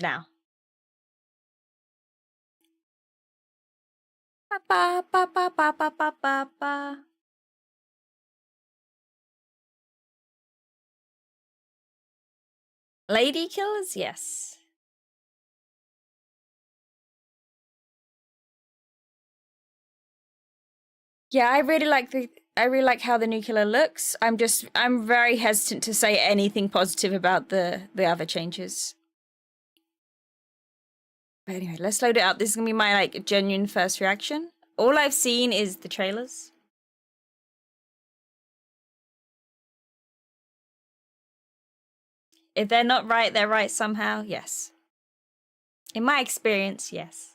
now. Ba ba ba ba ba ba ba ba ba. Lady killers, yes. Yeah, I really like how the new killer looks. I'm very hesitant to say anything positive about the other changes. But anyway, let's load it up. This is gonna be my like genuine first reaction. All I've seen is the trailers. If they're not right, they're right somehow. Yes. In my experience, yes.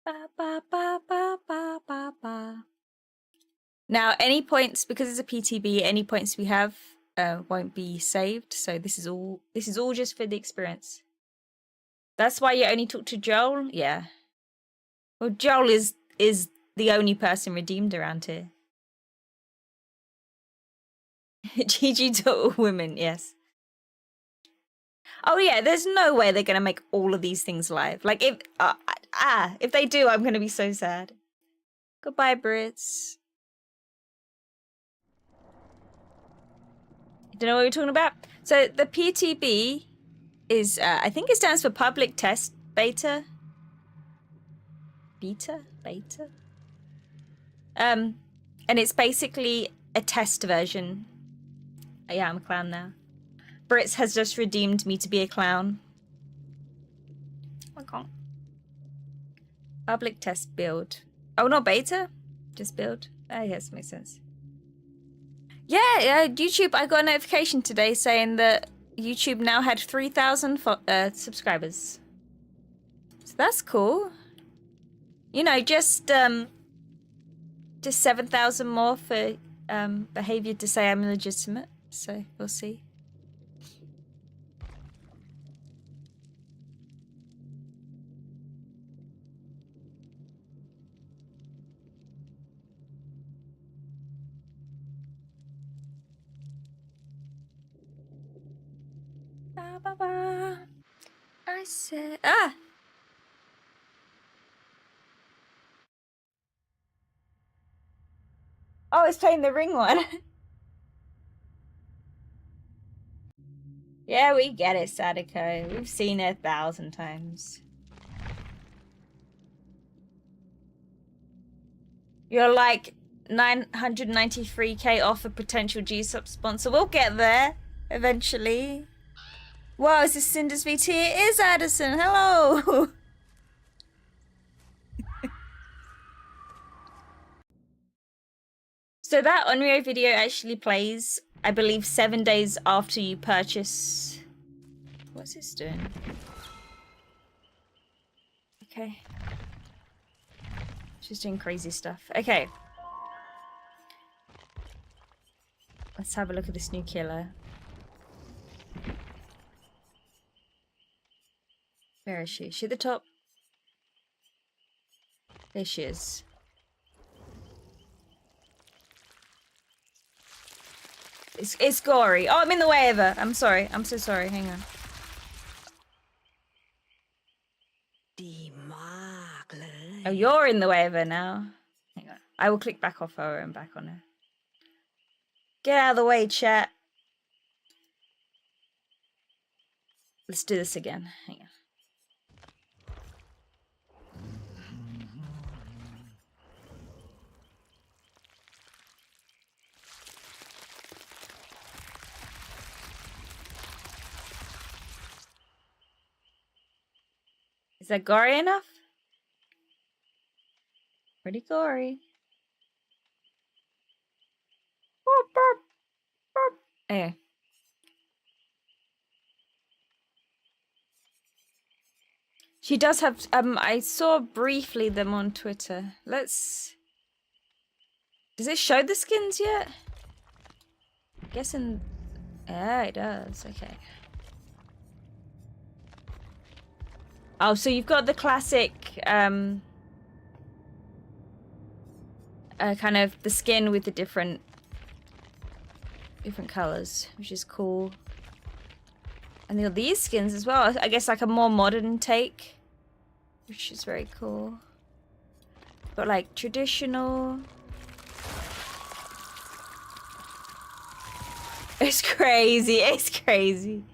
Ba, ba, ba, ba, ba, ba, ba. Now, any points, because it's a PTB, any points we have won't be saved. So this is all just for the experience. That's why you only talk to Joel? Yeah. Well, Joel is the only person redeemed around here. GG to all women, yes. Oh yeah, there's no way they're gonna make all of these things live. Like if they do, I'm gonna be so sad. Goodbye, Brits. Don't know what we're talking about. So the PTB is, I think it stands for Public Test Beta. Beta? And it's basically a test version. Yeah, I'm a clown now. Brits has just redeemed me to be a clown. Okay. Public test build. Oh, not beta? Just build. Yes, makes sense. Yeah, YouTube, I got a notification today saying that YouTube now had 3,000 subscribers. So that's cool. You know, just 7,000 more for behavior to say I'm legitimate. So we'll see. Ba, ba, ba. I said, Oh, it's playing the Ring one. Yeah, we get it, Sadako. We've seen it 1,000 times. You're like 993k off a potential G-Sub sponsor. We'll get there eventually. Wow, is this Cinder's VT? It is Addison. Hello. So that Onryo video actually plays, I believe, 7 days after you purchase. What's this doing? Okay. She's doing crazy stuff. Okay. Let's have a look at this new killer. Where is she? Is she at the top? There she is. It's gory. Oh, I'm in the way of her. I'm sorry. I'm so sorry. Hang on. Oh, you're in the way of her now. Hang on. I will click back off her and back on her. Get out of the way, chat. Let's do this again. Hang on. Is that gory enough? Pretty gory. Anyway. She does have, I saw briefly them on Twitter. Let's... Does it show the skins yet? I'm guessing... Yeah, it does. Okay. Oh, so you've got the classic, kind of the skin with the different different colors, which is cool. And they got these skins as well. I guess like a more modern take, which is very cool. Got like traditional. It's crazy. It's crazy.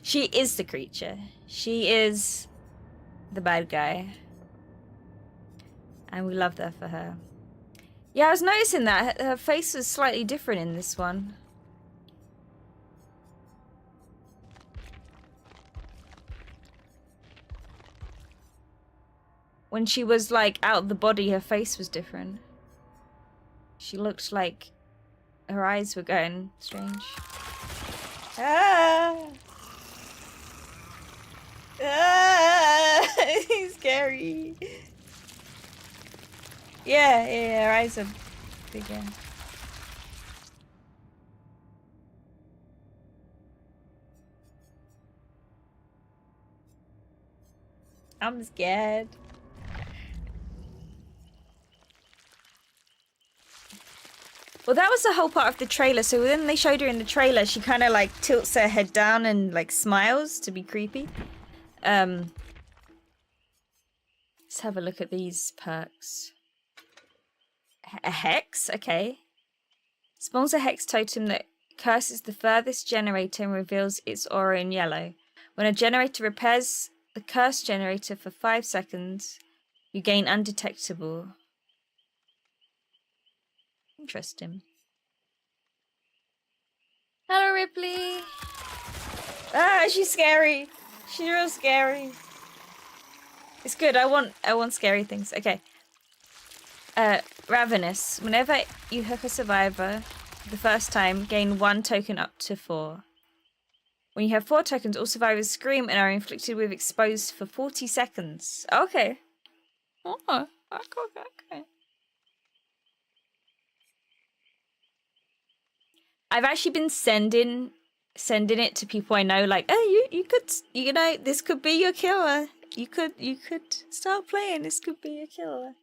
She is the creature. She is the bad guy. And we love that for her. Yeah, I was noticing that. Her face was slightly different in this one. When she was like out of the body, her face was different. She looked like her eyes were going strange. Ah! Ah! Scary. Yeah, her eyes are bigger. I'm scared. Well, that was the whole part of the trailer. So when they showed her in the trailer, she kind of like tilts her head down and like smiles to be creepy. Let's have a look at these perks. A hex, okay. Spawns a hex totem that curses the furthest generator and reveals its aura in yellow. When a generator repairs the curse generator for 5 seconds, you gain undetectable. Interesting. Hello, Ripley. Ah, she's scary. She's real scary. It's good. I want scary things. Okay. Ravenous. Whenever you hook a survivor the first time, gain 1 token up to 4. When you have 4 tokens, all survivors scream and are inflicted with exposed for 40 seconds. Okay. Oh, okay. I've actually been sending it to people I know, like, oh, you could, you know, this could be your killer. You could start playing. This could be your killer.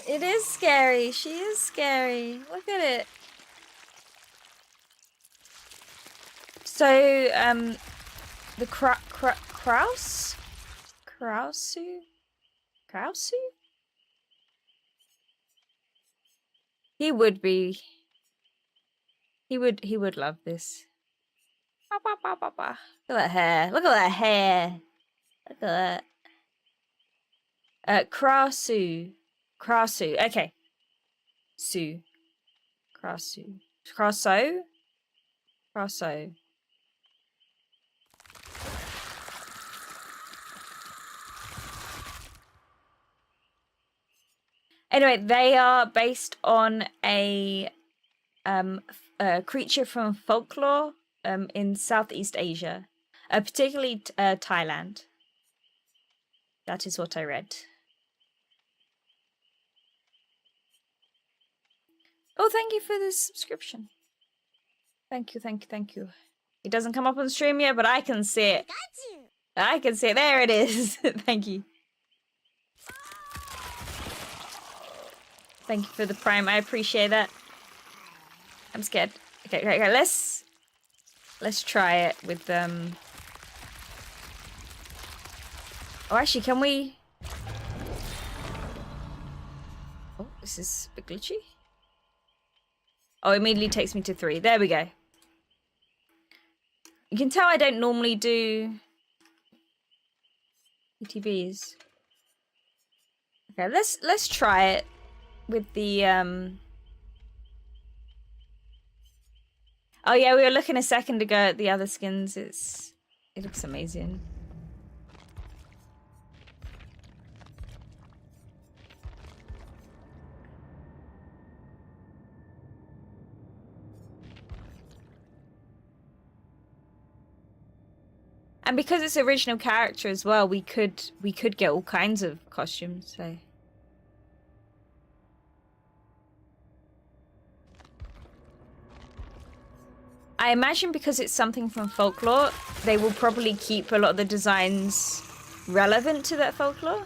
It is scary. She is scary. Look at it. So, the Krausu? He would be. He would love this. Look at that hair. Look at that hair. Look at that. Krausu. Okay. Su. Krausu. Kraso. Anyway, they are based on a creature from folklore in Southeast Asia, particularly Thailand. That is what I read. Oh, thank you for the subscription. Thank you. It doesn't come up on stream yet, but I can see it. I can see it. There it is. Thank you. Thank you for the prime. I appreciate that. I'm scared. Okay. Let's try it with Oh, actually, can we? Oh, this is a bit glitchy. Oh, it immediately takes me to 3. There we go. You can tell I don't normally do PTBs. Okay, let's try it with the Oh yeah, we were looking a second ago at the other skins. It looks amazing. And because it's original character as well, we could get all kinds of costumes, so. I imagine because it's something from folklore, they will probably keep a lot of the designs relevant to that folklore.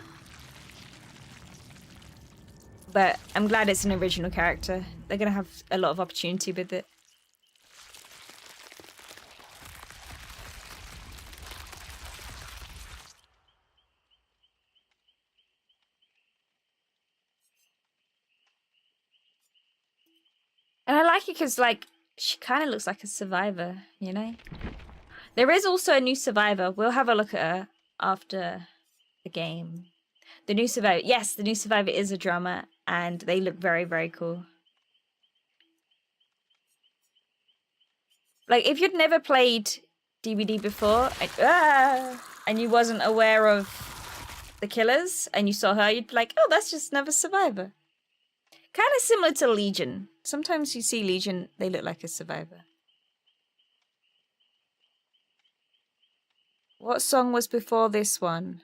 But I'm glad it's an original character. They're going to have a lot of opportunity with it. And I like it because, like, she kind of looks like a survivor, you know? There is also a new survivor. We'll have a look at her after the game. The new survivor. Yes, the new survivor is a drummer, and they look very, very cool. Like, if you'd never played DVD before, and you wasn't aware of the killers, and you saw her, you'd be like, oh, that's just another survivor. Kind of similar to Legion. Sometimes you see Legion, they look like a survivor. What song was before this one?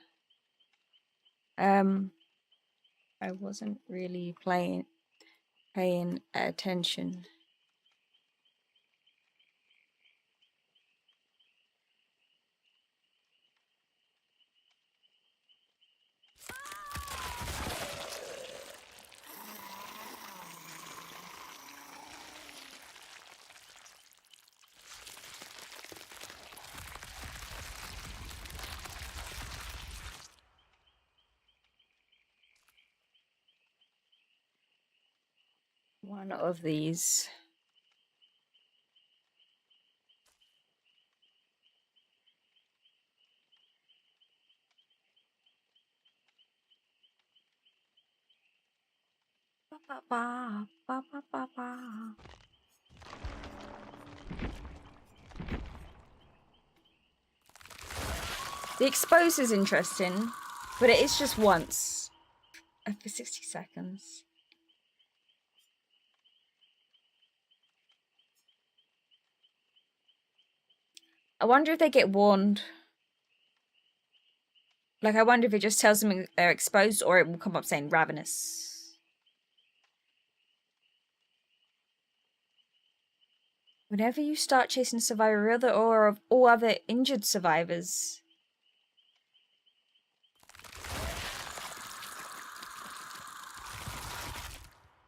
I wasn't really paying attention. One of these. Ba, ba, ba, ba, ba, ba. The expose is interesting, but it is just once for 60 seconds. I wonder if they get warned. Like, I wonder if it just tells them they're exposed, or it will come up saying ravenous. Whenever you start chasing a survivor or of all other injured survivors.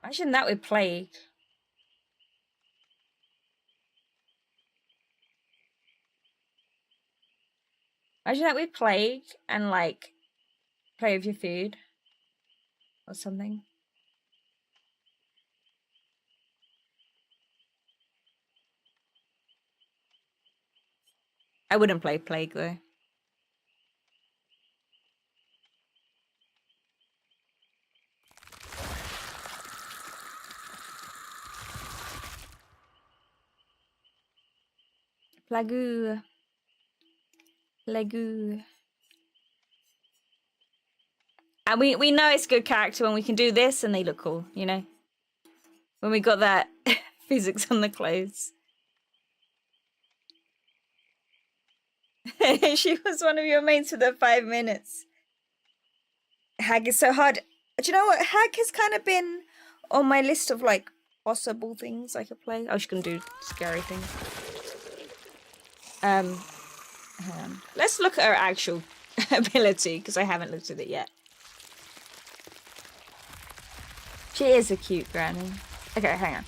Imagine that with Plague. Imagine that with Plague and, like, play with your food or something. I wouldn't play Plague, though. Plagoo. Plagoo. And we know it's a good character when we can do this and they look cool, you know? When we got that physics on the clothes. She was one of your mates for the 5 minutes. Hag is so hard. Do you know what? Hag has kind of been on my list of, like, possible things I could play. Oh, she's gonna do scary things. Let's look at her actual ability, because I haven't looked at it yet. She is a cute granny. Okay, hang on.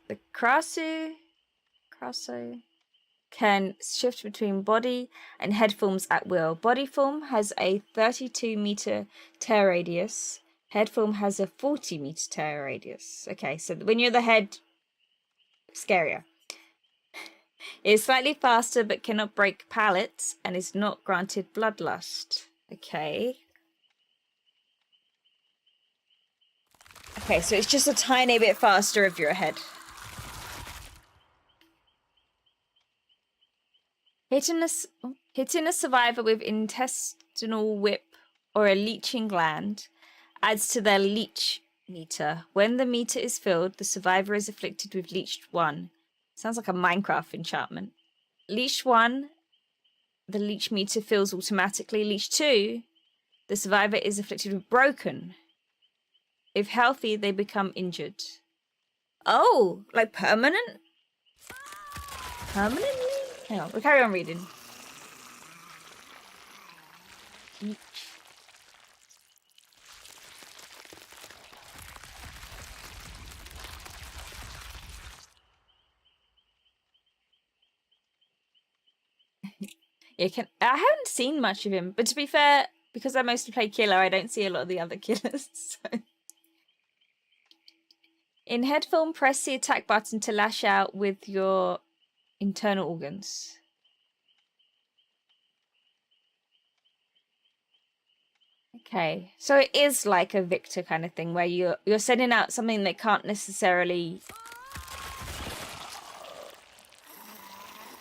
The Krasu can shift between body and head forms at will. Body form has a 32-meter tear radius. Head form has a 40-meter tear radius. Okay, so when you're the head, scarier. It is slightly faster but cannot break pallets and is not granted bloodlust. Okay. Okay, so it's just a tiny bit faster if you're a head. Hitting a survivor with intestinal whip or a leeching gland adds to their leech meter. When the meter is filled, the survivor is afflicted with leech 1. Sounds like a Minecraft enchantment. Leech 1, the leech meter fills automatically. Leech 2, the survivor is afflicted with broken. If healthy, they become injured. Oh, like permanent? Permanently? Hang on, we'll carry on reading. Each. Yeah, I haven't seen much of him, but to be fair, because I mostly play killer, I don't see a lot of the other killers. So. In headphone, press the attack button to lash out with your internal organs. Okay, so it is like a Victor kind of thing where you're sending out something that can't necessarily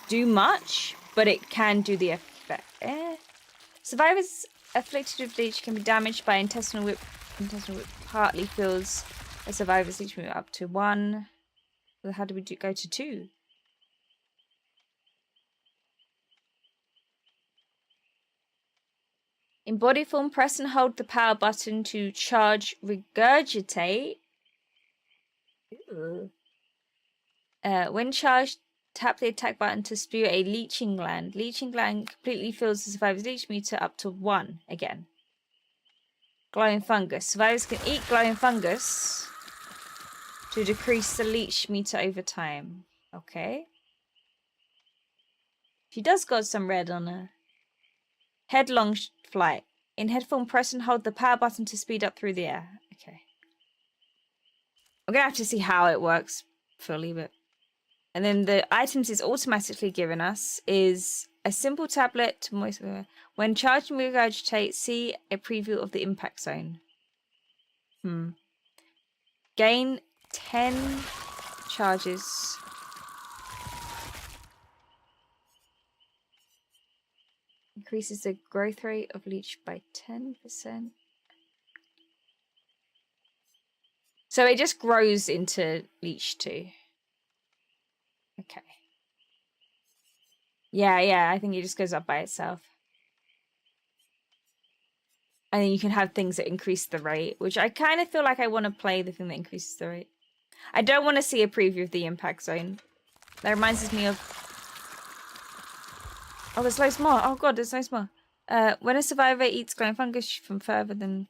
do much, but it can do the effect. Survivors afflicted with leech can be damaged by intestinal whip. Intestinal whip partly fills a survivor's leech move up to 1. Well, how do we go to 2? In body form, press and hold the power button to charge regurgitate. When charged, tap the attack button to spew a leeching gland. Leeching gland completely fills the survivor's leech meter up to 1 again. Glowing fungus. Survivors can eat glowing fungus to decrease the leech meter over time. Okay. She does got some red on her. Headlong flight. In headphone, press and hold the power button to speed up through the air. Okay. I'm going to have to see how it works fully, but... And then the items it's automatically given us is a simple tablet to moisten. When charged and regurgitate, see a preview of the impact zone. Gain 10 charges. Increases the growth rate of leech by 10%. So it just grows into leech 2. Okay. Yeah, I think it just goes up by itself. And then you can have things that increase the rate, which I kind of feel like I want to play the thing that increases the rate. I don't want to see a preview of the impact zone. That reminds me of... Oh, there's loads more. Oh god, there's loads more. When a survivor eats glowing fungus from further than...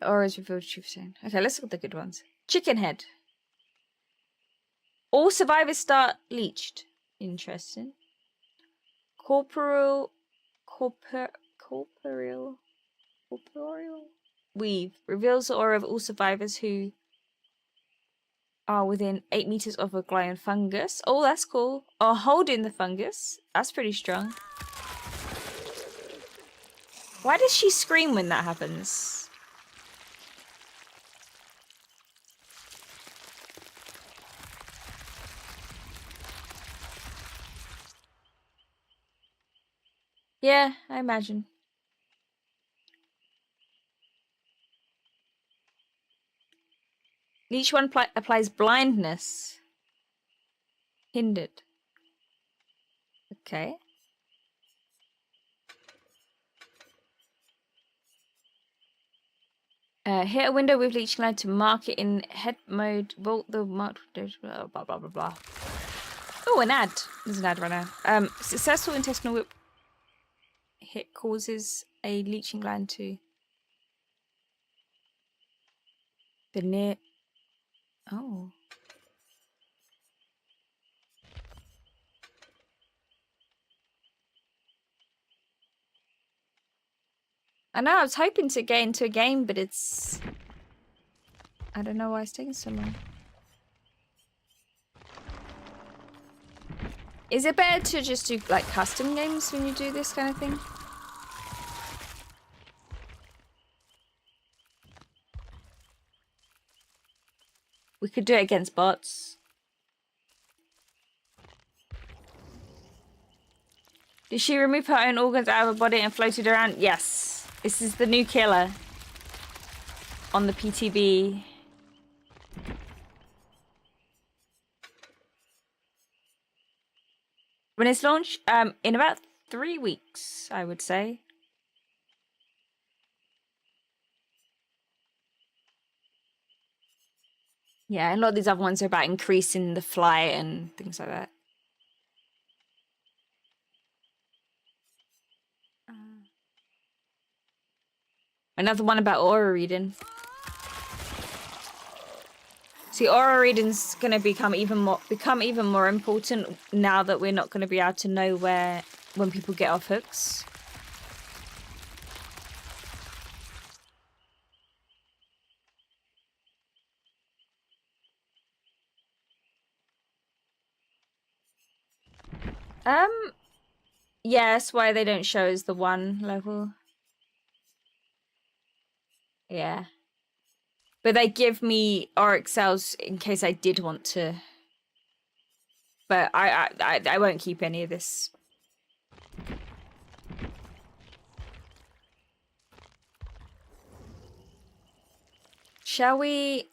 Or is revealed truth zone. Okay, let's look at the good ones. Chicken head. All survivors start leeched. Interesting. Corporeal weave reveals the aura of all survivors who are within 8 meters of a glowing fungus. Oh, that's cool. Or holding the fungus. That's pretty strong. Why does she scream when that happens? Yeah, I imagine. Each one applies blindness. Hindered. Okay. Hit a window with leech gland to mark it in head mode. Vault the marked blah blah blah blah blah. Oh, an ad. There's an ad right now. Successful intestinal whip hit causes a leeching gland to veneer. Oh. I know, I was hoping to get into a game, but it's... I don't know why it's taking so long. Is it better to just do, like, custom games when you do this kind of thing? We could do it against bots. Did she remove her own organs out of her body and floated around? Yes. This is the new killer on the PTB. When it's launched, in about 3 weeks, I would say. Yeah, a lot of these other ones are about increasing the flight and things like that. Another one about aura reading. See, aura reading's gonna become even more important now that we're not gonna be able to know when people get off hooks. Yeah, that's why they don't show as the 1 level. Yeah. But they give me auric cells in case I did want to. But I won't keep any of this. Shall we?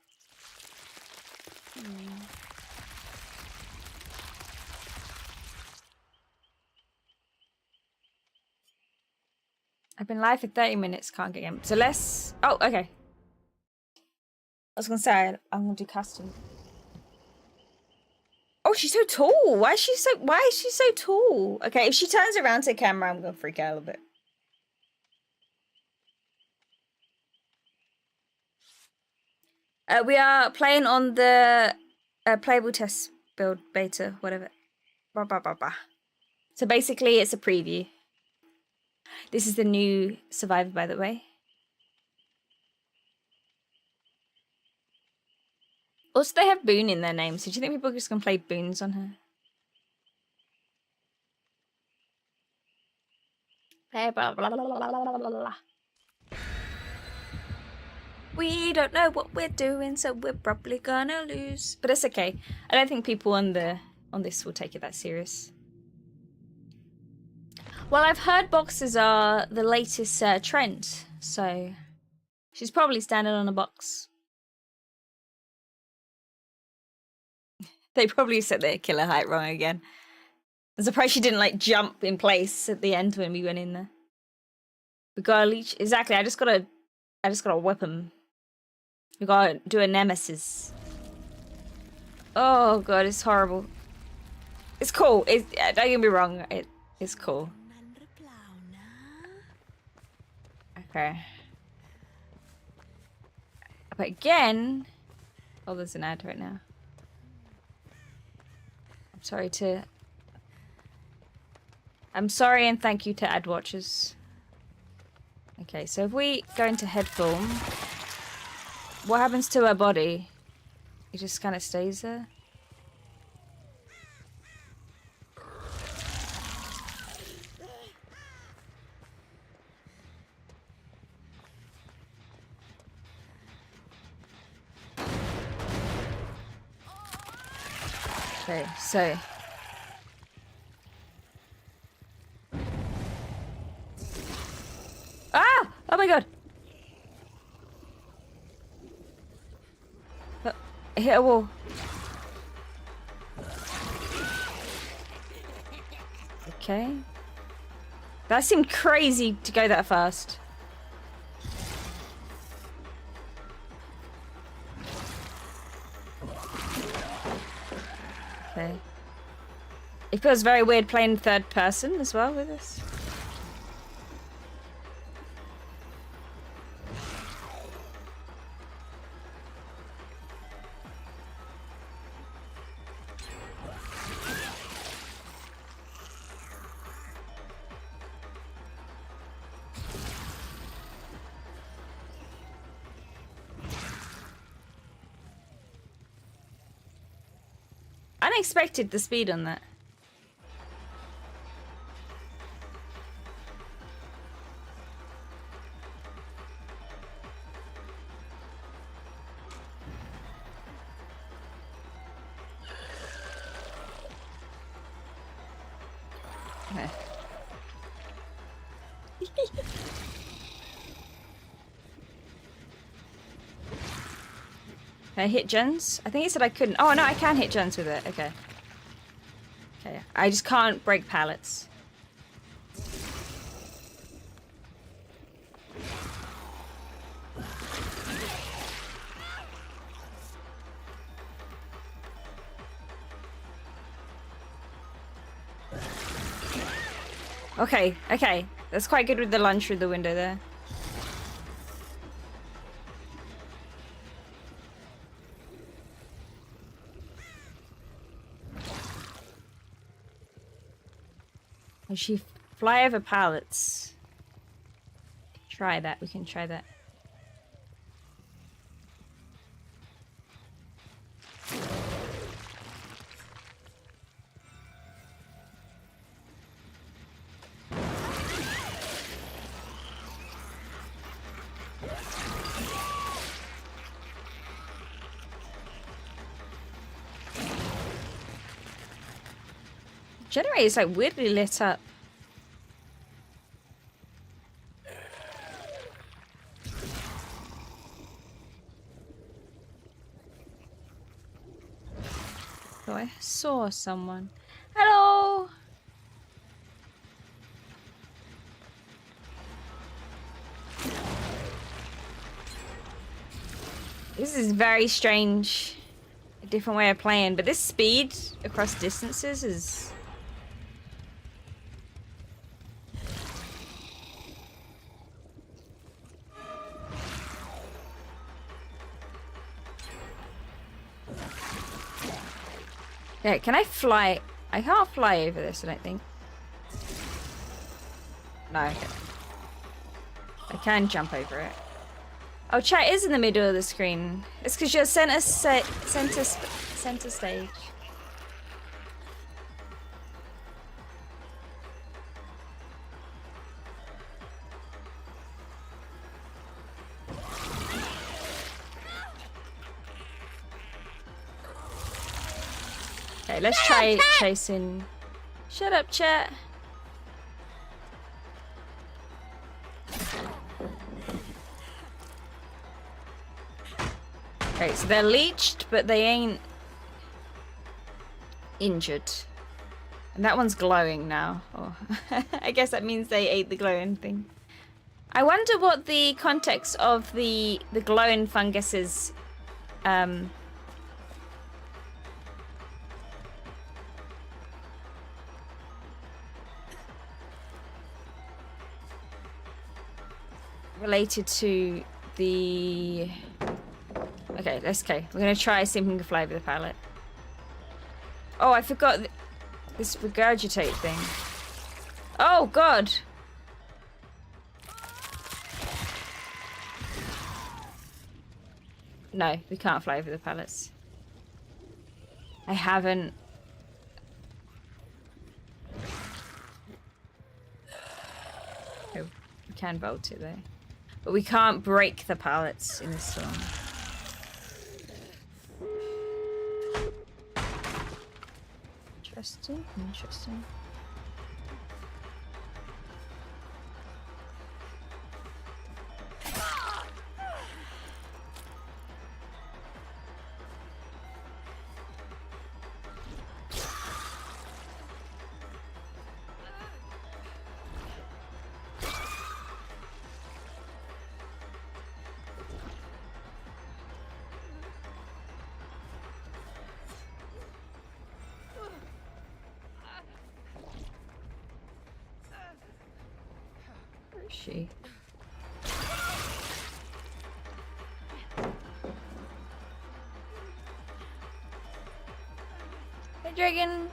I've been live for 30 minutes, can't get in. So let's... Oh, okay. I was gonna say, I'm gonna do custom. Oh, she's so tall. Why is she so tall? Okay, if she turns around to the camera, I'm gonna freak out a little bit. We are playing on the playable test build beta, whatever. Bah, bah, bah, bah. So basically, it's a preview. This is the new Survivor, by the way. Also, they have Boone in their name, so do you think people are just gonna play Boons on her? Hey, blah, blah, blah, blah, blah, blah, blah. We don't know what we're doing, so we're probably gonna lose. But it's okay. I don't think people on this will take it that serious. Well, I've heard boxes are the latest trend, so she's probably standing on a box. They probably set their killer height wrong again. I'm surprised she didn't like jump in place at the end when we went in there. We gotta leech. Exactly. I just gotta whip him. We gotta do a nemesis. Oh god, it's horrible. It's cool. Don't get me wrong. It's cool. Okay. But again, oh, there's an ad right now. I'm sorry and thank you to ad watchers. Okay, so if we go into head form, what happens to her body? It just kind of stays there. Okay, so ah! Oh my god! Oh, I hit a wall. Okay. That seemed crazy to go that fast. Okay. It feels very weird playing third person as well with this. Unexpected the speed on that. Okay. Can I hit gens? I think he said I couldn't. Oh no, I can hit gens with it. Okay. Okay. I just can't break pallets. Okay, okay. That's quite good with the lunge through the window there. Can she fly over pallets? Try that. We can try that. Generator is like weirdly lit up. Oh, I saw someone. Hello! This is very strange. A different way of playing, but this speed across distances is... Yeah, can I fly? I can't fly over this, I don't think. No, I can jump over it. Oh, chat is in the middle of the screen. It's because you're center stage. Okay, let's try chasing. Shut up, chat. Okay, so they're leeched, but they ain't injured. And that one's glowing now. Oh, I guess that means they ate the glowing thing. I wonder what the context of the glowing fungus is. Related to the... Okay, let's go. We're gonna try see if we can fly over the pallet. Oh, I forgot this regurgitate thing. Oh god! No, we can't fly over the pallets. I haven't. Oh, we can bolt it though. But we can't break the pallets in this song. Interesting, interesting. She. Hey, dragon.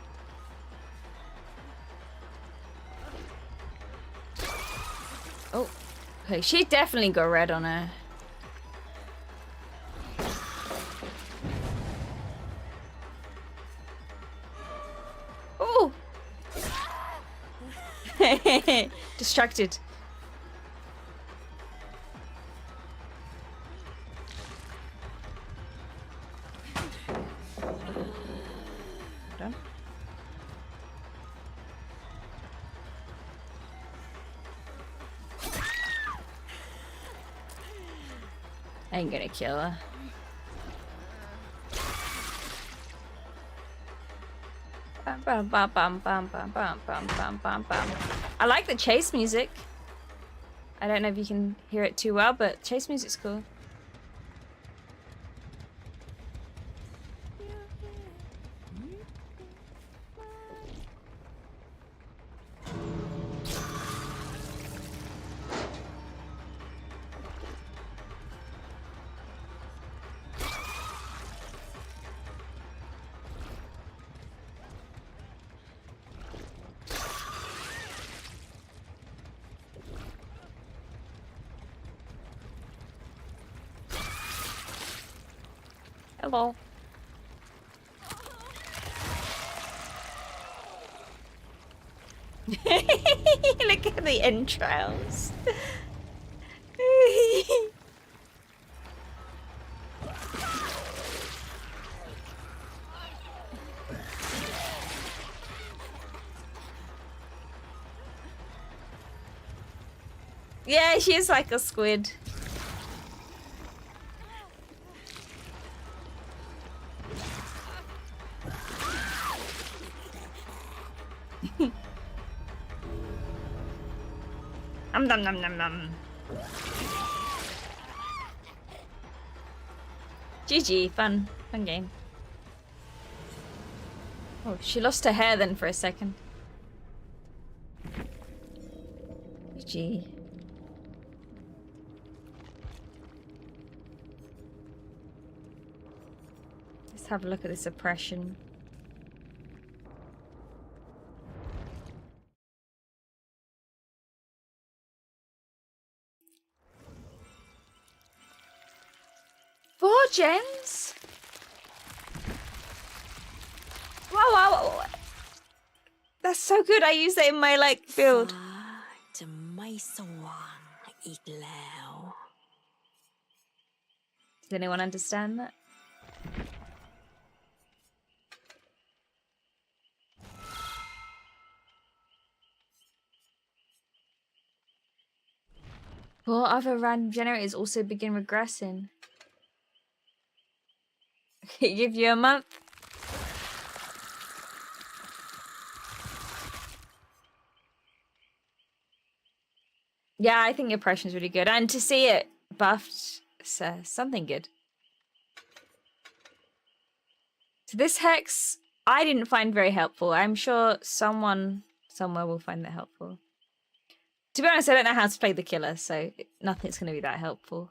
Oh, okay. She definitely got red on her. Oh. Distracted. I ain't gonna kill her. Bum, bum, bum, bum, bum, bum, bum, bum, bum, bum. I like the chase music. I don't know if you can hear it too well, but chase music's cool. Hello. Look at the entrails. Yeah, she is like a squid. Nom nom nom nom nom. GG, fun game. Oh, she lost her hair then for a second. GG. Let's have a look at this oppression. Four gens? Wow. That's so good. I use that in my like build. Does anyone understand that? Four other random generators also begin regressing. Okay, give you a month. Yeah, I think oppression is really good, and to see it buffed, something good. So this hex, I didn't find very helpful. I'm sure someone somewhere will find that helpful. To be honest, I don't know how to play the killer, so nothing's going to be that helpful.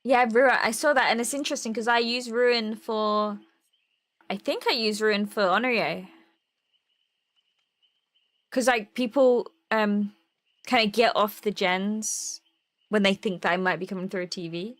Yeah, Ruin. I saw that, and it's interesting because I use Ruin for... I think I use Ruin for Honorio. Because, like, people kind of get off the gens when they think that I might be coming through a TV.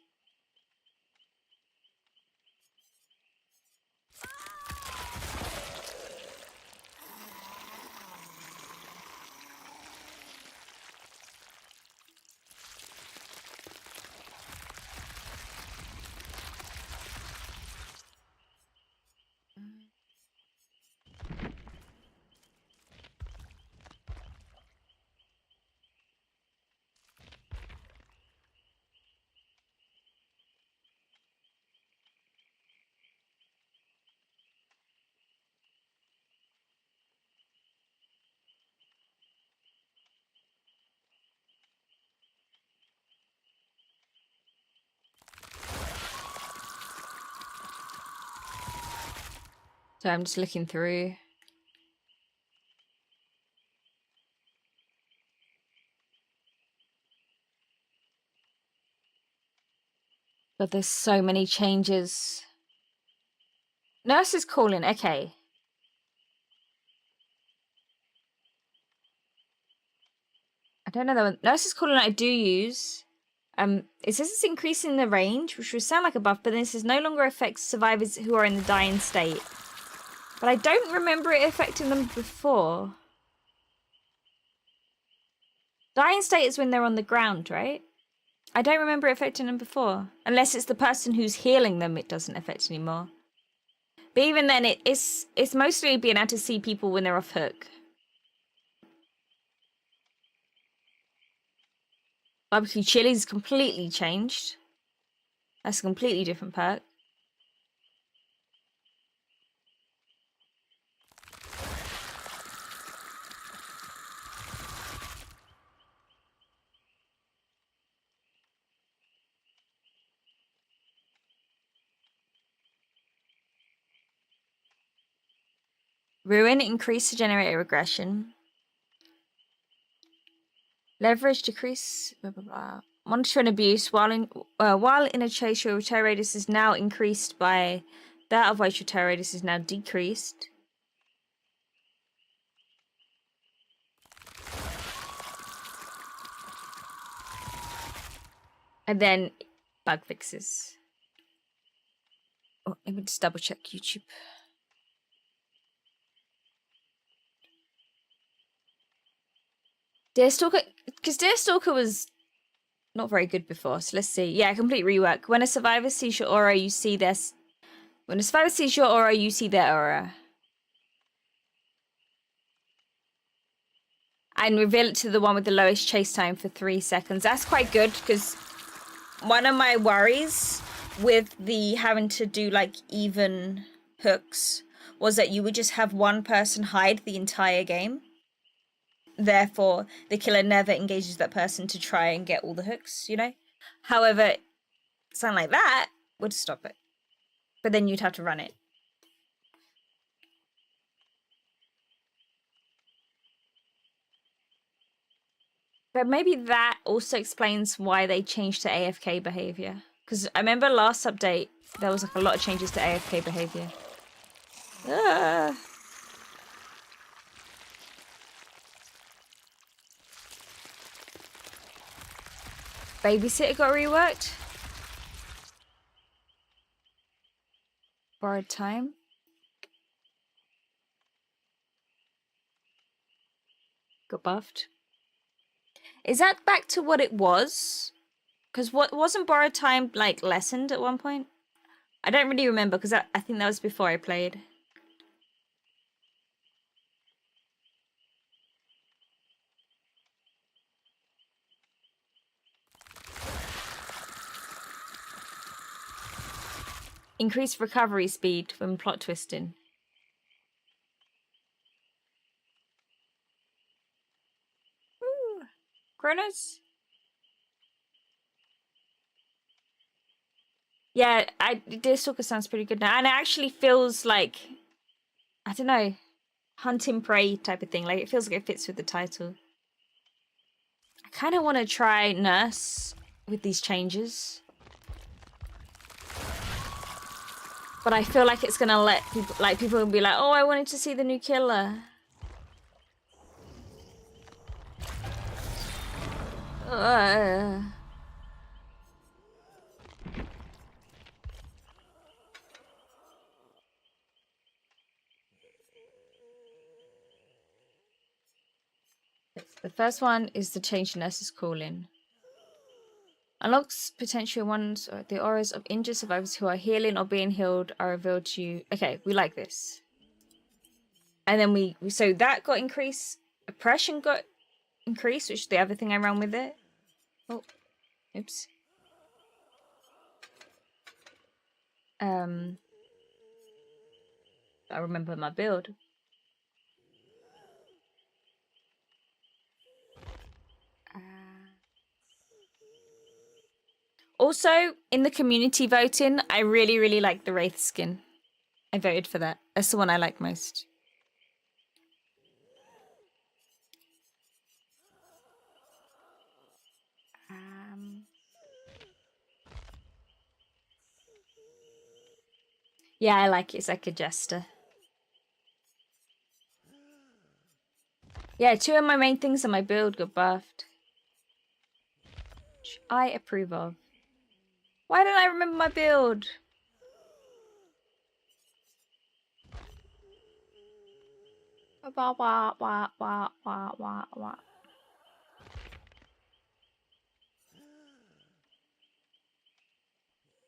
So I'm just looking through. But there's so many changes. Nurse is calling, okay. I don't know that Nurse is calling I do use. It says it's increasing the range, which would sound like a buff, but then it says no longer affects survivors who are in the dying state. But I don't remember it affecting them before. Dying state is when they're on the ground, right? I don't remember it affecting them before. Unless it's the person who's healing them, it doesn't affect anymore. But even then, it's mostly being able to see people when they're off hook. Barbecue chili's completely changed. That's a completely different perk. Ruin increased the generator regression. Leverage decrease. Blah, blah, blah. Monitor and abuse. While in a chase, your return radius is now increased by that, otherwise your return radius is now decreased. And then bug fixes. Oh, let me just double check YouTube. Deerstalker, because Deerstalker was not very good before. So let's see. Yeah, complete rework. When a survivor sees your aura, you see their. When a survivor sees your aura, you see their aura. And reveal it to the one with the lowest chase time for 3 seconds. That's quite good, because one of my worries with the having to do like even hooks was that you would just have one person hide the entire game. Therefore, the killer never engages that person to try and get all the hooks, you know? However, something like that would stop it. But then you'd have to run it. But maybe that also explains why they changed to AFK behavior. Because I remember last update, there was like a lot of changes to AFK behavior. Babysitter got reworked. Borrowed time. Got buffed. Is that back to what it was? Because what wasn't borrowed time like lessened at one point? I don't really remember, because I think that was before I played. Increased recovery speed when plot twisting. Ooh. Kronos? Yeah, Deerstalker sounds pretty good now. And it actually feels like, I don't know, hunting prey type of thing. Like, it feels like it fits with the title. I kind of want to try Nurse with these changes. But I feel like it's gonna let people, like, people will be like, oh, I wanted to see the new killer. The first one is the change Nurse's calling. Unlocks potential ones, or the auras of injured survivors who are healing or being healed are revealed to you. Okay, we like this. And then so that got increased. Oppression got increased, which is the other thing I ran with it. Oh, oops. I remember my build. Also, in the community voting, I really, really like the Wraith skin. I voted for that. That's the one I like most. Yeah, I like it. It's like a jester. Yeah, 2 of my main things on my build got buffed, which I approve of. Why don't I remember my build?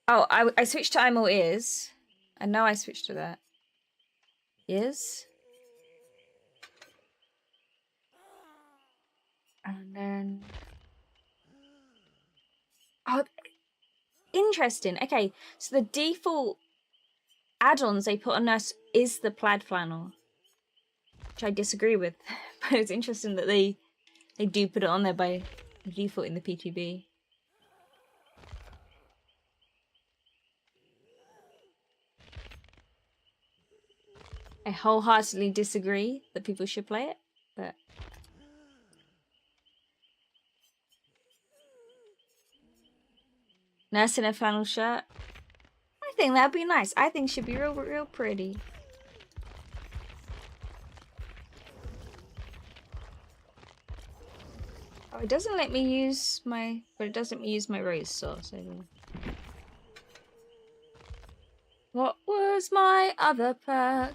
Oh, I switched to I'm all ears. I know I switched to that. Ears. And then... Oh, interesting. Okay, so the default add-ons they put on us is the plaid flannel, which I disagree with. But it's interesting that they do put it on there by default in the PTB. I wholeheartedly disagree that people should play it, but... Nurse in a flannel shirt. I think that'd be nice. I think she'd be real pretty. Oh, it doesn't let me use my, but it doesn't let me use my raise saw. So, what was my other perk?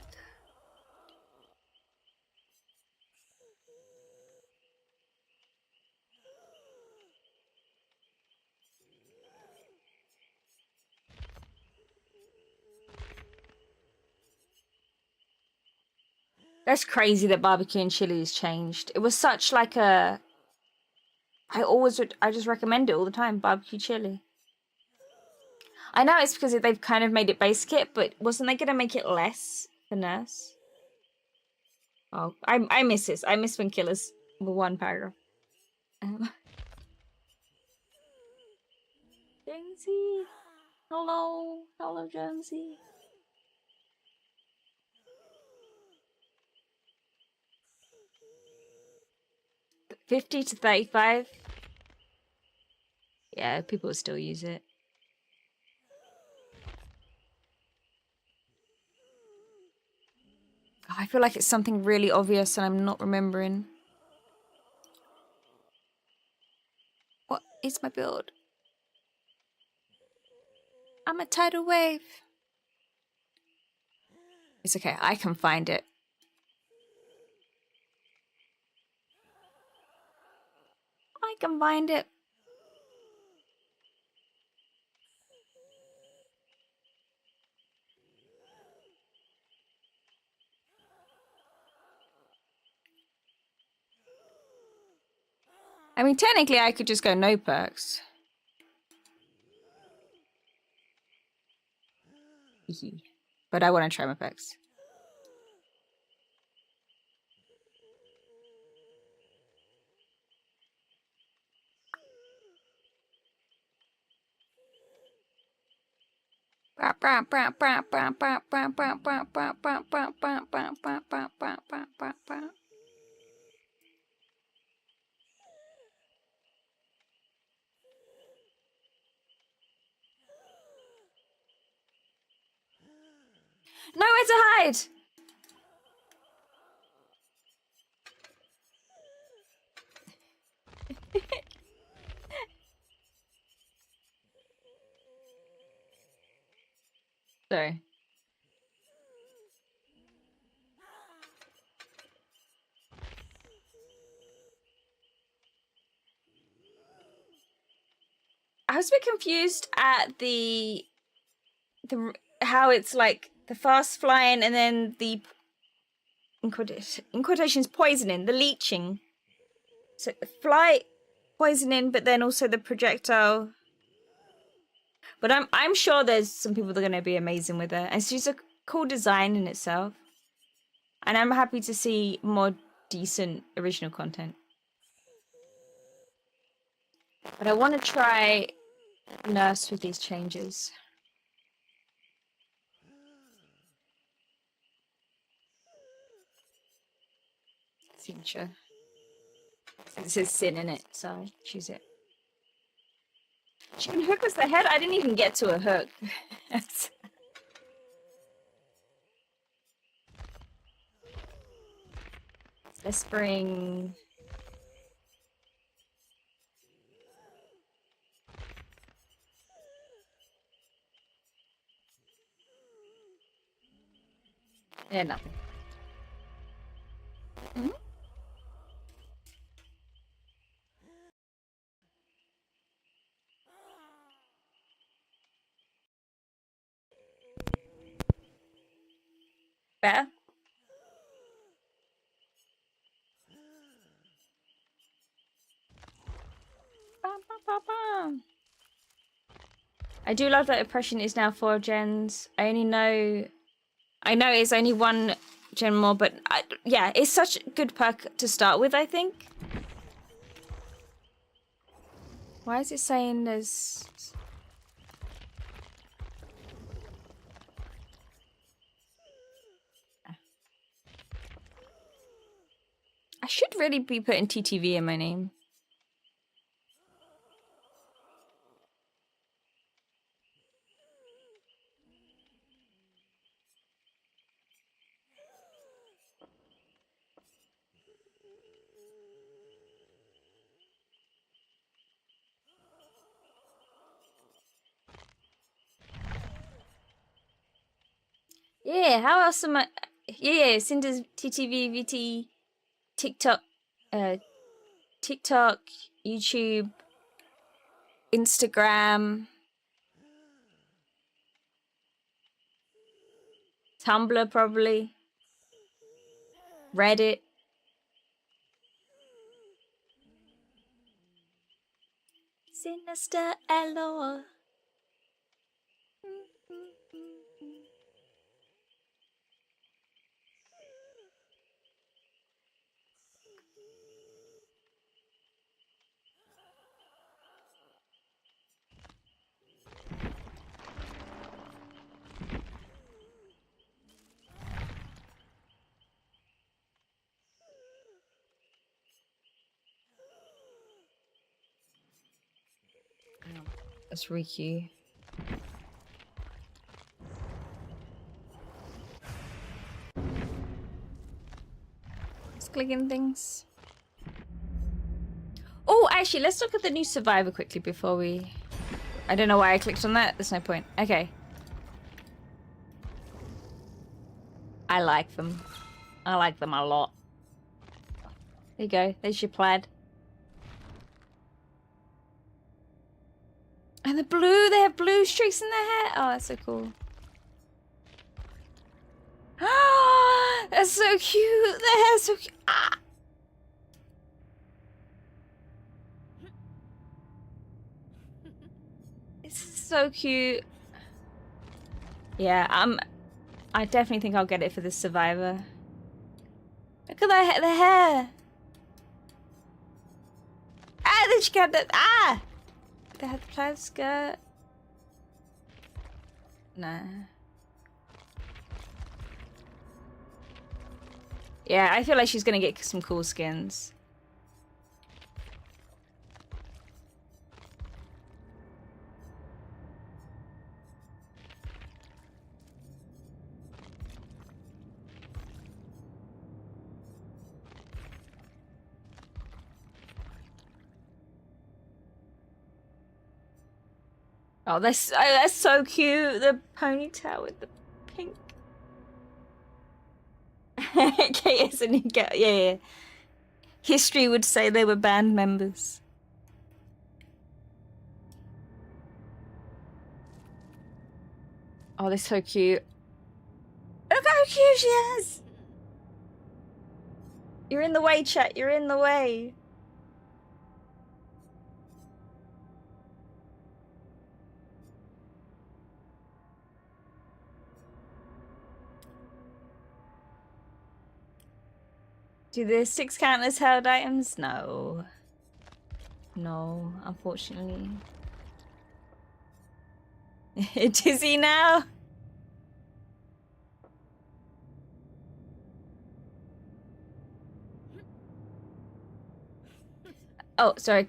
That's crazy that barbecue and chili has changed. It was such like a. I just recommend it all the time. Barbecue chili. I know it's because they've kind of made it base kit, but wasn't they gonna make it less for nurse? Oh, I miss this. I miss when killers were one paragraph. Jonesy, hello, Jonesy. 50 to 35. Yeah, people will still use it. Oh, I feel like it's something really obvious and I'm not remembering. What is my build? I'm a tidal wave. It's okay, I can find it. I can find it. I mean, technically I could just go no perks. But I want to try my perks. Nowhere to hide! Sorry. I was a bit confused at the how it's like the fast flying and then the in quotations poisoning, the leeching. So fly poisoning, but then also the projectile. But I'm sure there's some people that are gonna be amazing with it. And it's just a cool design in itself. And I'm happy to see more decent original content. But I want to try Nurse with these changes. Future. It says sin in it, so choose it. She can hook us the head? I didn't even get to a hook. Let's bring... Yeah, nothing. Mm-hmm. Better? I do love that oppression is now 4 gens. I know it's only 1 gen more, but yeah, it's such a good perk to start with, I think. Why is it saying there's... I should really be putting TTV in my name. Yeah, how else am I? Yeah, Cinder's TTV, VT, TikTok, TikTok, YouTube, Instagram, Tumblr probably, Reddit. Sinister Elor. That's Riku. Just clicking things. Oh, actually, let's look at the new Survivor quickly before we... I don't know why I clicked on that. There's no point. Okay. I like them. I like them a lot. There you go. There's your plaid. And the blue, they have blue streaks in their hair. Oh, that's so cool. Ah, that's so cute. Their hair's so cute. Ah. This is so cute. Yeah, I definitely think I'll get it for the Survivor. Look at the hair. Ah, then she got that. Ah! They had the plaid skirt. Nah. Yeah, I feel like she's gonna get some cool skins. Oh, that's so cute. The ponytail with the pink. KS and yeah. History would say they were band members. Oh, they're so cute. Look how cute she is. You're in the way, chat. You're in the way. Do the 6 count as held items? No. No, unfortunately. Dizzy now? Oh, sorry.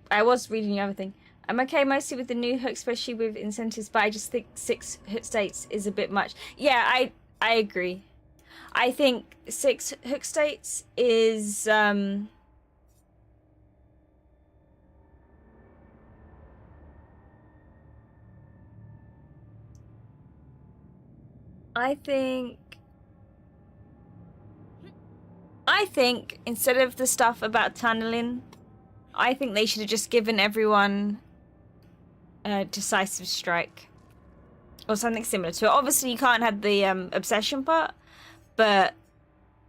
I was reading the other thing. I'm okay mostly with the new hook, especially with incentives, but I just think 6 hook states is a bit much. Yeah, I agree. I think 6 hook states is I think instead of the stuff about tunneling, I think they should have just given everyone a decisive strike or something similar to it. Obviously, you can't have the obsession part, but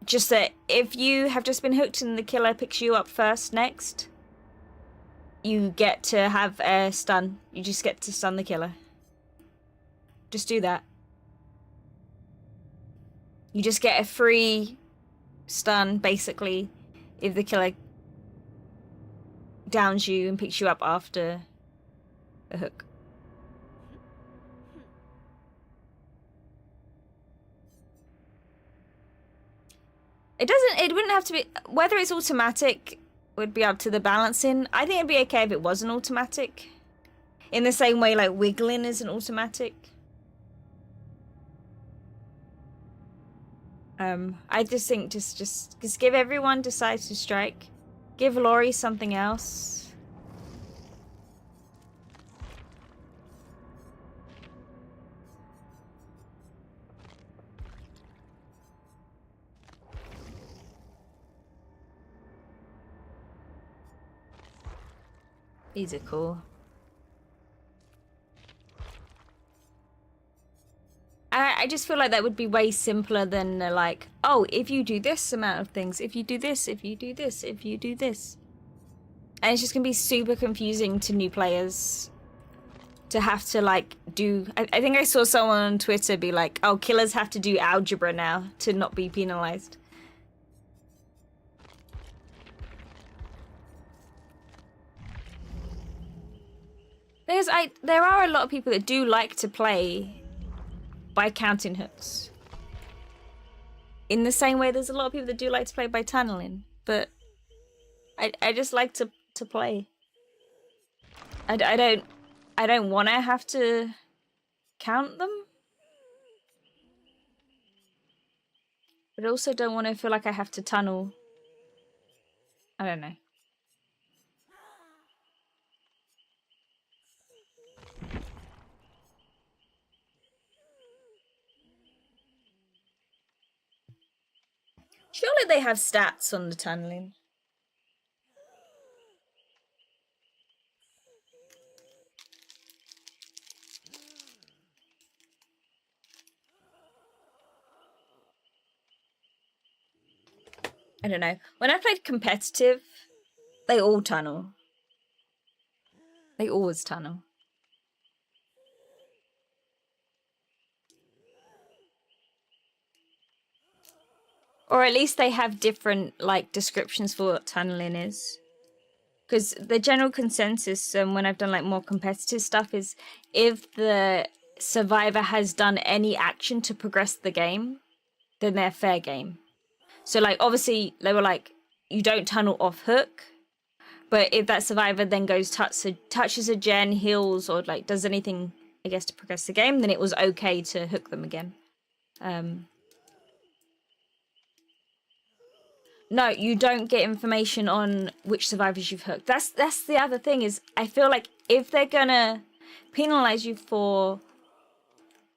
just that if you have just been hooked and the killer picks you up first next, you get to have a stun. You just get to stun the killer. Just do that. You just get a free stun, basically, if the killer downs you and picks you up after the hook. It wouldn't have to be, whether it's automatic would be up to the balancing. I think it'd be okay if it wasn't automatic. In the same way like wiggling isn't automatic. I just think just give everyone decisive strike. Give Laurie something else. These are cool. I just feel like that would be way simpler than like, oh, if you do this amount of things, if you do this, if you do this, if you do this. And it's just gonna be super confusing to new players to have to like do. I think I saw someone on Twitter be like, oh, killers have to do algebra now to not be penalized. There are a lot of people that do like to play by counting hooks. In the same way, there's a lot of people that do like to play by tunneling, but I just like to play. I don't want to have to count them, but I also don't want to feel like I have to tunnel. I don't know. Surely they have stats on the tunneling. I don't know. When I played competitive, they all tunnel. They always tunnel. Or at least they have different like descriptions for what tunneling is. Because the general consensus when I've done like more competitive stuff is if the survivor has done any action to progress the game, then they're fair game. So like obviously they were like, you don't tunnel off hook, but if that survivor then goes touches a gen, heals, or like does anything, I guess, to progress the game, then it was okay to hook them again. No, you don't get information on which survivors you've hooked. That's the other thing is I feel like if they're gonna penalize you for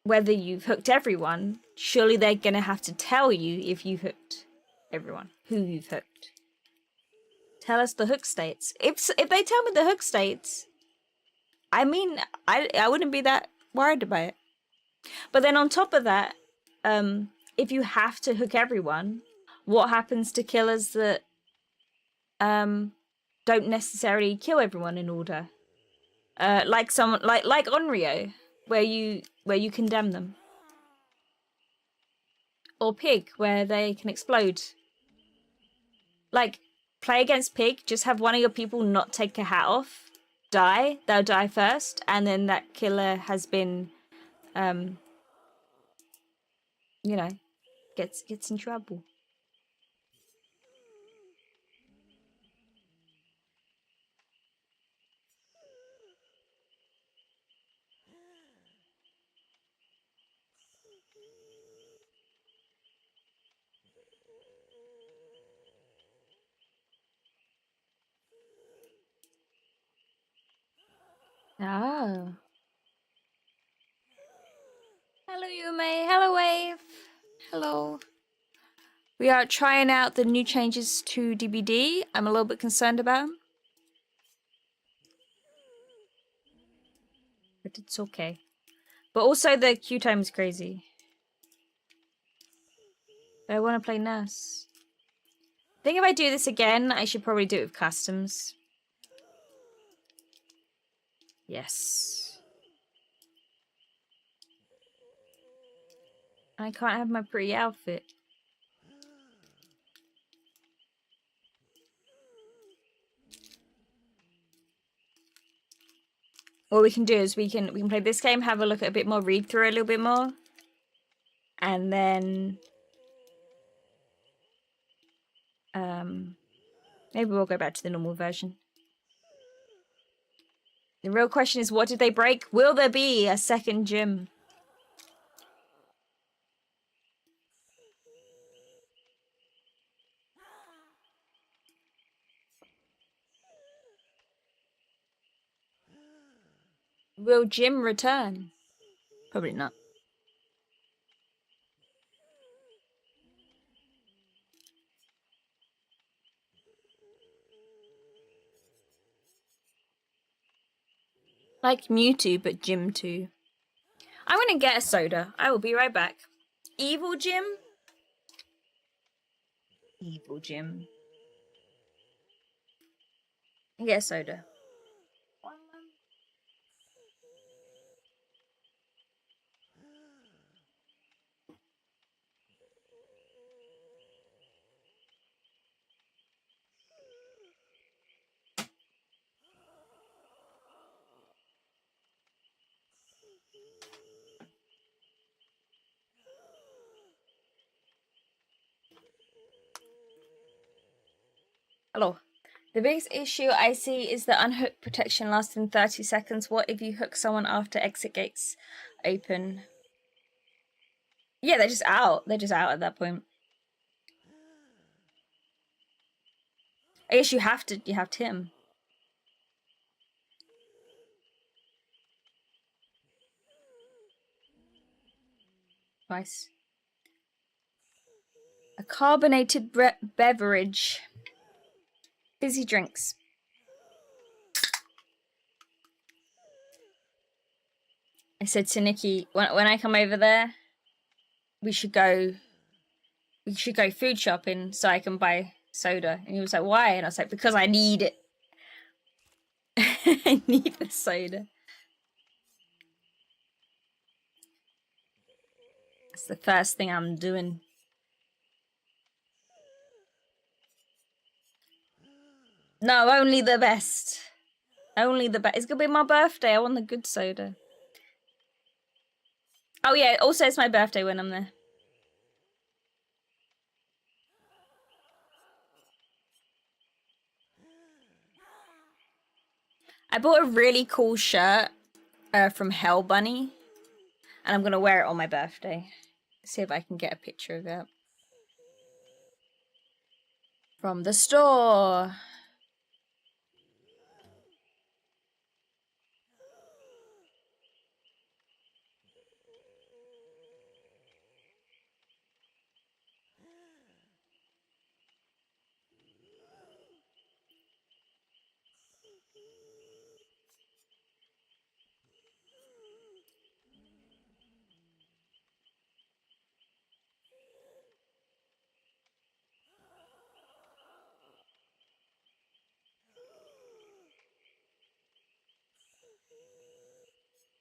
whether you've hooked everyone, surely they're gonna have to tell you if you hooked everyone, who you've hooked. Tell us the hook states. If they tell me the hook states, I mean, I wouldn't be that worried about it. But then on top of that, if you have to hook everyone, what happens to killers that don't necessarily kill everyone in order? Like someone like Onryo, where you condemn them. Or Pig, where they can explode. Like, play against Pig, just have one of your people not take a hat off, they'll die first, and then that killer has been, you know, gets in trouble. Oh. Hello, Yume. Hello, Wave. Hello. We are trying out the new changes to DBD. I'm a little bit concerned about them. But it's okay. But also the queue time is crazy. But I want to play Nurse. I think if I do this again, I should probably do it with customs. Yes. I can't have my pretty outfit. What we can do is we can play this game, have a look at a bit more, read through a little bit more, and then maybe we'll go back to the normal version. The real question is, what did they break? Will there be a second gym? Will Jim return? Probably not. Like Mewtwo, but Gym 2. I'm gonna get a soda. I will be right back. Evil Gym? Evil Gym. Get a soda. Hello. The biggest issue I see is the unhook protection lasting 30 seconds. What if you hook someone after exit gates open? Yeah, they're just out. They're just out at that point. I guess you have to hit him. Twice. A carbonated beverage. Fizzy drinks. I said to Nikki, when I come over there, we should go food shopping so I can buy soda. And he was like, why? And I was like, because I need it. I need the soda. That's the first thing I'm doing. No, only the best. Only the best. It's gonna be my birthday. I want the good soda. Oh yeah, also it's my birthday when I'm there. I bought a really cool shirt from Hell Bunny, and I'm gonna wear it on my birthday. See if I can get a picture of it. From the store.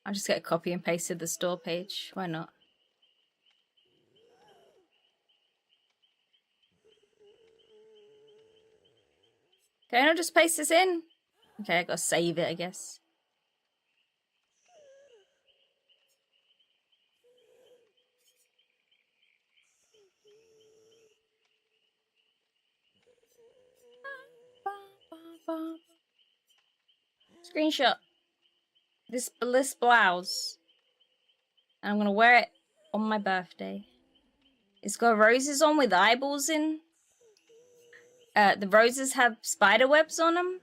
I'll just get a copy and paste to the store page. Why not? Can I not just paste this in? Okay, I gotta save it, I guess. Screenshot. This bliss blouse. And I'm gonna wear it on my birthday. It's got roses on with eyeballs in. The roses have spider webs on them.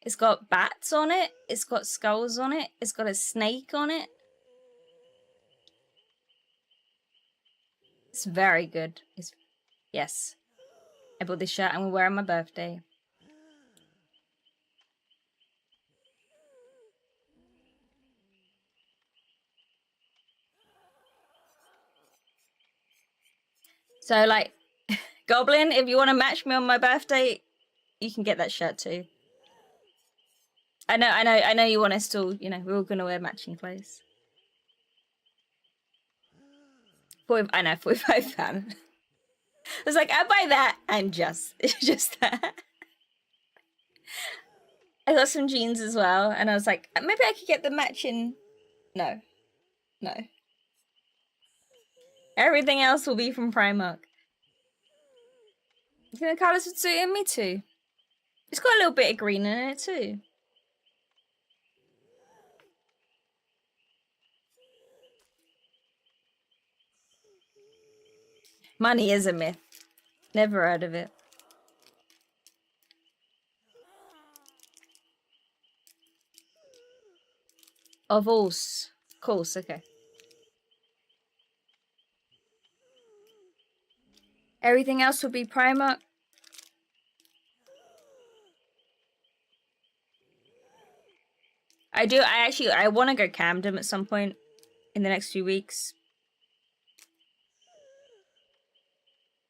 It's got bats on it. It's got skulls on it. It's got a snake on it. It's very good. Yes. I bought this shirt. I'm gonna wear it on my birthday. So, like, Goblin, if you want to match me on my birthday, you can get that shirt too. I know you want us to, we're all gonna wear matching clothes. I know, 45 pounds. I was like, I'll buy that and just that. I got some jeans as well, and I was like, maybe I could get the matching. No. Everything else will be from Primark. You think the colours would suit me too? It's got a little bit of green in it too. Money is a myth. Never heard of it. Of course, okay. Everything else would be Primark. I want to go Camden at some point in the next few weeks.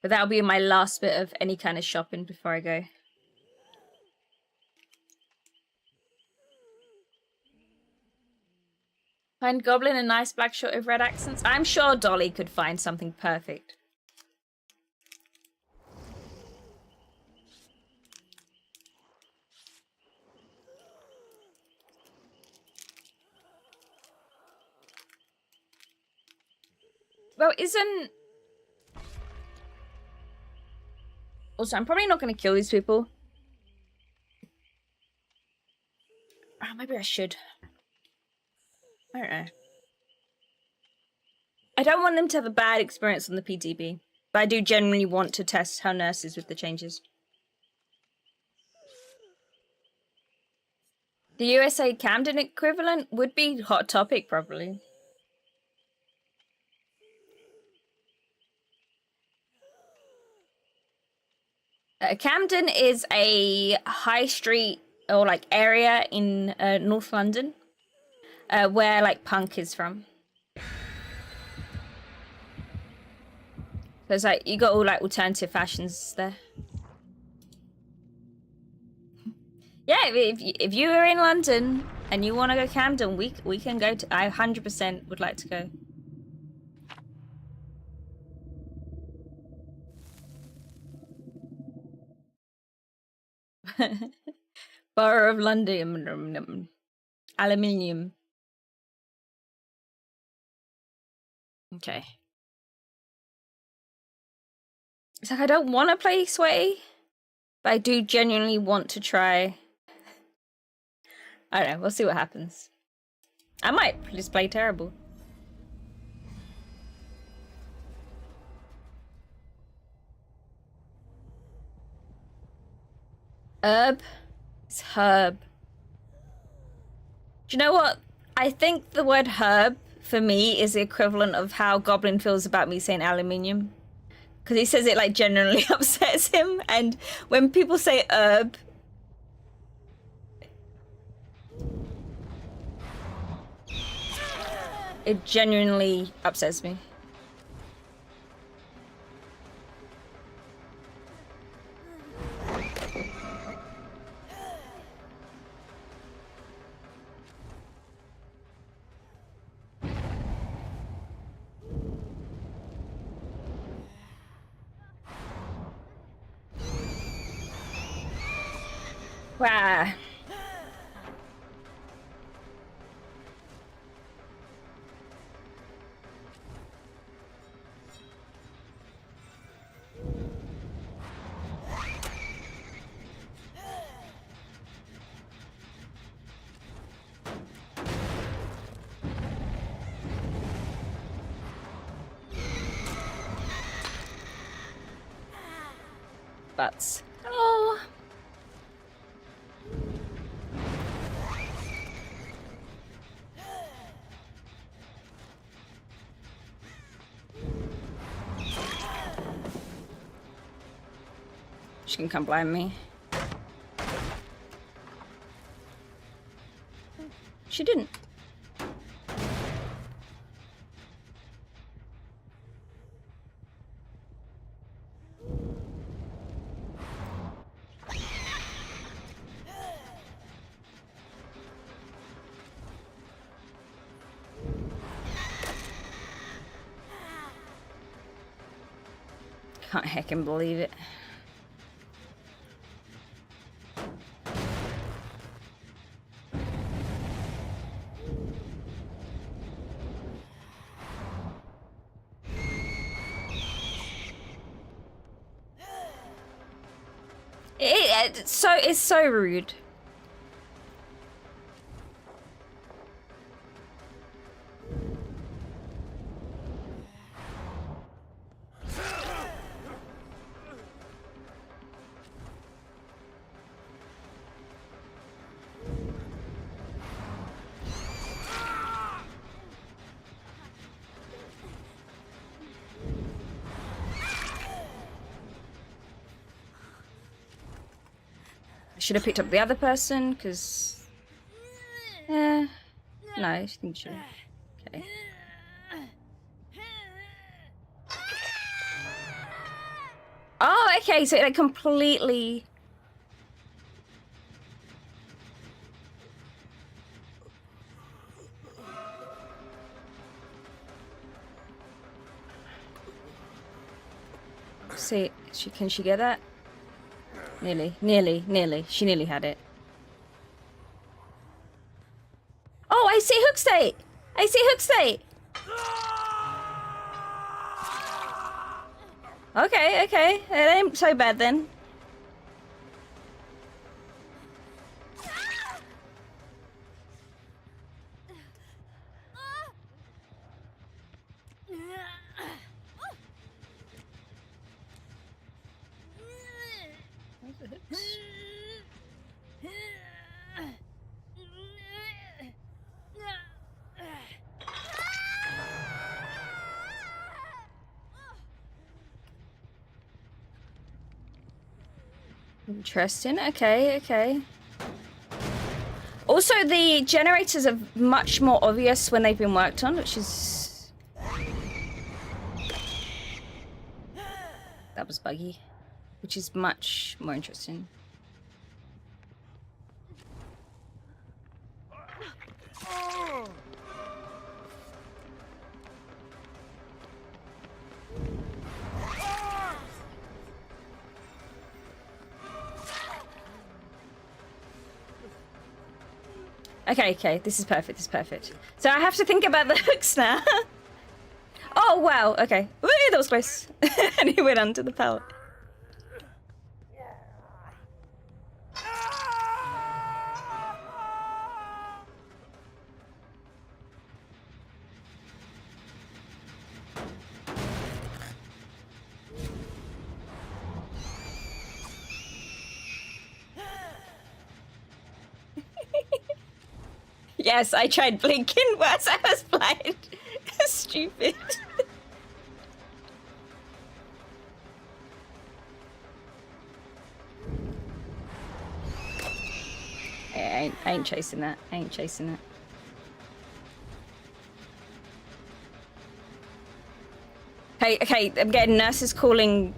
But that'll be my last bit of any kind of shopping before I go. Find Goblin a nice black shirt with red accents? I'm sure Dolly could find something perfect. Well, isn't... Also, I'm probably not going to kill these people. Oh, maybe I should. I don't know. I don't want them to have a bad experience on the PTB, but I do genuinely want to test how Nurse is with the changes. The USA Camden equivalent would be Hot Topic, probably. Camden is a high street or like area in North London where like punk is from. So it's like you got all like alternative fashions there. Yeah, if you are in London and you want to go Camden, we can go to. I 100% would like to go. Borough of London. Aluminium. Okay. It's like I don't want to play Sweaty, but I do genuinely want to try. I don't know, we'll see what happens. I might just play terrible. Herb? It's herb. Do you know what? I think the word herb, for me, is the equivalent of how Goblin feels about me saying aluminium. Because he says it, like, genuinely upsets him. And when people say herb... it genuinely upsets me. Wow. Butts. Oh. She can come blind me. She didn't. Can't heckin' believe it. It's so rude. Should have picked up the other person, because... yeah. No, I think she... Okay. Oh, okay, so it completely... See, can she get that? Nearly. She nearly had it. Oh, I see hook state! I see hook state! Okay, okay. It ain't so bad then. Interesting. Okay, okay. Also, the generators are much more obvious when they've been worked on, which is... That was buggy. Which is much more interesting. Okay, okay, this is perfect, this is perfect. So I have to think about the hooks now. Oh, wow, okay. Woo, that was close. And he went under the pallet. Yes, I tried blinking whilst I was blind. Stupid. I ain't chasing that. I ain't chasing that. Hey, okay, I'm getting nurses calling...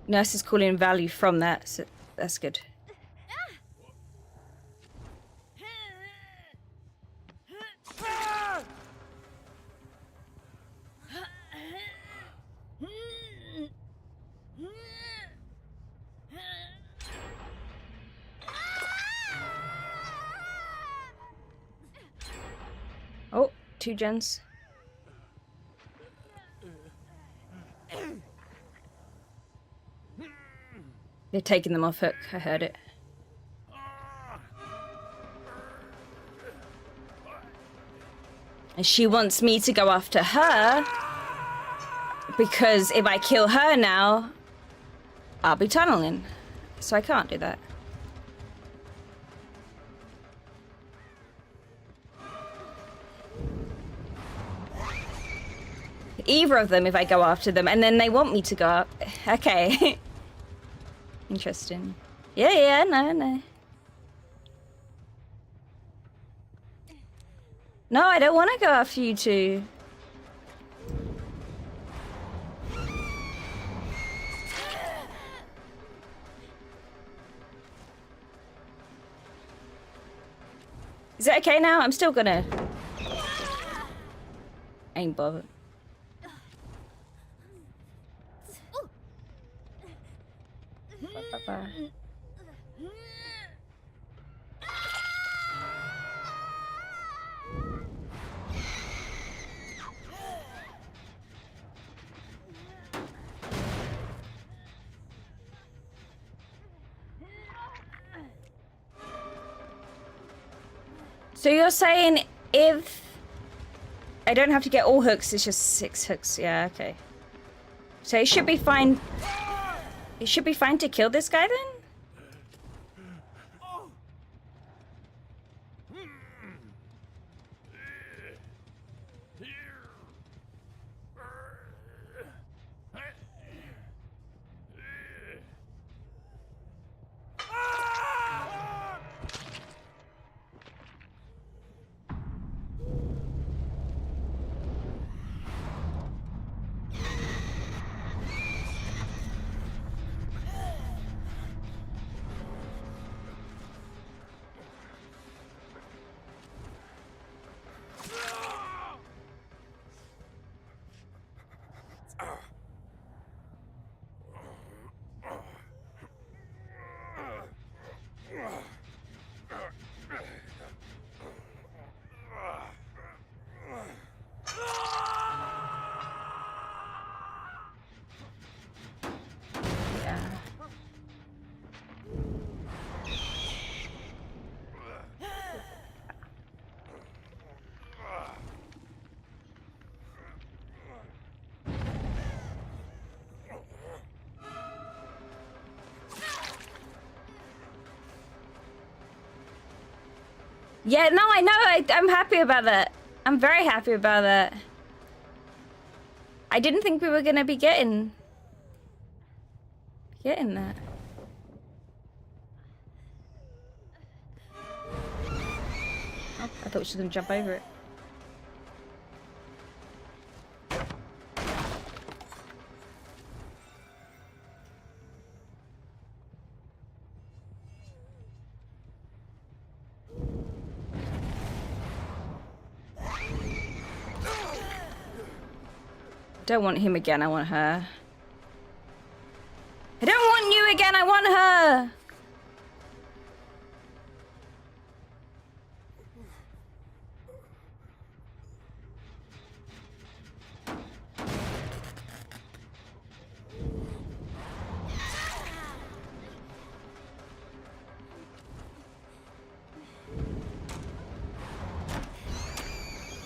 Nurses calling value from that, so that's good. Oh, 2 gens. They're taking them off hook, I heard it. And she wants me to go after her, because if I kill her now, I'll be tunneling. So I can't do that. Either of them if I go after them, and then they want me to go up. Okay. Interesting. Yeah, no. No, I don't want to go after you two. Is it okay now? I'm still gonna... Ain't bothered. So you're saying if I don't have to get all hooks, it's just 6 hooks. Yeah, okay. So it should be fine. It should be fine to kill this guy then? Yeah, no, I know. I'm happy about that. I'm very happy about that. I didn't think we were gonna be getting that. Oh, I thought she was gonna jump over it. Don't want him again, I want her. I don't want you again, I want her!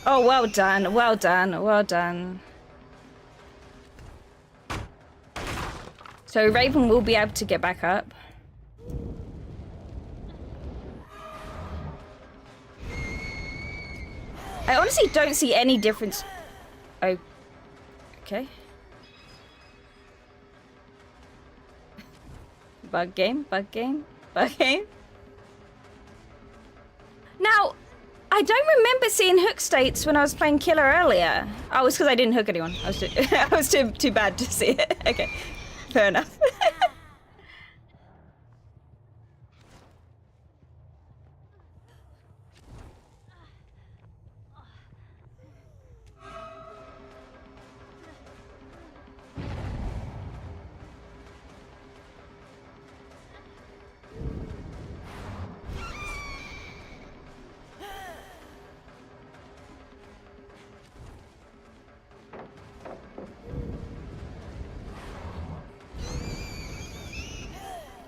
Oh, well done, well done, well done. So Raven will be able to get back up. I honestly don't see any difference. Oh, okay. Bug game, bug game, bug game. Now, I don't remember seeing hook states when I was playing Killer earlier. Oh, it's because I didn't hook anyone. I was too bad to see it. Okay, fair enough.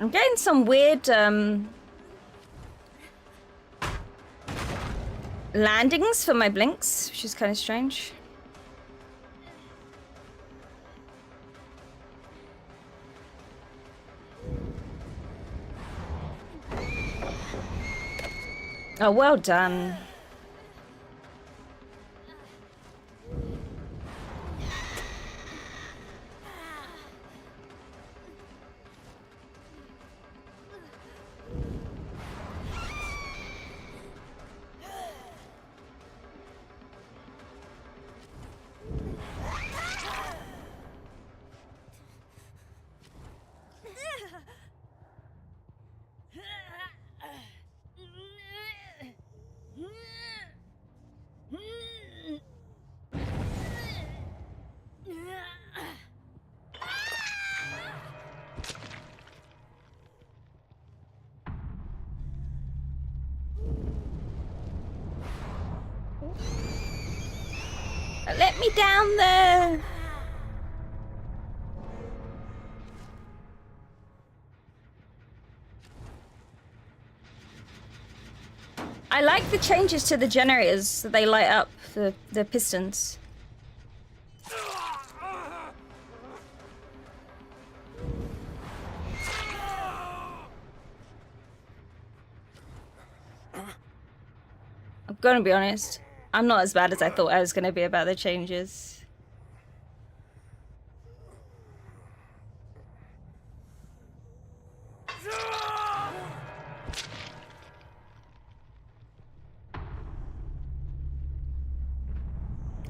I'm getting some weird landings for my blinks, which is kind of strange. Oh, well done. Let me down there. I like the changes to the generators that they light up, the pistons. I'm gonna be honest, I'm not as bad as I thought I was gonna be about the changes.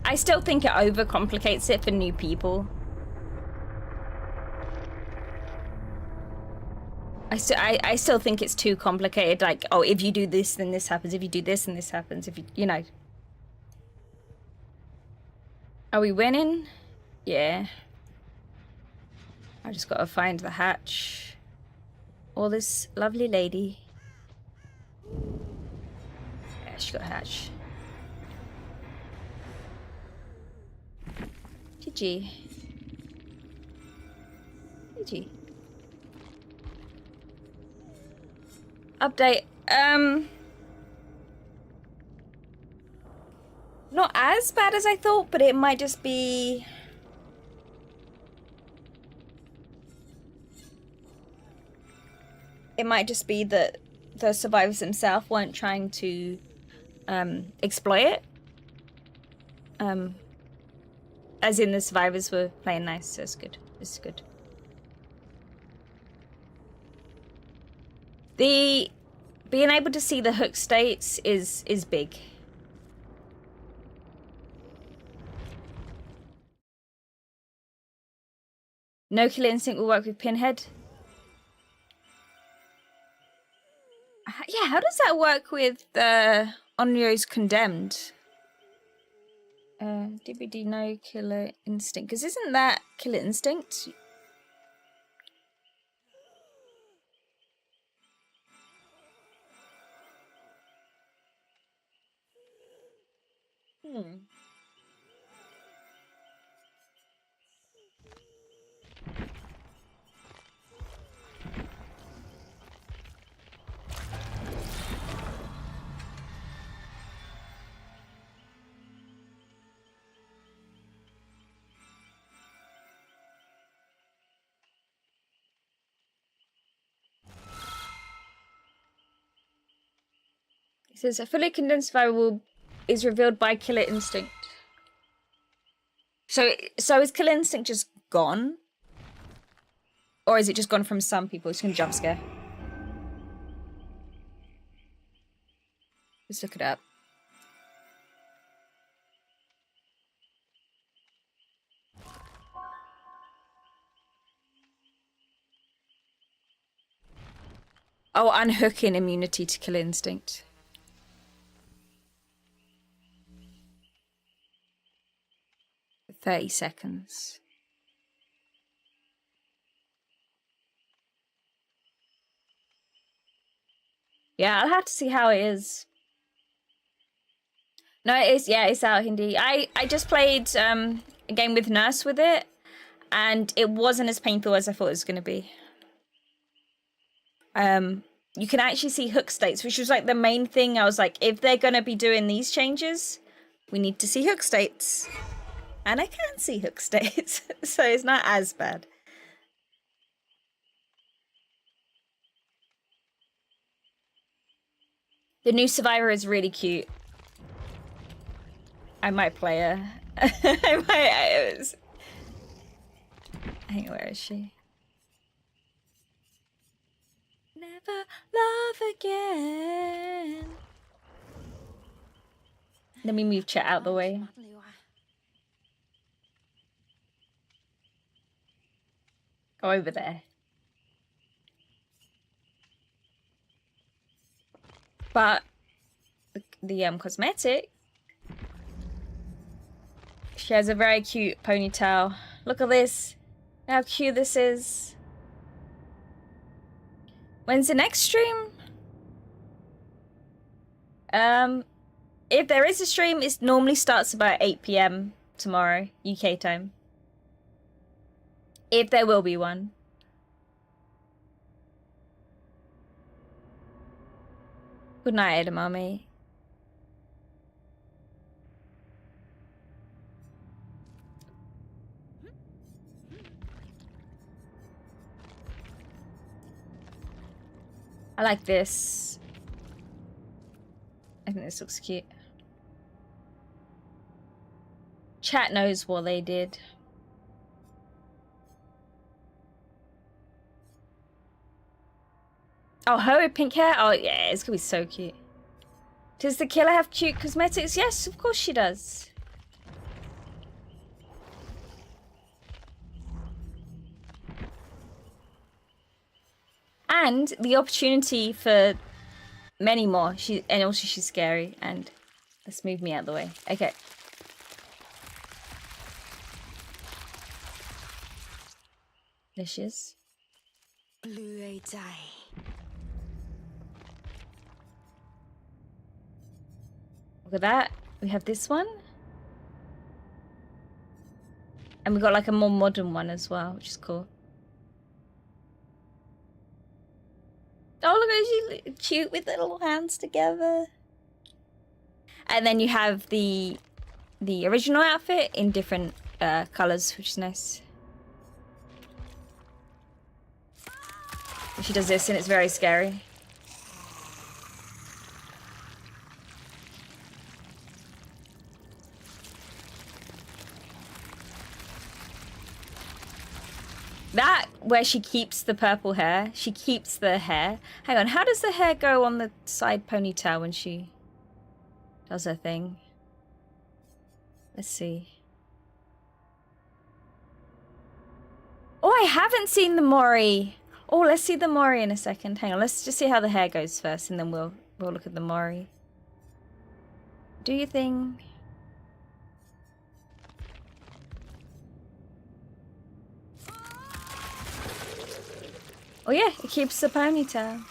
I still think it overcomplicates it for new people. I still think it's too complicated. Like, oh, if you do this, then this happens. If you do this, then this happens. If you know. Are we winning? Yeah. I just gotta find the hatch. Or this lovely lady. Yeah, she got a hatch. GG. GG. Update. Not as bad as I thought, but it might just be... It might just be that the survivors themselves weren't trying to exploit it. As in the survivors were playing nice, so it's good. It's good. The being able to see the hook states is big. No Killer Instinct will work with Pinhead. Yeah, how does that work with Onryo's Condemned? DVD no Killer Instinct, because isn't that Killer Instinct? It says a fully condensed survivor is revealed by Killer Instinct. So is Killer Instinct just gone? Or is it just gone from some people? It's gonna jump scare. Let's look it up. Oh, unhooking immunity to Killer Instinct. For 30 seconds. Yeah, I'll have to see how it is. No, it is. Yeah, it's out Hindi. I just played a game with Nurse with it, and it wasn't as painful as I thought it was going to be. You can actually see hook states, which was like the main thing. I was like, if they're going to be doing these changes, we need to see hook states. And I can see hook states, so it's not as bad. The new Survivor is really cute. I might play her. Hey, where is she? Never love again. Let me move chat out the way. Go over there. But the cosmetic, she has a very cute ponytail. Look at this. How cute this is. When's the next stream? If there is a stream, it normally starts about 8 PM tomorrow, UK time. If there will be one. Good night, edamame. I like this. I think this looks cute. Chat knows what they did. Oh, her with pink hair? Oh, yeah, it's gonna be so cute. Does the killer have cute cosmetics? Yes, of course she does. And the opportunity for many more. And also she's scary. And let's move me out of the way. Okay. There she is. Blue die. Look at that. We have this one. And we got like a more modern one as well, which is cool. Oh, look at she's cute with the little hands together. And then you have the original outfit in different colors, which is nice. And she does this and it's very scary. That, where she keeps the purple hair, she keeps the hair. Hang on, how does the hair go on the side ponytail when she does her thing? Let's see. Oh, I haven't seen the Mori. Oh, let's see the Mori in a second. Hang on, let's just see how the hair goes first, and then we'll look at the Mori. Do your thing. Oh yeah, it keeps the ponytail.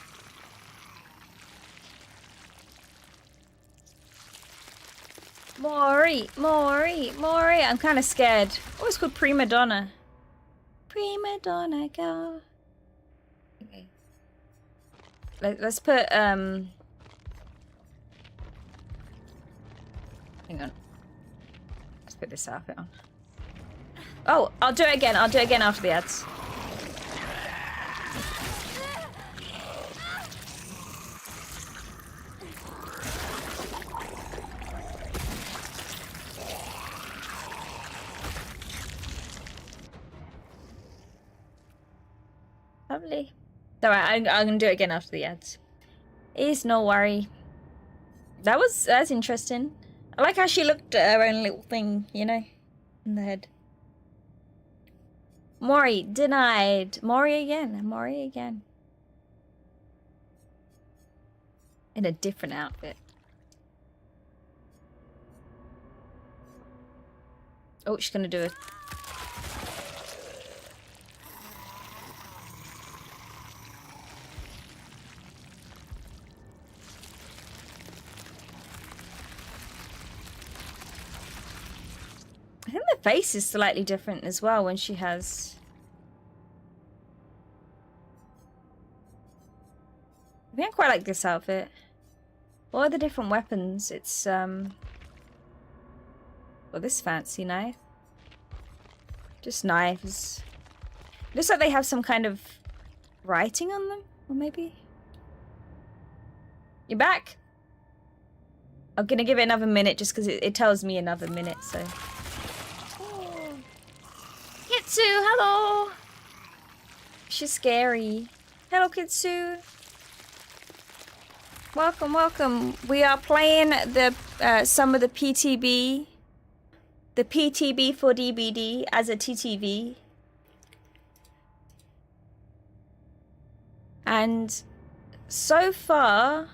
Mori, Mori, Mori. I'm kind of scared. Oh, it's called Prima Donna. Prima Donna girl. Okay. Let's put, hang on. Let's put this outfit on. Oh, I'll do it again. I'll do it again after the ads. Lovely. Alright, I'm gonna do it again after the ads. It's no worry. That's interesting. I like how she looked at her own little thing, you know, in the head. Mori denied. Mori again. Mori again. In a different outfit. Oh, she's gonna do it. I think the face is slightly different as well when she has... I think I quite like this outfit. What are the different weapons? It's, well, this fancy knife. Just knives. Looks like they have some kind of writing on them, or maybe? You're back! I'm gonna give it another minute just because it tells me another minute, so... Kitsu, hello! She's scary. Hello, Kitsu. Welcome, welcome. We are playing the some of the PTB. The PTB for DBD as a TTV. And so far,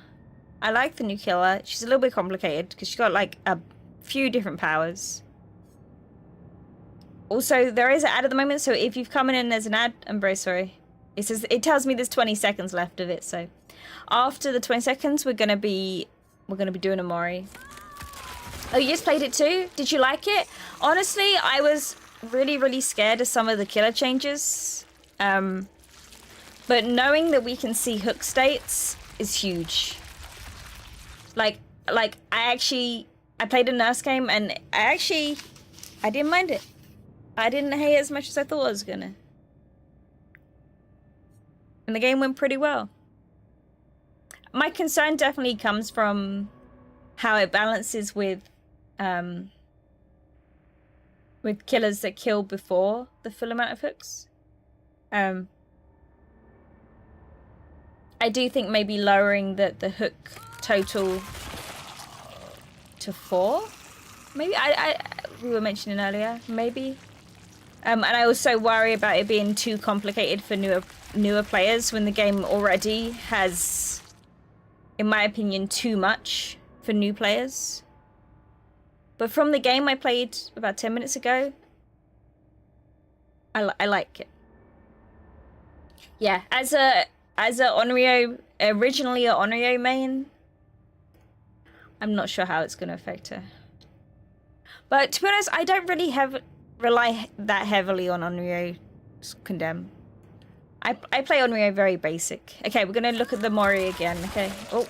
I like the new killer. She's a little bit complicated because she's got like a few different powers. Also, there is an ad at the moment, so if you've come in and there's an ad, I'm very sorry. It tells me there's 20 seconds left of it, so after the 20 seconds, we're gonna be doing a Mori. Oh, you just played it too? Did you like it? Honestly, I was really scared of some of the killer changes. But knowing that we can see hook states is huge. Like I played a nurse game and I didn't mind it. I didn't hate it as much as I thought I was gonna. And the game went pretty well. My concern definitely comes from how it balances with killers that kill before the full amount of hooks. I do think maybe lowering the hook total to 4. Maybe we were mentioning earlier, maybe. And I also worry about it being too complicated for newer players when the game already has, in my opinion, too much for new players. But from the game I played about 10 minutes ago, I like it. Yeah, as a Onryo, originally a Onryo main, I'm not sure how it's going to affect her. But to be honest, I don't really rely that heavily on Onryo Condemn. I play Onryo very basic. Okay, we're going to look at the Mori again, okay? Oh.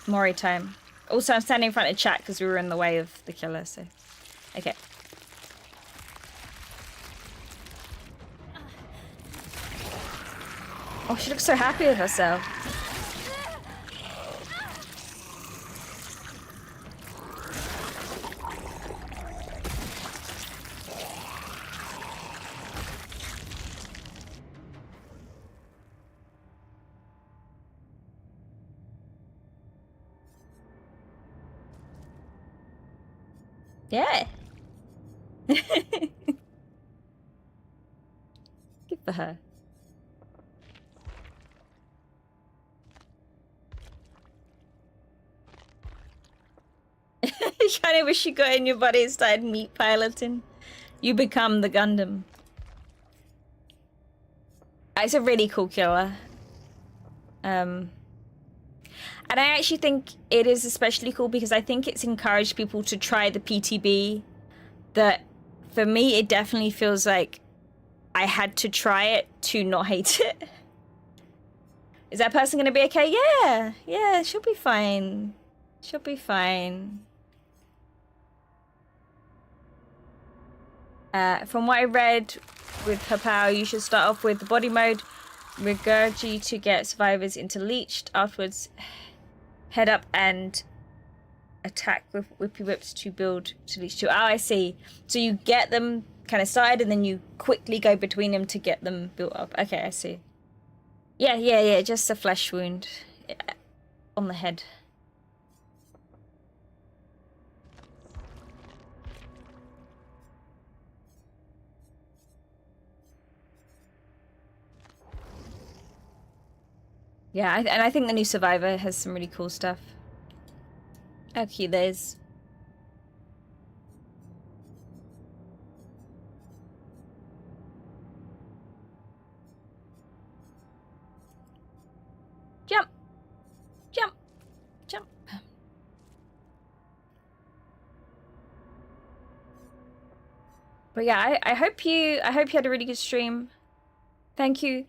Mori time. Also, I'm standing in front of chat because we were in the way of the killer, so... Okay. Oh, she looks so happy with herself. Yeah. Good for her. You kind of wish you got in your body and started meat piloting. You become the Gundam. It's a really cool killer. And I actually think it is especially cool because I think it's encouraged people to try the PTB. That, for me, it definitely feels like I had to try it to not hate it. Is that person gonna be okay? Yeah, she'll be fine. She'll be fine. From what I read with her power, you should start off with the body mode, Regurgi to get survivors into leeched. Afterwards, head up and attack with whippy whips to build to leech 2. Oh, I see. So you get them kind of started and then you quickly go between them to get them built up. Okay, I see. Yeah, just a flesh wound on the head. Yeah, and I think the new Survivor has some really cool stuff. Okay, there's... Jump! Jump! Jump! But yeah, I hope you had a really good stream. Thank you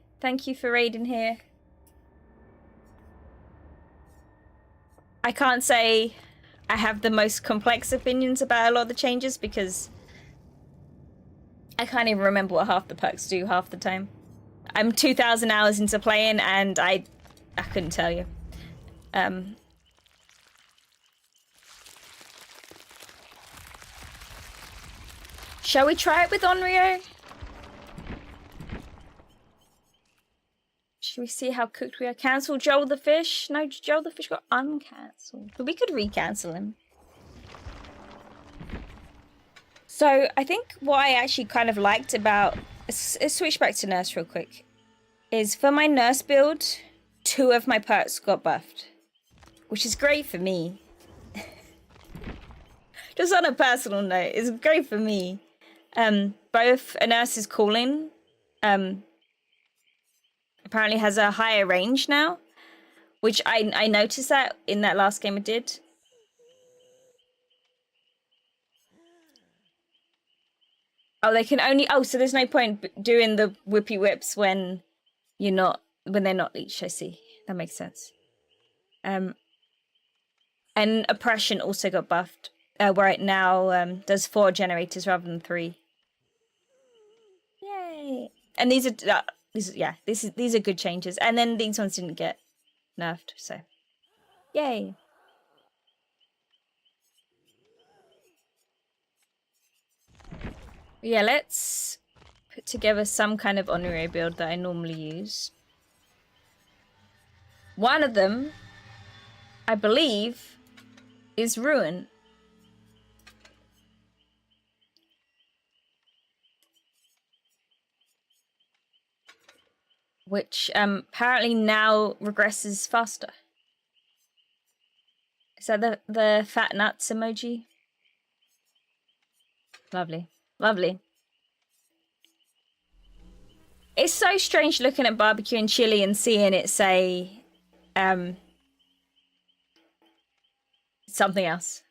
for raiding here. I can't say I have the most complex opinions about a lot of the changes because I can't even remember what half the perks do half the time. I'm 2,000 hours into playing and I couldn't tell you. Shall we try it with Onryo? Should we see how cooked we are? Cancel Joel the Fish? No, Joel the Fish got uncancelled. But we could recancel him. So I think what I actually kind of liked about... Let's switch back to Nurse real quick. Is for my Nurse build, 2 of my perks got buffed. Which is great for me. Just on a personal note, it's great for me. Both a Nurse's Calling apparently has a higher range now, which I noticed that in that last game I did. Oh, they can only... Oh, so there's no point doing the whippy whips when they're not leeched. I see. That makes sense. And Oppression also got buffed, where it now does 4 generators rather than 3. Yay! And these are good changes. And then these ones didn't get nerfed, so yay! Yeah, let's put together some kind of Onryo build that I normally use. One of them, I believe, is Ruin. Which apparently now regresses faster. Is that the fat nuts emoji? Lovely. Lovely. It's so strange looking at barbecue and chili and seeing it say something else.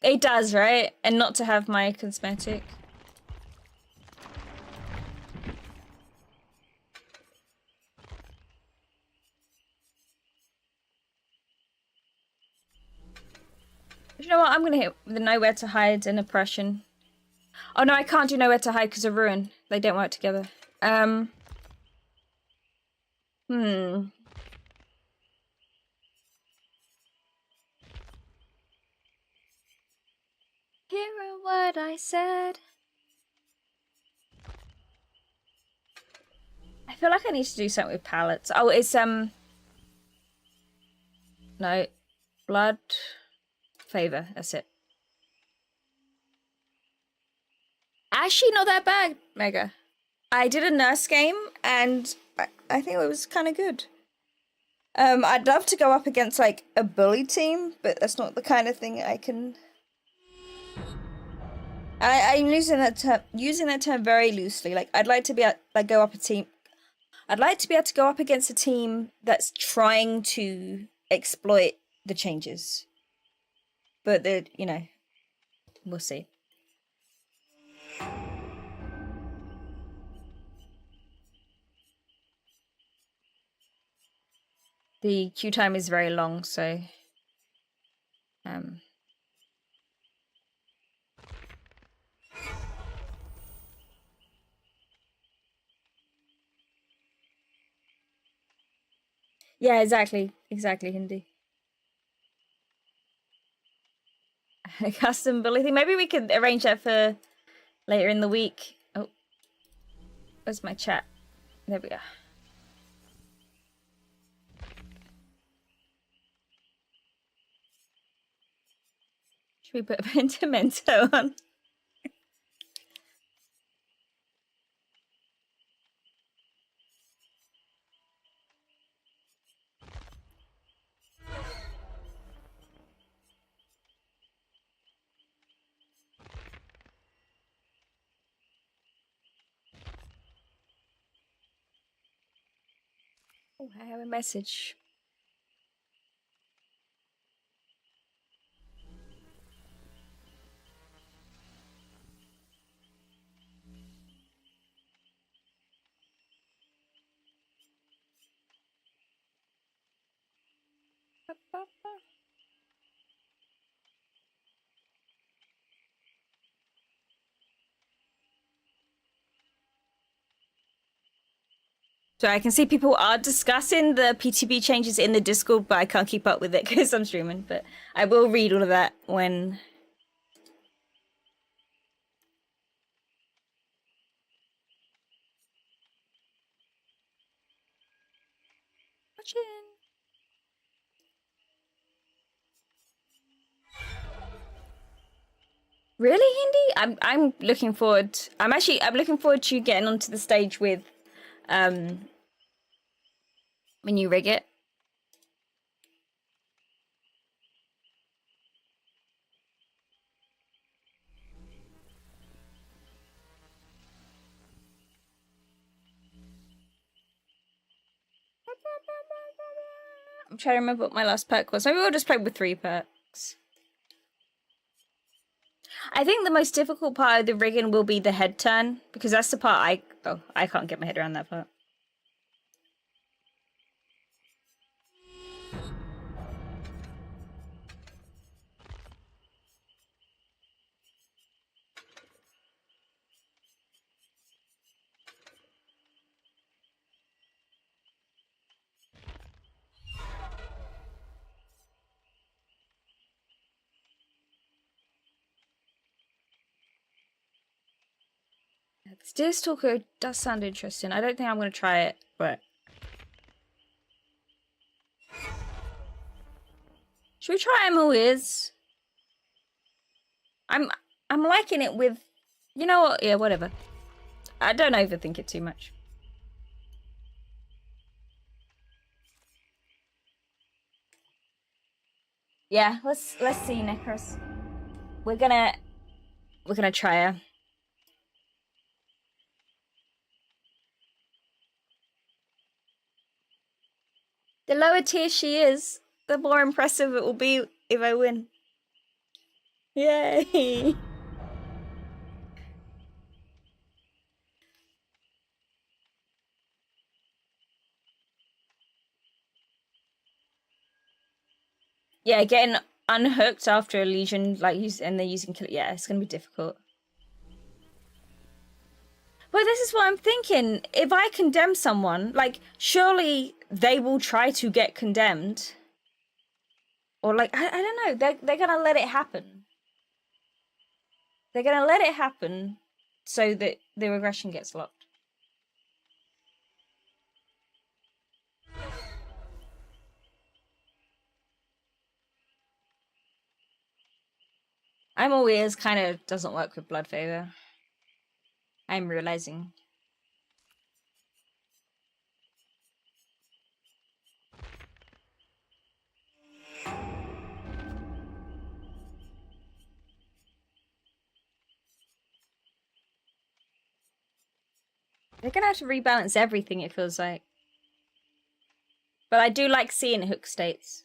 It does, right? And not to have my cosmetic. You know what? I'm gonna hit the Nowhere to Hide and Oppression. Oh no, I can't do Nowhere to Hide because of Ruin. They don't work together. Hear what I said. I feel like I need to do something with palettes. Oh, it's no, Blood Favor. That's it. Actually, not that bad, Mega. I did a nurse game, and I think it was kind of good. I'd love to go up against like a bully team, but that's not the kind of thing I can. I'm using that term very loosely. Like, I'd like to be like go up a team. I'd like to be able to go up against a team that's trying to exploit the changes, but we'll see. The queue time is very long, so yeah, exactly, Hindi. A custom bully thing. Maybe we could arrange that for later in the week. Oh, where's my chat? There we go. Should we put Pentimento on? Oh, I have a message. So I can see people are discussing the PTB changes in the Discord, but I can't keep up with it because I'm streaming. But I will read all of that when. Watching. Really, Hindi? I'm looking forward. I'm looking forward to getting onto the stage with when you rig it. I'm trying to remember what my last perk was. Maybe we'll just play with 3 perks. I think the most difficult part of the rigging will be the head turn, because that's the part I can't get my head around that part. This Deerstalker does sound interesting. I don't think I'm going to try it, but... Should we try Emma Wiz? I'm liking it with... You know what? Yeah, whatever. I don't overthink it too much. Yeah, let's see, Necros. We're gonna try her. The lower tier she is, the more impressive it will be if I win. Yay! Yeah, getting unhooked after a legion, and they're using kill. Yeah, it's gonna be difficult. But this is what I'm thinking. If I condemn someone, like, surely they will try to get condemned. Or like, I don't know. They're gonna let it happen. They're gonna let it happen so that the regression gets locked. I'm always kind of doesn't work with blood favor. I'm realizing. They're gonna have to rebalance everything, it feels like. But I do like seeing hook states.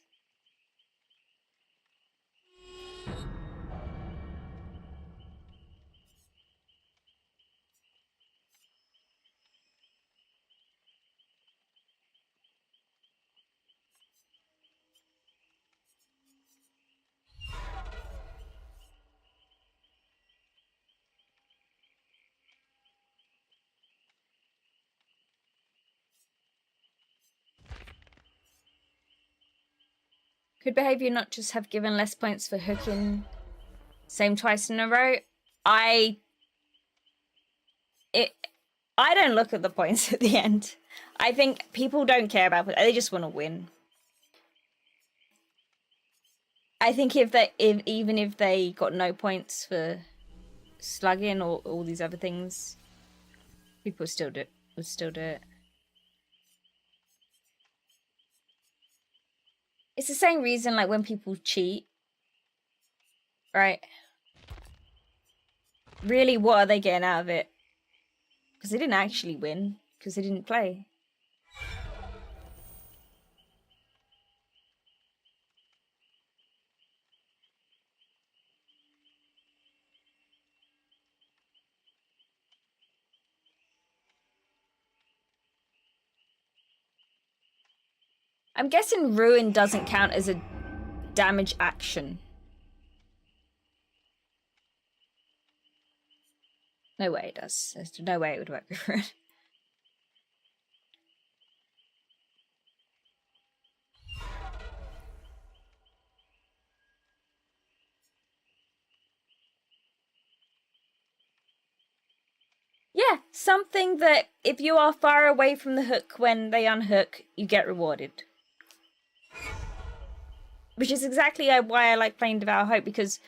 Could behavior not just have given less points for hooking same twice in a row? I don't look at the points at the end. I think people don't care about it. They just want to win. I think even if they got no points for slugging or all these other things, people would still do it. It's the same reason like when people cheat, right? Really, what are they getting out of it? Because they didn't actually win, because they didn't play. I'm guessing Ruin doesn't count as a damage action. No way it does. There's no way it would work with Ruin. Yeah, something that if you are far away from the hook when they unhook, you get rewarded. Which is exactly why I like playing Devour Hope, because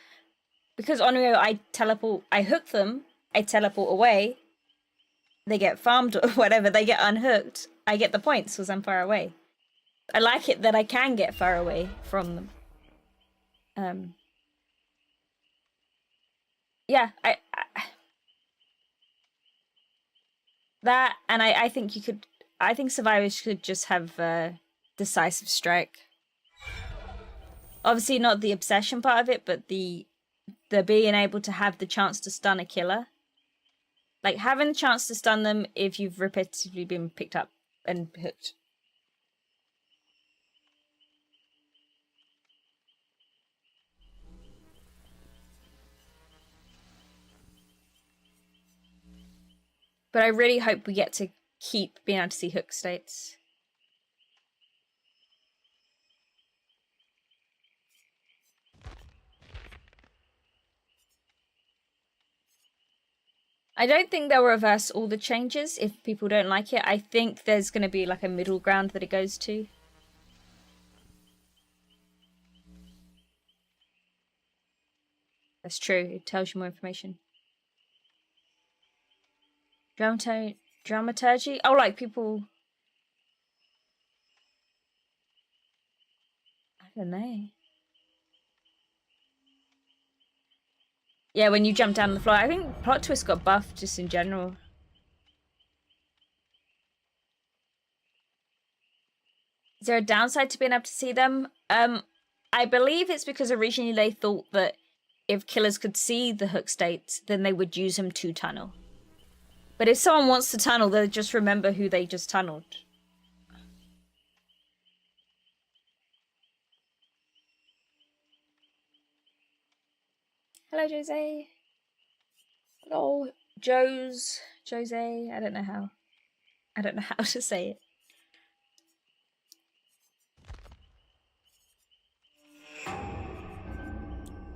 Onryo, I hook them, I teleport away, they get farmed or whatever, they get unhooked, I get the points because I'm far away. I like it that I can get far away from them. Yeah, that, and I think I think survivors should just have decisive strike. Obviously not the obsession part of it, but the being able to have the chance to stun a killer. Like having the chance to stun them if you've repetitively been picked up and hooked. But I really hope we get to keep being able to see hook states. I don't think they'll reverse all the changes if people don't like it. I think there's going to be like a middle ground that it goes to. That's true. It tells you more information. Dramaturgy? Oh, like people... I don't know. Yeah, when you jump down the floor. I think plot twist got buffed just in general. Is there a downside to being able to see them? I believe it's because originally they thought that if killers could see the hook states, then they would use them to tunnel. But if someone wants to tunnel, they'll just remember who they just tunneled. Hello, Jose. Hello, Jose. I don't know how to say it.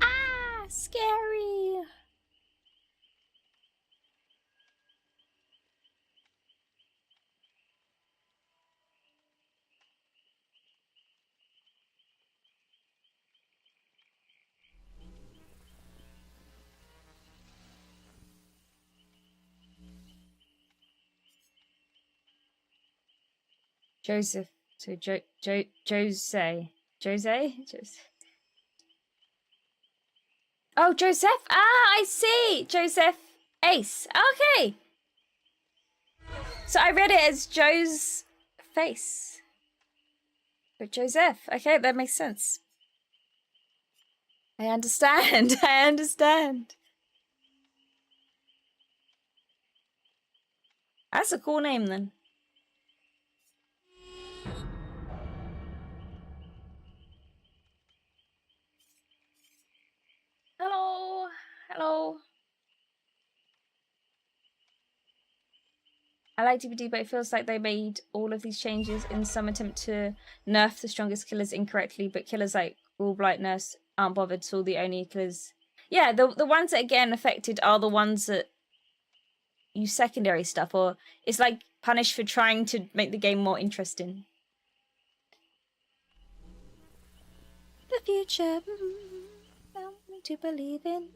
Ah, scary. Joseph. So Jose. Jose? Oh, Joseph. Ah, I see. Joseph Ace. Okay. So I read it as Joe's face. But Joseph. Okay, that makes sense. I understand. I understand. That's a cool name then. Hello. Hello. I like DVD, but it feels like they made all of these changes in some attempt to nerf the strongest killers incorrectly, but killers like All Blight Nurse aren't bothered, so the only killers... Yeah, the ones that again affected are the ones that use secondary stuff, or it's like punished for trying to make the game more interesting. The future, something to believe in.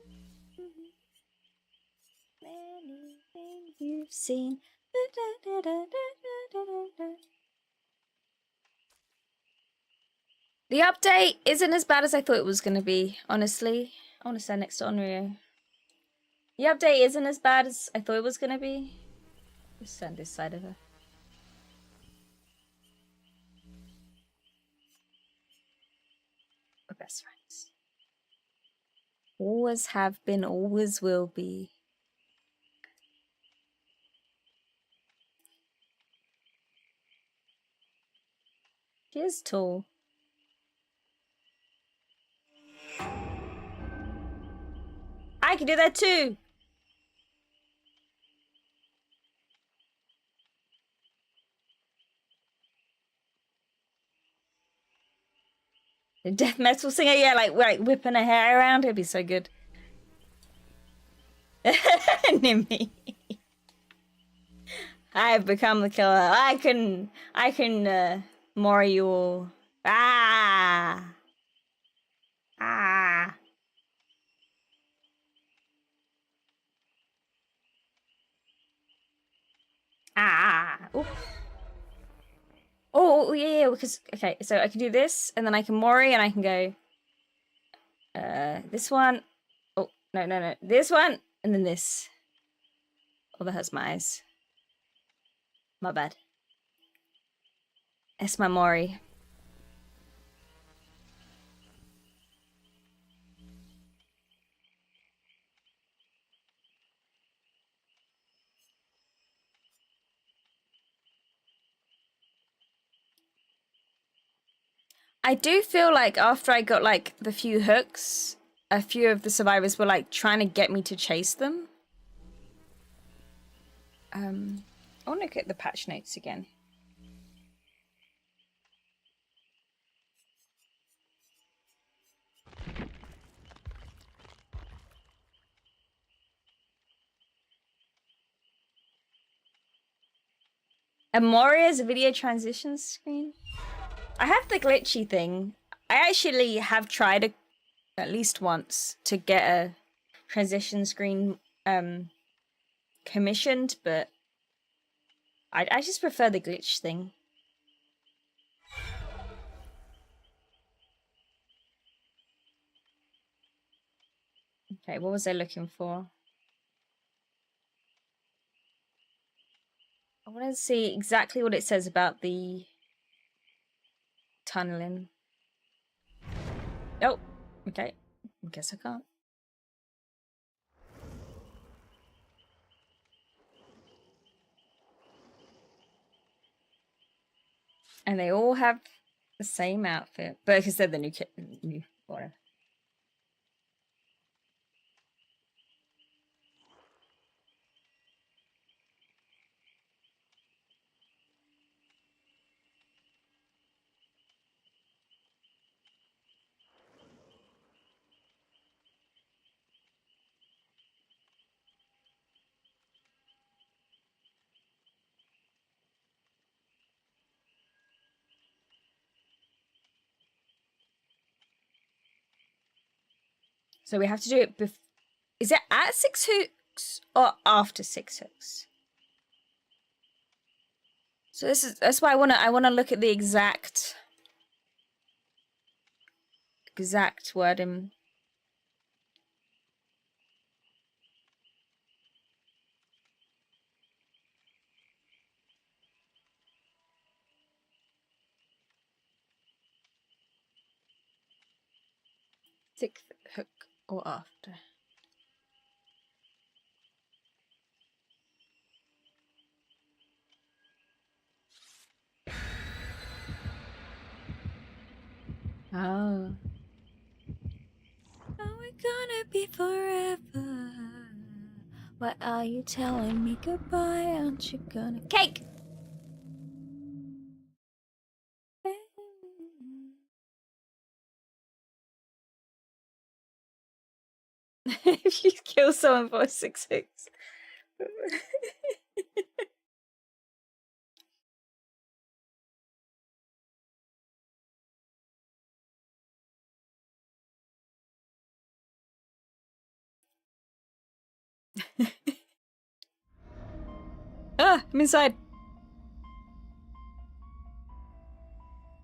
Anything you've seen. The update isn't as bad as I thought it was going to be, honestly. I want to stand next to Onryo. The update isn't as bad as I thought it was going to be. Just stand this side of her. We're best friends. Always have been, always will be. She is tall. I can do that too! The death metal singer, yeah, like whipping her hair around, it'd be so good. Nimmy. I have become the killer. I can mori you all. Ah! Ah! Ah! Ooh. Oh, yeah, because, okay, so I can do this, and then I can mori, and I can go, this one. Oh, no. This one, and then this. Oh, that hurts my eyes. My bad. That's my mori. I do feel like after I got, like, the few hooks, a few of the survivors were, like, trying to get me to chase them. I want to look at the patch notes again. Amoria's video transition screen? I have the glitchy thing. I actually have tried at least once to get a transition screen commissioned, but I just prefer the glitch thing. Okay, what was I looking for? I want to see exactly what it says about the tunneling. Oh, okay. I guess I can't. And they all have the same outfit, but because they're the new whatever. So we have to do it is it at 6 hooks or after 6 hooks? So that's why I wanna look at the exact wording. Sixth hook or after. Oh. Are we gonna be forever? Why are you telling me goodbye? Aren't you gonna cake? If you kill someone for 6-6. Ah, I'm inside.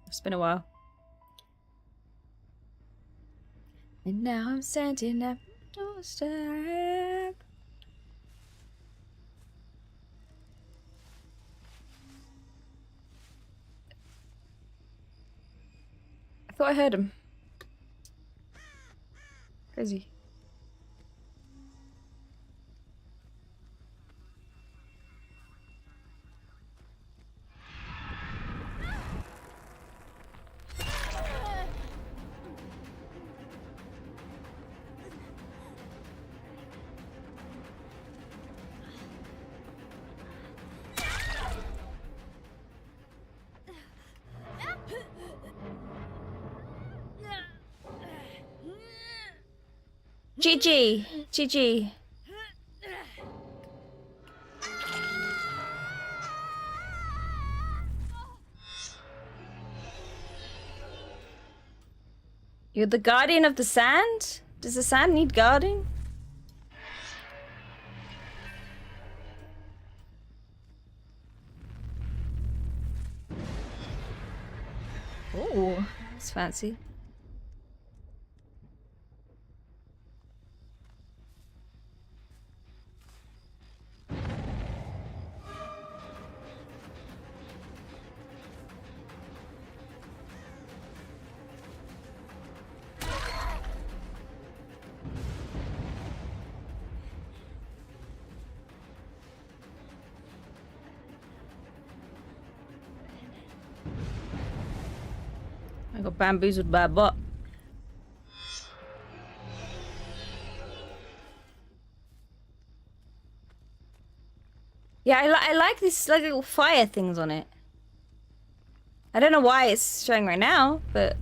It's been a while. And now I'm standing at my doorstep. I thought I heard him. Crazy. GG. GG. You're the guardian of the sand? Does the sand need guarding? Oh, that's fancy. I got bamboozled by a bot. Yeah, I like these like little fire things on it. I don't know why it's showing right now, but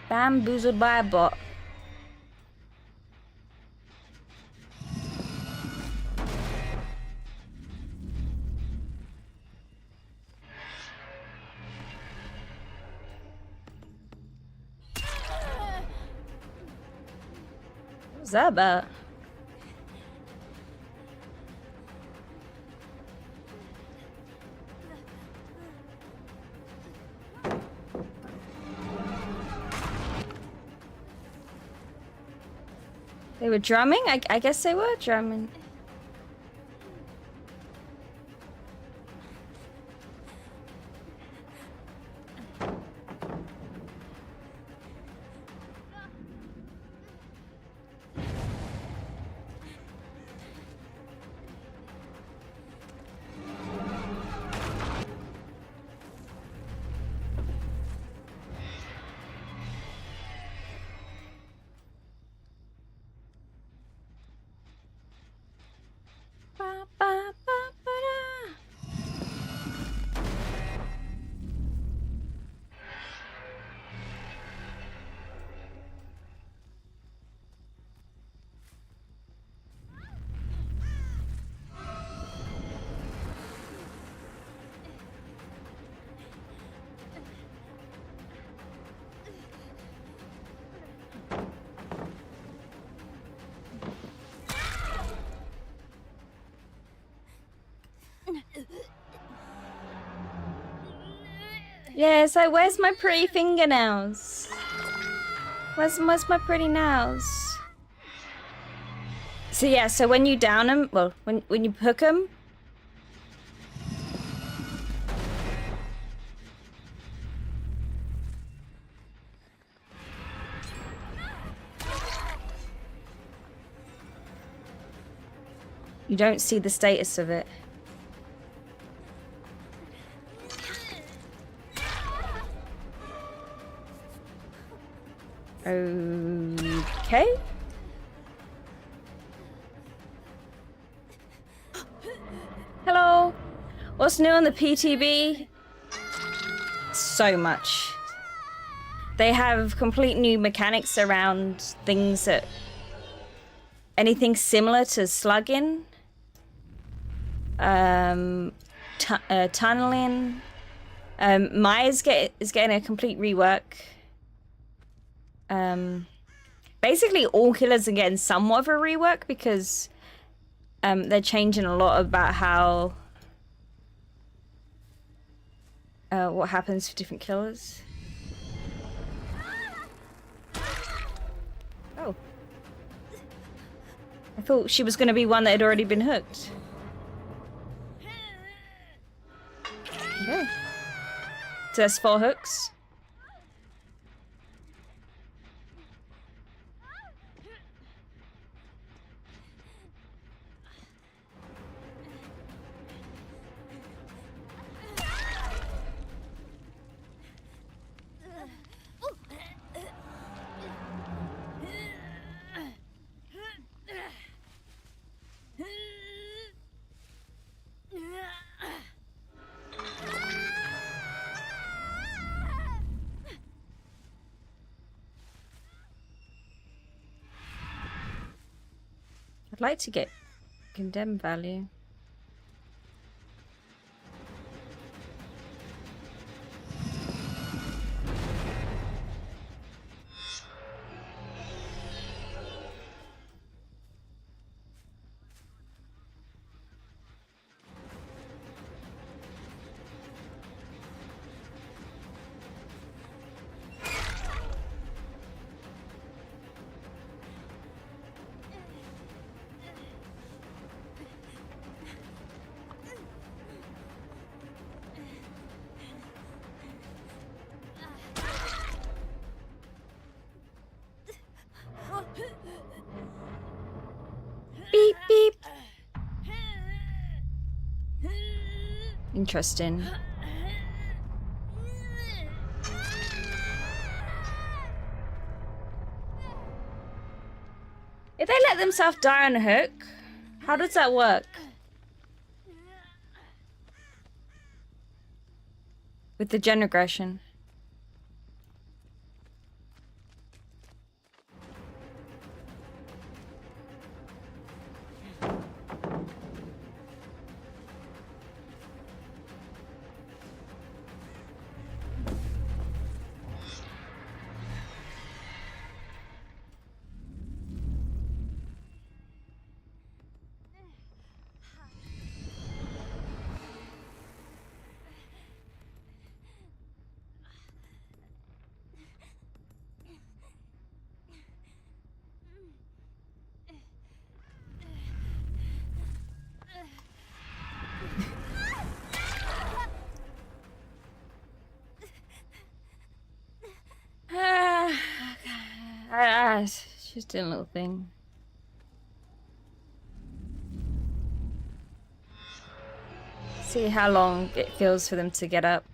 bamboozled by a bot. What's that about? They were drumming? I guess they were drumming. Yeah, it's like, where's my pretty fingernails? Where's my pretty nails? So yeah, so when you down them, well, when you hook them, you don't see the status of it. Okay. Hello. What's new on the PTB? So much. They have complete new mechanics around things that... anything similar to slugging. Tunneling. Maya's is getting a complete rework. Basically all killers are getting somewhat of a rework because they're changing a lot about how what happens for different killers. Oh. I thought she was going to be one that had already been hooked. Okay. So that's 4 hooks. I'd like to get condemned value. Beep, beep. Interesting. If they let themselves die on a hook, how does that work? With the gen regression. It's just a little thing. See how long it feels for them to get up.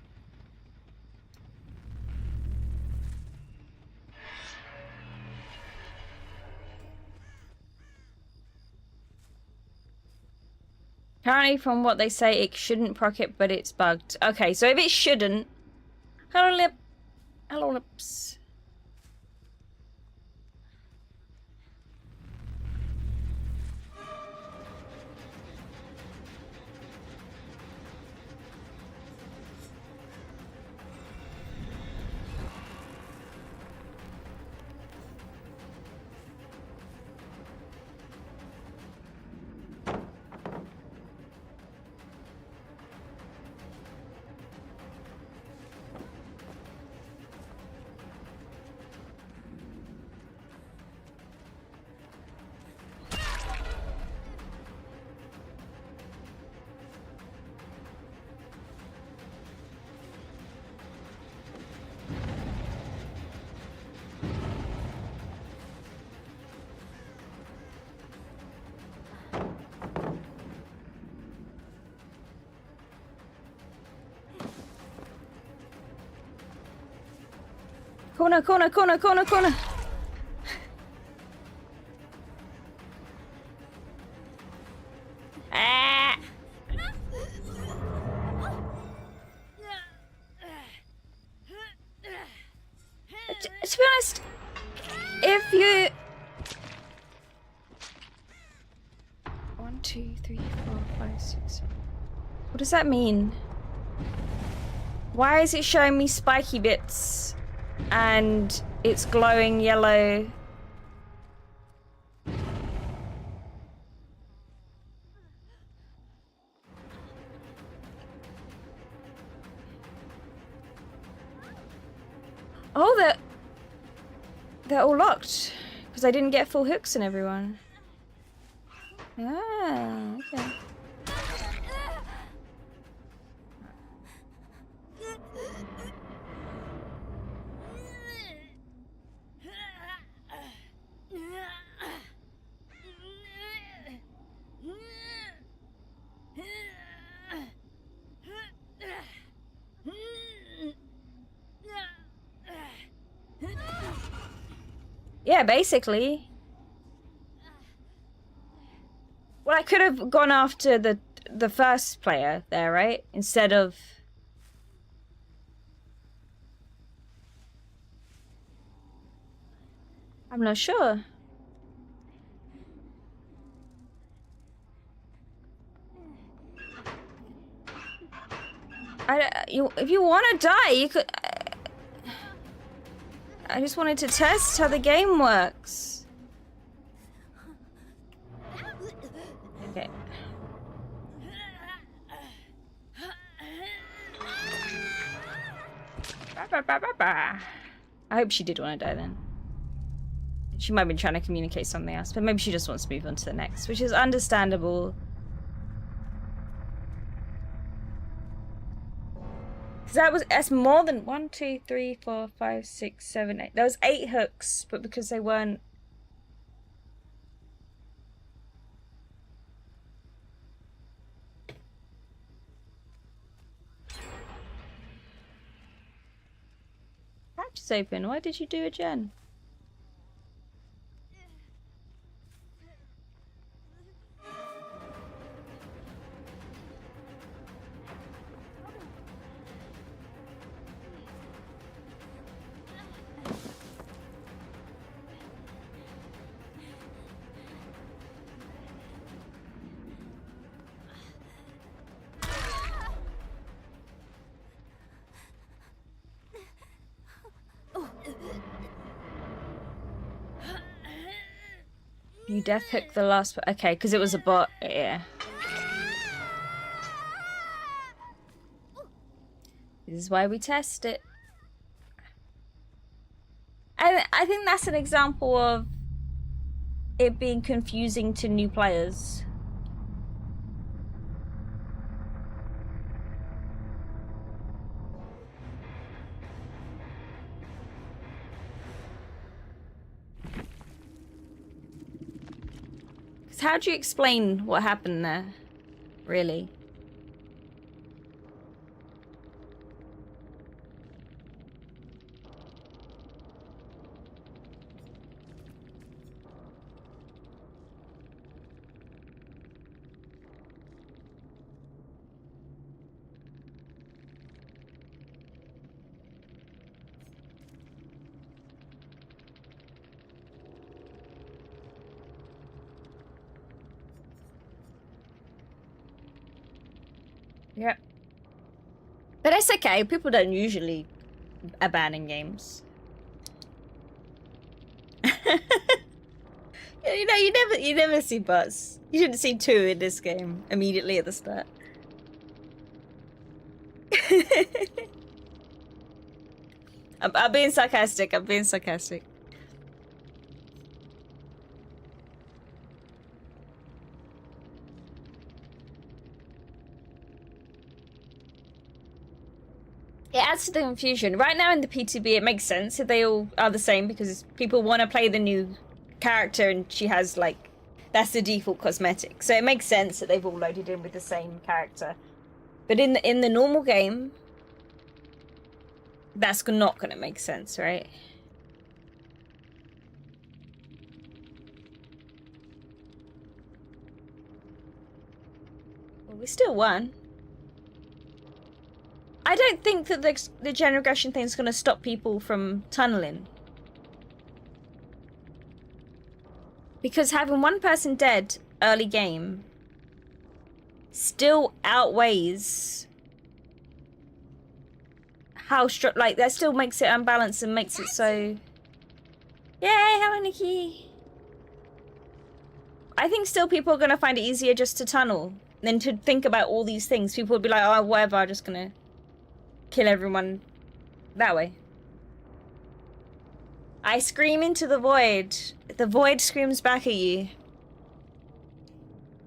Apparently from what they say, it shouldn't proc it, but it's bugged. Okay, so if it shouldn't... Hello, lip. Hello, lips. Corner, corner, corner, corner, corner. Ah. To be honest, if you... 1, 2, 3, 4, 5, 6, 7. What does that mean? Why is it showing me spiky bits and it's glowing yellow? Oh, they're all locked because I didn't get full hooks in everyone. Ah, okay. Yeah, basically. Well, I could have gone after the first player there, right? Instead of... I'm not sure. If you want to die, you could... I just wanted to test how the game works. Okay. I hope she did want to die then. She might have been trying to communicate something else, but maybe she just wants to move on to the next, which is understandable. That's more than 1, 2, 3, 4, 5, 6, 7, 8. There was 8 hooks, but because they weren't... Hatch is open. Why did you do it, Jen? You death hook the last... Okay, because it was a bot. Yeah. This is why we test it. And I think that's an example of it being confusing to new players. How do you explain what happened there, really? Yep. But it's okay. People don't usually abandon games. You know, you never see bots. You shouldn't see 2 in this game immediately at the start. I'm being sarcastic. I'm being sarcastic. It adds to the confusion. Right now in the PTB, it makes sense if they all are the same because people want to play the new character and she has, like, that's the default cosmetic. So it makes sense that they've all loaded in with the same character. But in the normal game, that's not going to make sense, right? Well, we still won. I don't think that the general aggression thing is going to stop people from tunneling. Because having one person dead early game still outweighs how strong, like, that still makes it unbalanced and makes it so... Yay, hello Nikki! I think still people are going to find it easier just to tunnel than to think about all these things. People would be like, oh, whatever, I'm just going to kill everyone that way. I scream into the void. The void screams back at you.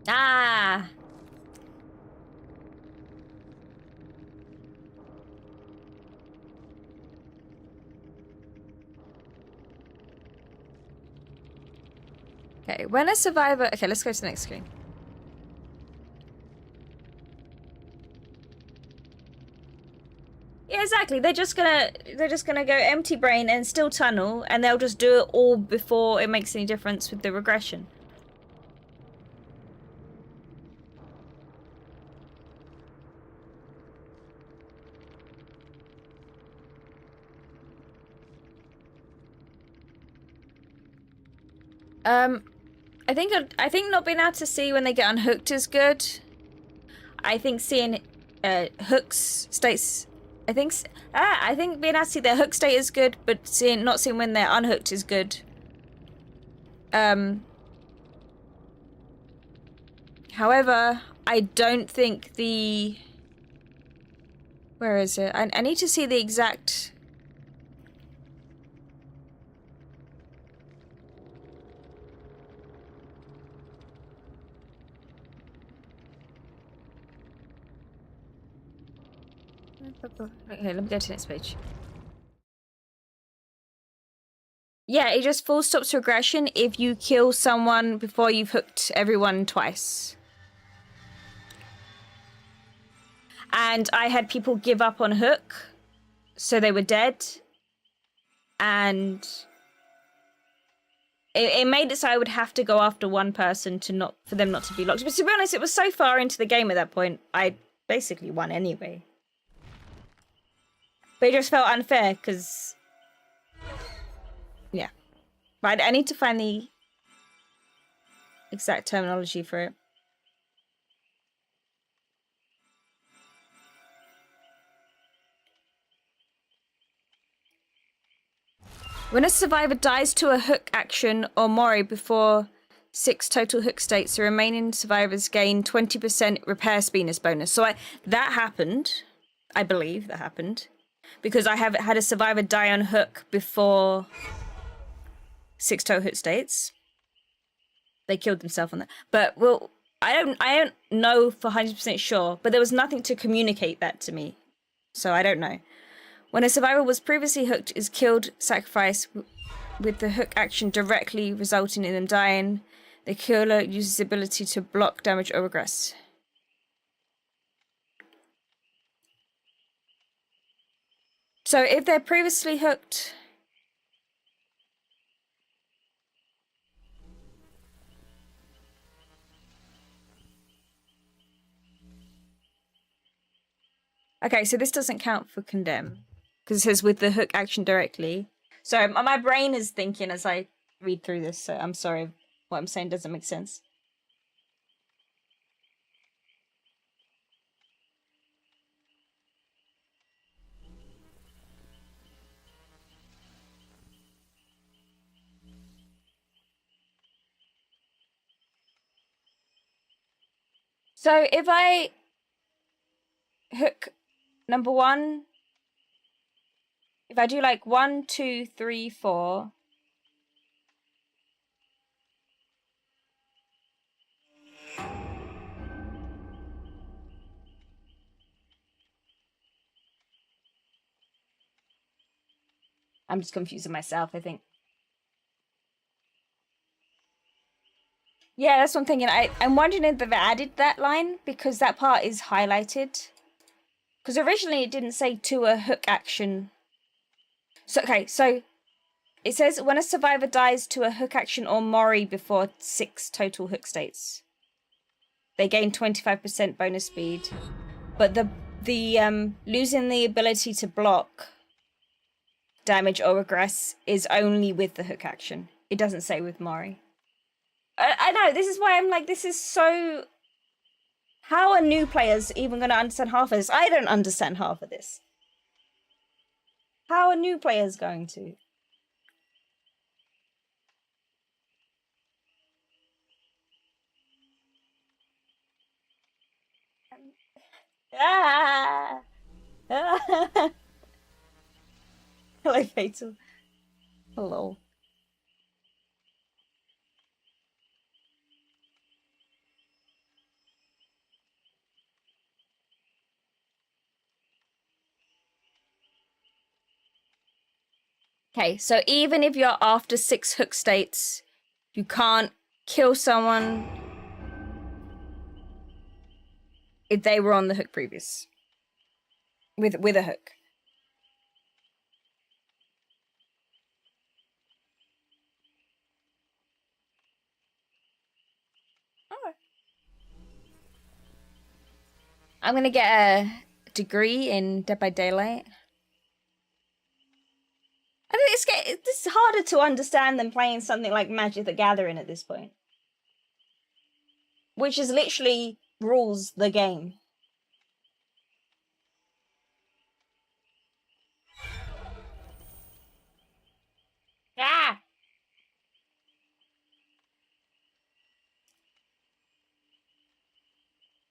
Ah! Okay, when a survivor... Okay, let's go to the next screen. Yeah, exactly. They're just gonna go empty brain and still tunnel, and they'll just do it all before it makes any difference with the regression. I think not being able to see when they get unhooked is good. I think seeing hooks states. I think being able to see their hook state is good, but not seeing when they're unhooked is good. However, I don't think the... Where is it? I need to see the exact... Okay, let me go to the next page. Yeah, it just full stops regression if you kill someone before you've hooked everyone twice. And I had people give up on hook, so they were dead. And it made it so I would have to go after one person for them not to be locked. But to be honest, it was so far into the game at that point, I basically won anyway. But it just felt unfair, because... Yeah. But I need to find the exact terminology for it. When a survivor dies to a hook action or mori before 6 total hook states, the remaining survivors gain 20% repair speedness bonus. So that happened. I believe that happened. Because I have had a survivor die on hook before 6 total hook states. They killed themselves on that. But, well, I don't know for 100% sure, but there was nothing to communicate that to me. So I don't know. When a survivor was previously hooked, is killed, sacrifice with the hook action directly resulting in them dying, the killer uses the ability to block damage or regress. So if they're previously hooked... Okay, so this doesn't count for condemn. Because it says with the hook action directly. So my brain is thinking as I read through this, so I'm sorry if what I'm saying doesn't make sense. So if I hook number 1, if I do like 1, 2, 3, 4. I'm just confusing myself, I think. Yeah, that's what I'm thinking. I'm wondering if they've added that line because that part is highlighted. Because originally it didn't say to a hook action. So, okay, so it says when a survivor dies to a hook action or mori before 6 total hook states. they gain 25% bonus speed. But the losing the ability to block damage or regress is only with the hook action. It doesn't say with Mari. I know, this is why I'm like, this is so... How are new players even going to understand half of this? I don't understand half of this. How are new players going to? Ah! Hello, Fatal. Hello. Okay, so even if you're after 6 hook states, you can't kill someone if they were on the hook previous. With a hook. Okay. I'm gonna get a degree in Dead by Daylight. I think it's harder to understand than playing something like Magic the Gathering at this point. Which is literally rules the game. Ah!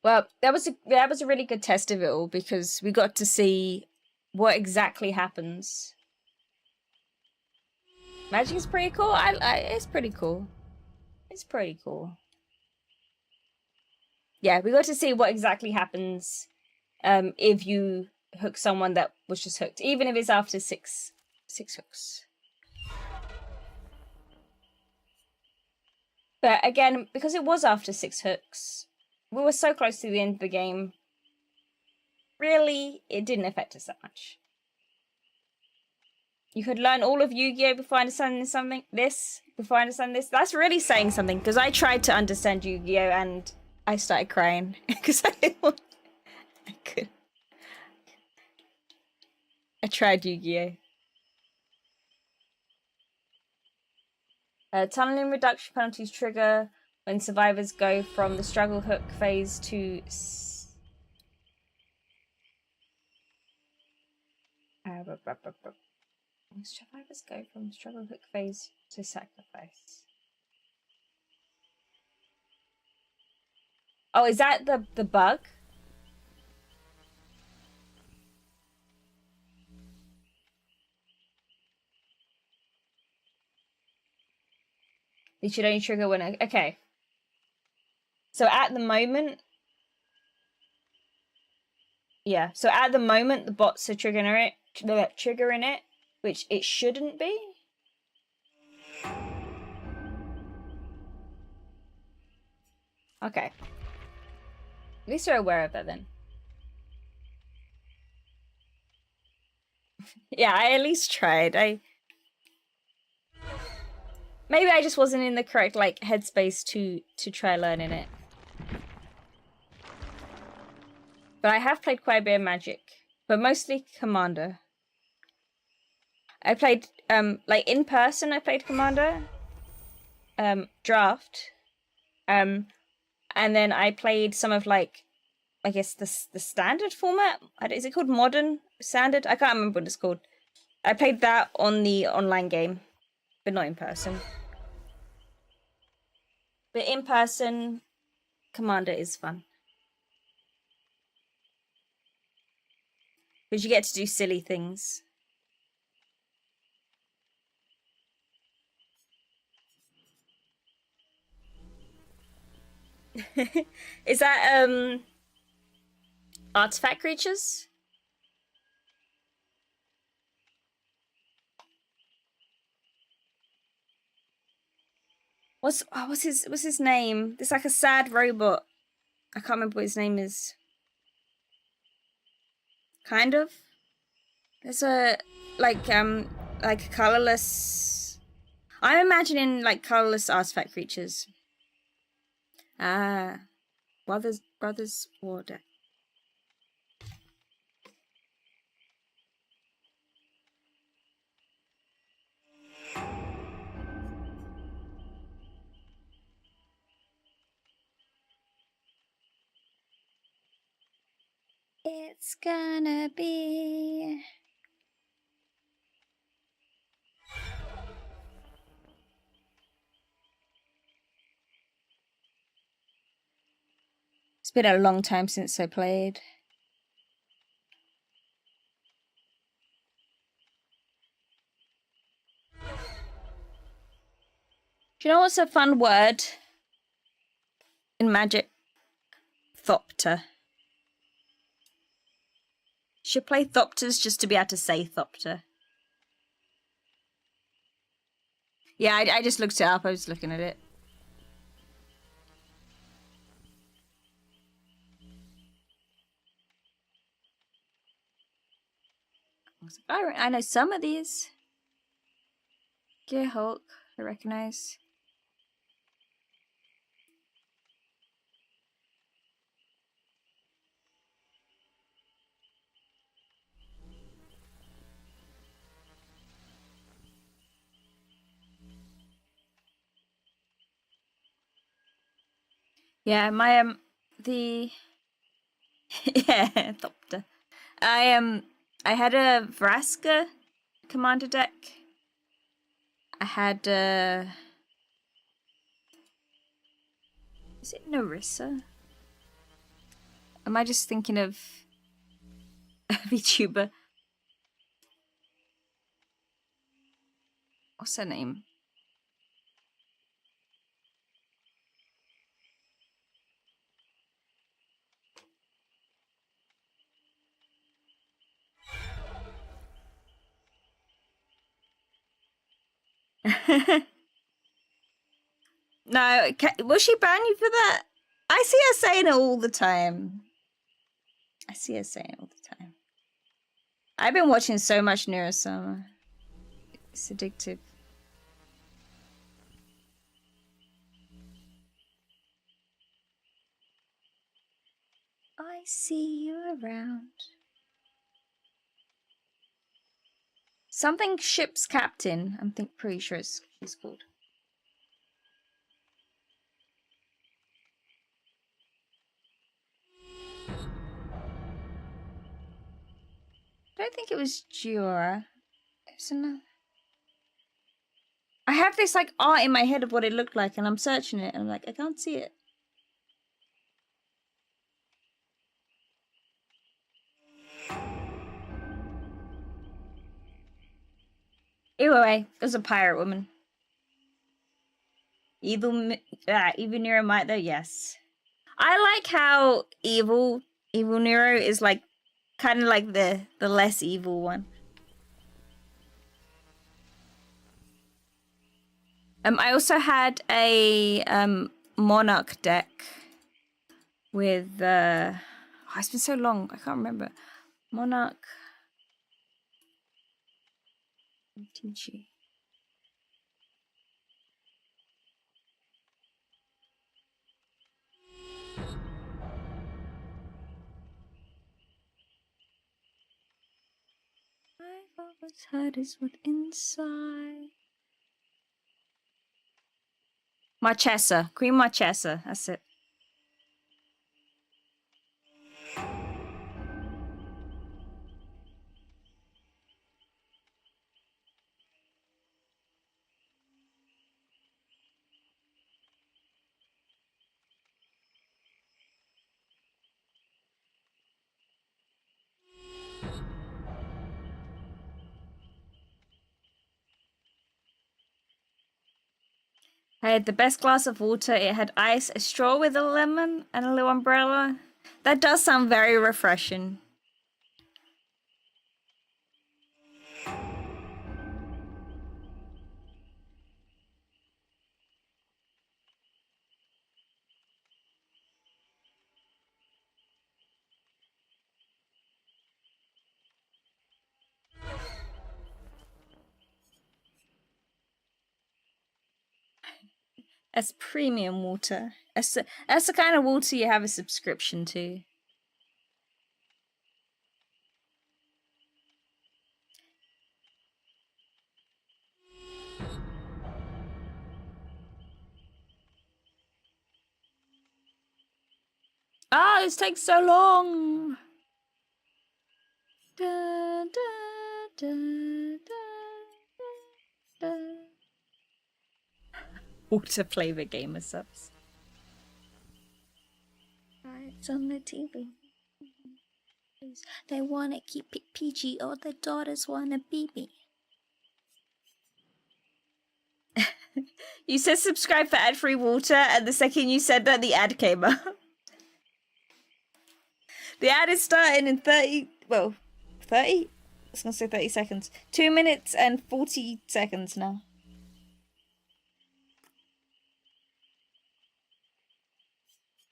Well, that was a really good test of it all because we got to see what exactly happens. Magic is pretty cool. It's pretty cool. It's pretty cool. Yeah, we got to see what exactly happens if you hook someone that was just hooked, even if it's after six hooks. But again, because it was after 6 hooks, we were so close to the end of the game. Really, it didn't affect us that much. You could learn all of Yu-Gi-Oh before understanding this. That's really saying something, because I tried to understand Yu-Gi-Oh and I started crying because I could. I tried Yu-Gi-Oh. Tunneling reduction penalties trigger when survivors go from the struggle hook phase to... survivors go from struggle hook phase to sacrifice. Oh, is that the bug? It should only trigger when... Okay. So at the moment... Yeah, so at the moment, the bots are triggering it, which it shouldn't be. Okay. At least they're aware of that then. Yeah, I at least tried. Maybe I just wasn't in the correct headspace to try learning it. But I have played quite a bit of Magic, but mostly Commander. I played in person. I played Commander, Draft, and then I played some of I guess the standard format. Is it called Modern Standard? I can't remember what it's called. I played that on the online game, but not in person. But in person, Commander is fun. Because you get to do silly things. Is that artifact creatures? What's his name? It's like a sad robot. I can't remember what his name is. Kind of. There's a colorless. I'm imagining colorless artifact creatures. Ah. Brothers War deck. It's gonna be... It's been a long time since I played. Do you know what's a fun word in Magic? Thopter. Should play Thopters just to be able to say Thopter. Yeah, I just looked it up. I was looking at it. I know some of these. Gear Hulk, I recognize. Yeah, my the yeah, Thopter. I had a Vraska commander deck. I had is it Narissa? Am I just thinking of a VTuber? What's her name? No, will she ban you for that? I see her saying it all the time. I see her saying it all the time. I've been watching so much Neurosummer. It's addictive. I see you around. Something ship's captain. I'm pretty sure she's called. I don't think it was Jura. It's another. I have this like art in my head of what it looked like, and I'm searching it, and I'm like, I can't see it. Either way, it was a pirate woman. Evil Nero might though, yes. I like how evil Nero is like kind of like the less evil one. I also had a Monarch deck with oh, it's been so long, I can't remember. Monarch TG. I've always heard is what inside. Marchesa, Queen Marchesa, that's it. I had the best glass of water. It had ice, a straw with a lemon, and a little umbrella. That does sound very refreshing. That's premium water. That's the kind of water you have a subscription to. Ah, this takes so long. Da, da, da, da, da. Water flavor gamer subs. It's on the TV. They want to keep it PG, or their daughters want a BB. You said subscribe for ad-free water, and the second you said that, the ad came up. The ad is starting in 30... Well, 30? I was going to say 30 seconds. 2 minutes and 40 seconds now.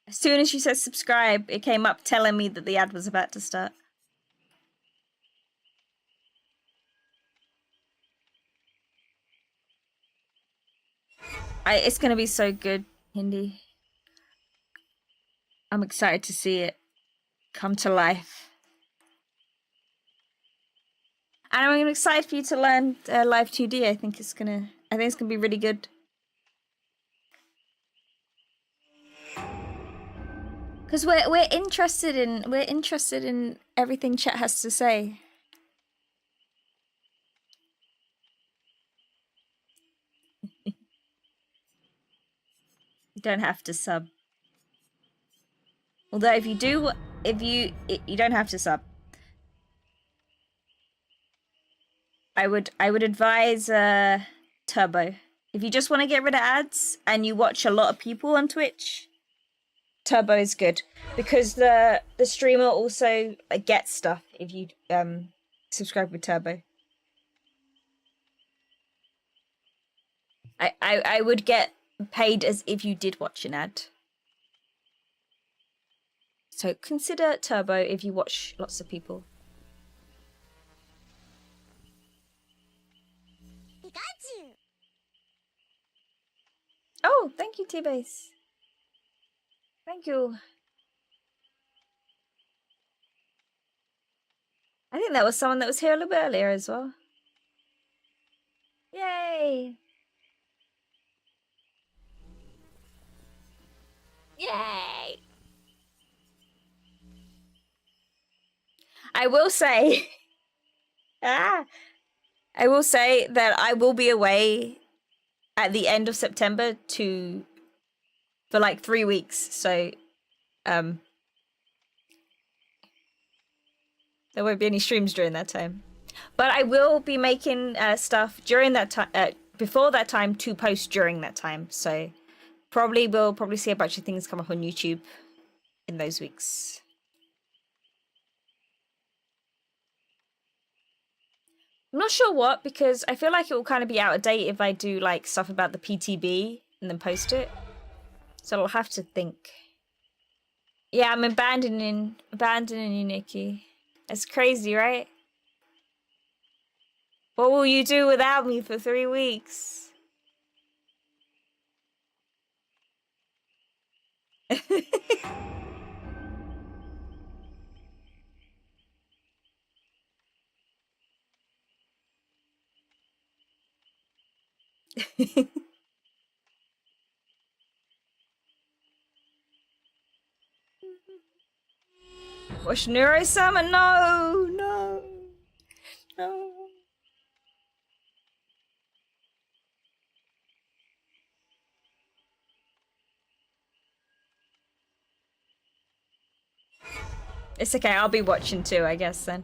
As soon as you said subscribe, it came up telling me that the ad was about to start. It's going to be so good, Hindi. I'm excited to see it come to life. And I'm excited for you to learn Live 2D. I think it's gonna be really good. Because we're interested in everything chat has to say. You don't have to sub. Although if you do, you don't have to sub. I would advise Turbo. If you just want to get rid of ads and you watch a lot of people on Twitch, Turbo is good because the streamer also gets stuff if you subscribe with Turbo. I would get paid as if you did watch an ad. So consider Turbo if you watch lots of people. Oh, thank you, T-Base. Thank you. I think that was someone that was here a little bit earlier as well. Yay! Yay! I will say... I will say that I will be away at the end of September for like 3 weeks. So, there won't be any streams during that time. But I will be making stuff during that time, before that time, to post during that time. So, we'll probably see a bunch of things come up on YouTube in those weeks. I'm not sure what, because I feel like it will kind of be out of date if I do like stuff about the PTB and then post it. So I'll have to think. Yeah, I'm abandoning you, Nikki. It's crazy, right? What will you do without me for 3 weeks? Watch Neuro Summer? No, no, no. It's okay, I'll be watching too, I guess, then.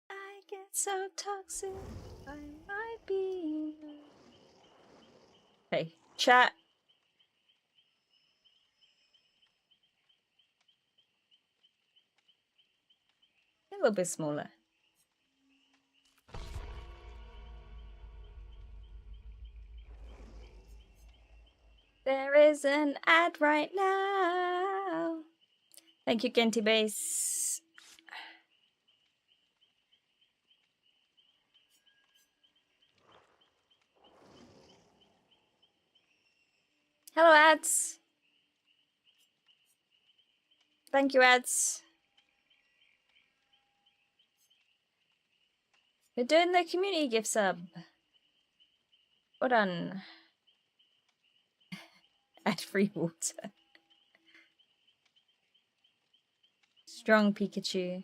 I get so toxic, I might be... Hey, chat. A little bit smaller. There is an ad right now. Thank you, Genti Base. Hello, ads. Thank you, ads. We're doing the community gift sub. Well done. Add free water. Strong Pikachu.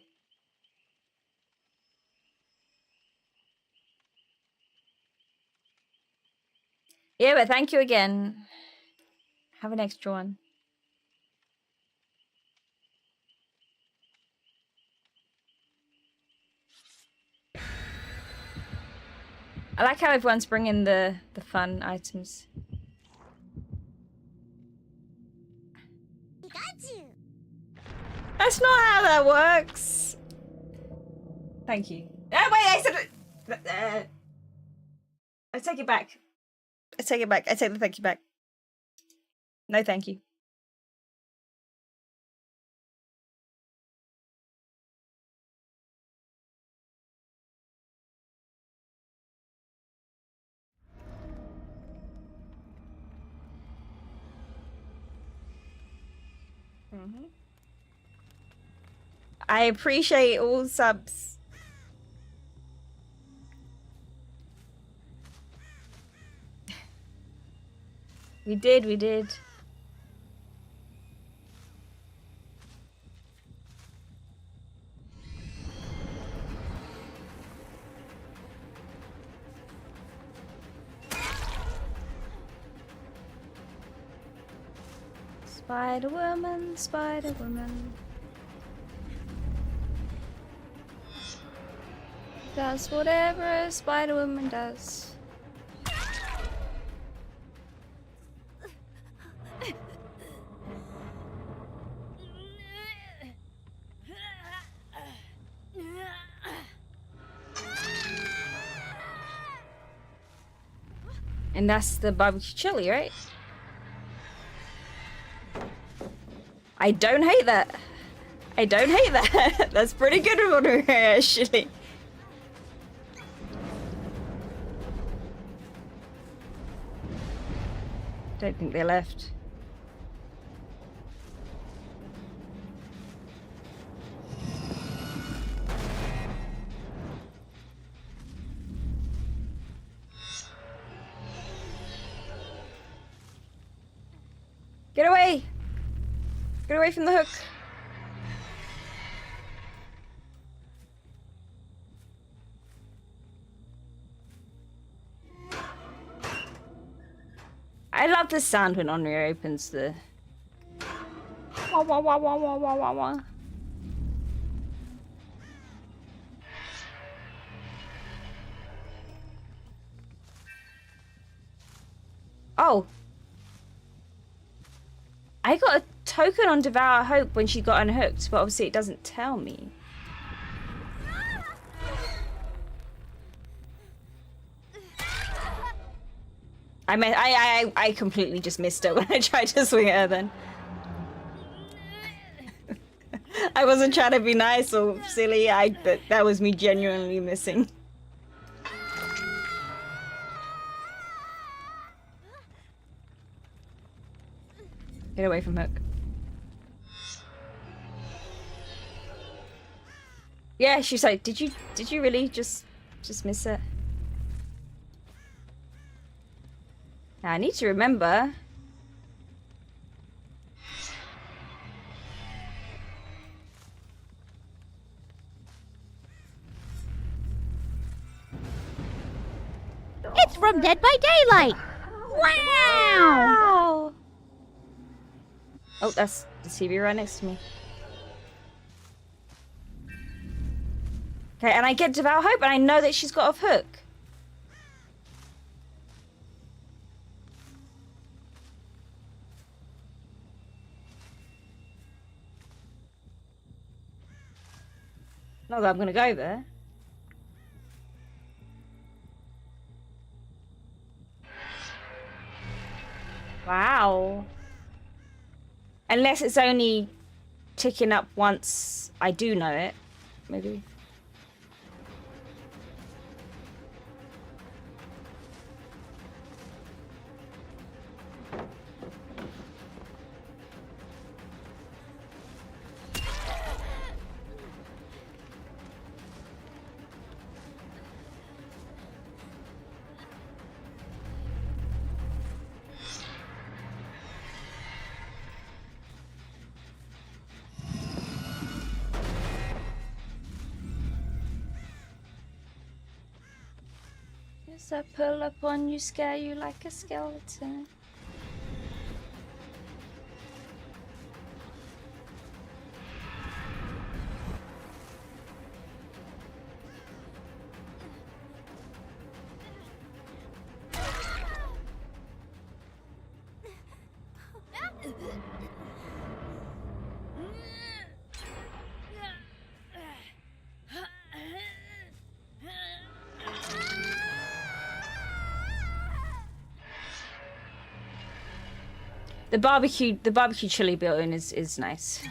Yeah, but thank you again. Have an extra one. I like how everyone's bringing the fun items. That's not how that works. Thank you. Oh, wait, I said it. I take it back. I take it back. I take the thank you back. No, thank you. I appreciate all subs. We did. Spider-Woman, Spider-Woman. Does whatever a Spider-Woman does. And that's the barbecue chili, right? I don't hate that. I don't hate that. That's pretty good of her, actually. Don't think they left. Get away! Get away from the hook. I love the sound when Onryo opens the... Wah, wah, wah, wah, wah, wah, wah, wah. Oh. I got a token on Devour Hope when she got unhooked, but obviously it doesn't tell me. I completely just missed it when I tried to swing at her then. I wasn't trying to be nice or silly. That was me genuinely missing. Get away from Hook. Yeah, she's like, did you really just miss it? Now I need to remember. It's from Dead by Daylight! Wow! Oh, that's the TV right next to me. Okay, and I get Devour Hope, and I know that she's got off Hook. Not that I'm gonna go there. Wow. Unless it's only ticking up once I do know it, maybe. As I pull up on you, scare you like a skeleton. The barbecue chili built-in is nice.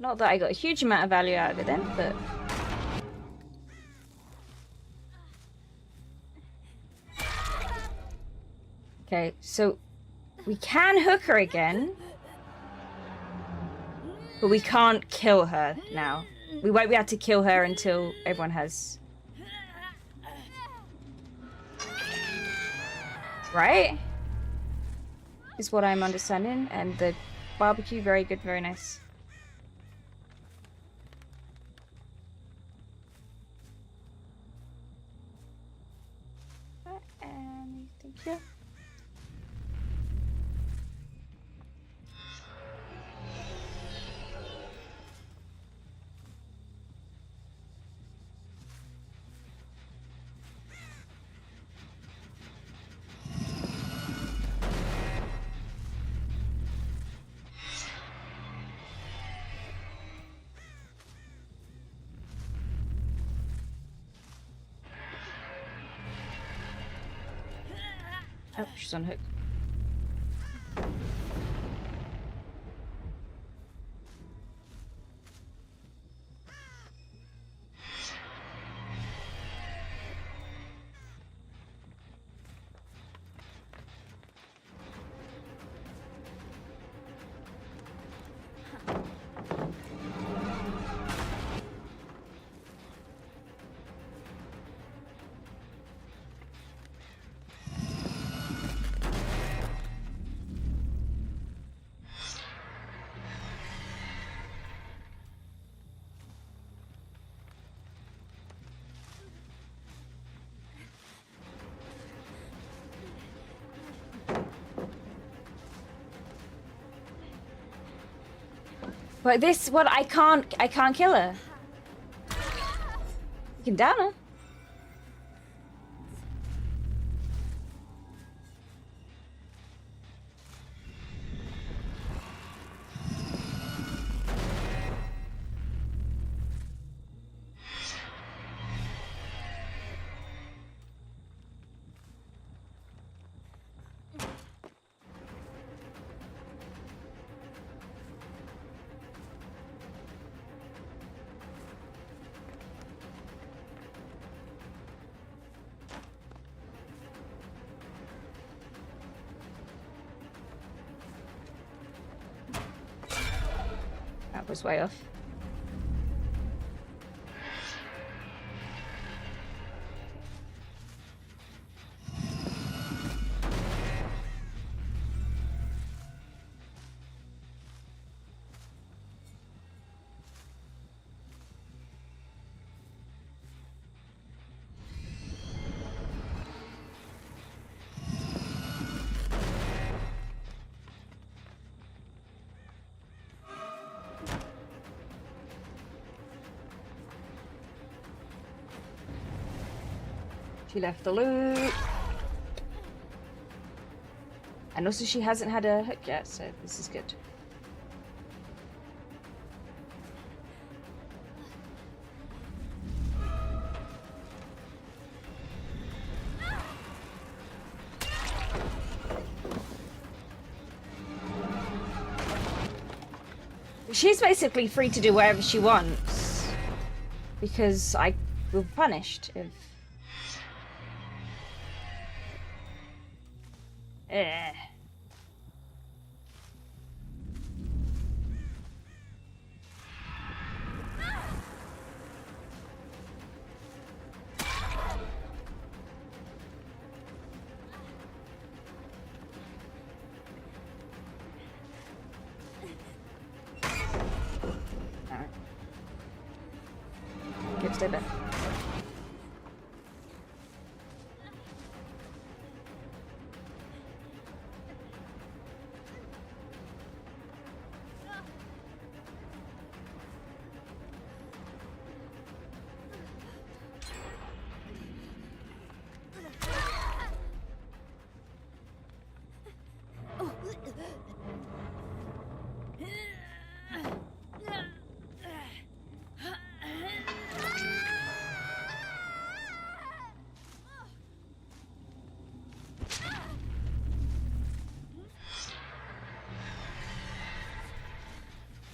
Not that I got a huge amount of value out of it then, but... Okay, so we can hook her again, but we can't kill her now. We won't be able to kill her until everyone has... Right? Is what I'm understanding. And the barbecue, very good, very nice. Anything here? Oh, she's on hook. But this, what, I can't kill her. You can down her. That was way off. She left the loop. And also she hasn't had a hook yet, so this is good. She's basically free to do whatever she wants. Because I will be punished if... Stay there.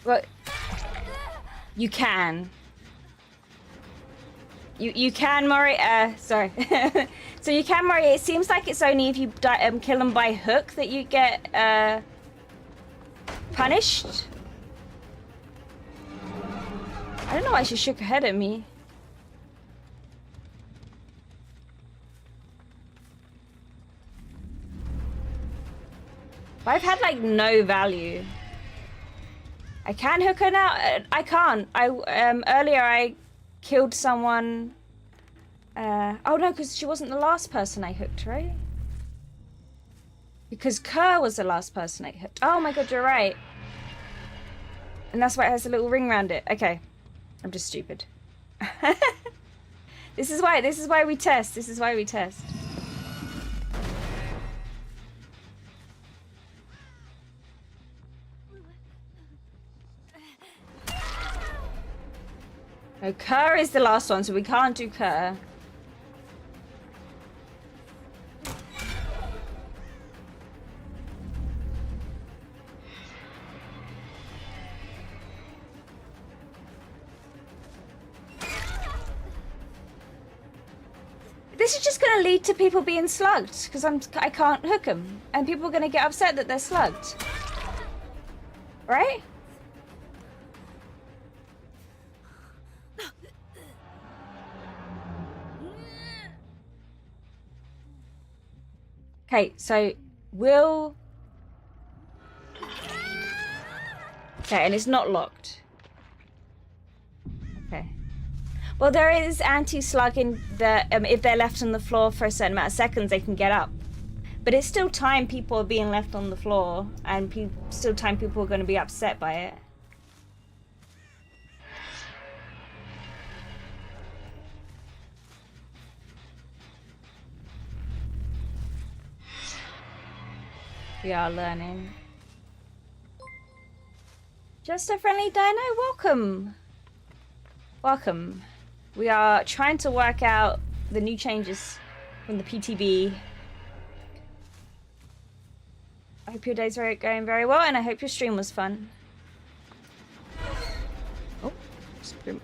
Well, you can. You can, Mori. Sorry. So you can, Mori. It seems like it's only if you kill them by hook that you get punished. I don't know why she shook her head at me. But I've had like no value. I can hook her now. I can't. Earlier I killed someone. Oh no, because she wasn't the last person I hooked, right? Because Kerr was the last person I hooked. Oh my god, you're right. And that's why it has a little ring around it. Okay, I'm just stupid. This is why we test. This is why we test. No, Kerr is the last one, so we can't do Kerr. This is just going to lead to people being slugged, because I can't hook them. And people are going to get upset that they're slugged. Right? Okay, so we'll... Okay, and it's not locked. Okay. Well, there is anti-slugging that if they're left on the floor for a certain amount of seconds, they can get up. But it's still time people are being left on the floor, and still time people are going to be upset by it. We are learning. Just a friendly dino, welcome. Welcome. We are trying to work out the new changes from the PTB. I hope your day's going very well, and I hope your stream was fun. Oh, sprint.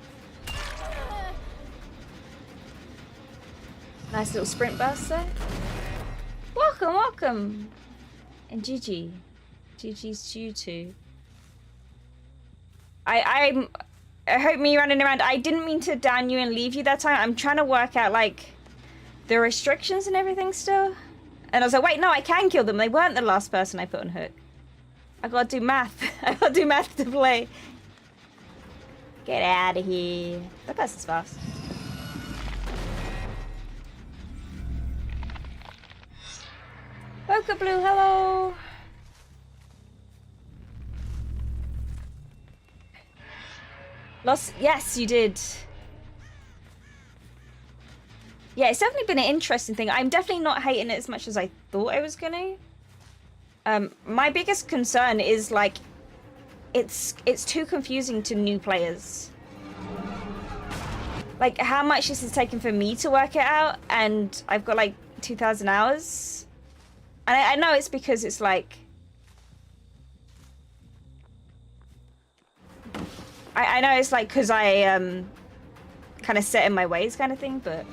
Nice little sprint burst there. Welcome, welcome. And GG. GG's to you too. I hope me running around. I didn't mean to down you and leave you that time. I'm trying to work out like the restrictions and everything still. And I was like, wait, no, I can kill them. They weren't the last person I put on hook. I gotta do math. I gotta do math to play. Get out of here. That person's fast. Poker Blue, hello. Lost, yes, you did. Yeah, it's definitely been an interesting thing. I'm definitely not hating it as much as I thought I was gonna. My biggest concern is like, it's too confusing to new players. Like how much this is taking for me to work it out, and I've got like 2,000 hours. And I know it's because it's like, I know it's like because I kind of set in my ways kind of thing, but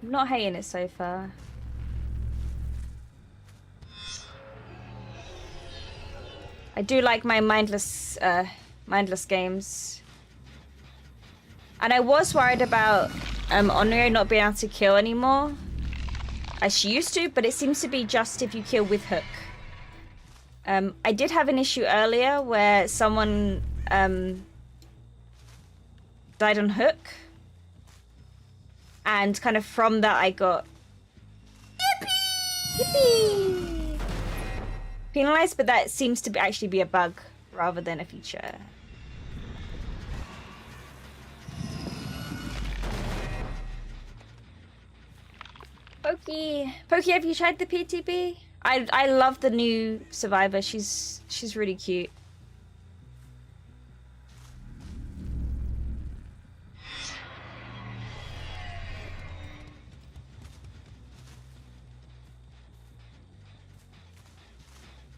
I'm not hating it so far. I do like my mindless games. And I was worried about Onryo not being able to kill anymore, as she used to, but it seems to be just if you kill with hook. I did have an issue earlier where someone died on hook. And kind of from that I got yippee! Penalized, but that seems to actually be a bug rather than a feature. Pokey, have you tried the PTB? I love the new survivor. She's really cute.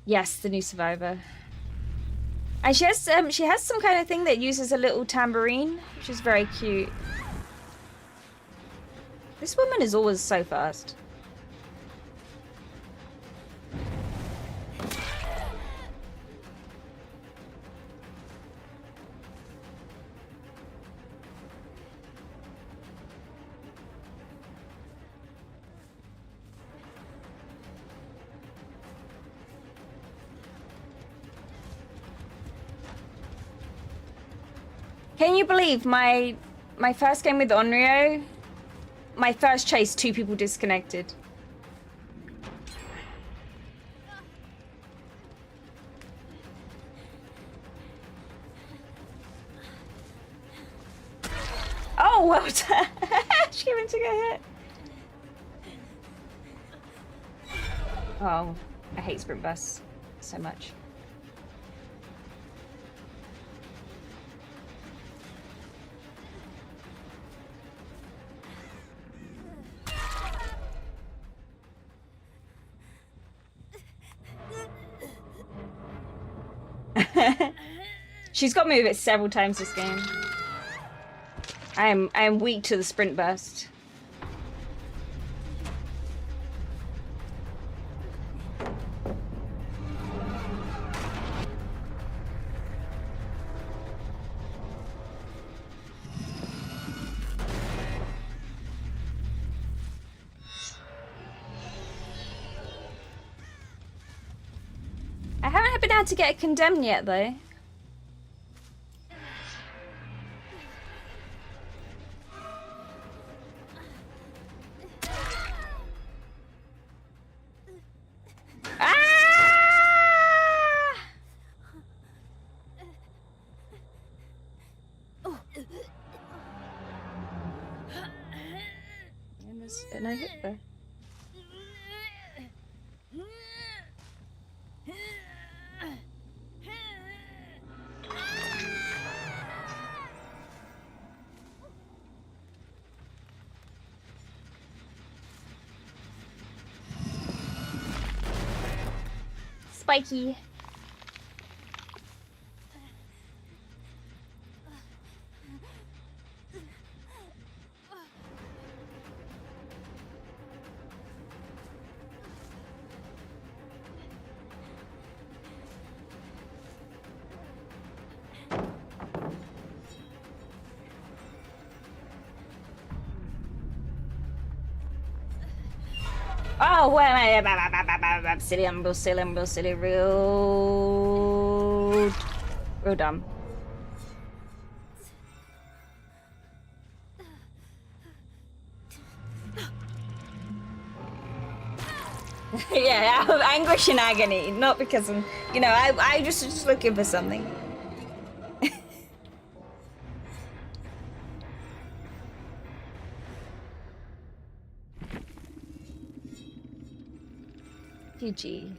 Yes, the new survivor. And she has some kind of thing that uses a little tambourine, which is very cute. This woman is always so fast. Can you believe my first game with Onryo? My first chase, 2 people disconnected. Oh, well done. She even took a hit. Oh, I hate sprint bus so much. She's got me with it several times this game. I am weak to the sprint burst. I haven't been able to get condemned yet, though. And I hit there. Spiky. Oh, well, I'm silly, I'm real silly, real dumb. Yeah, out of anguish and agony, not because I'm, you know, I just looking for something. GG.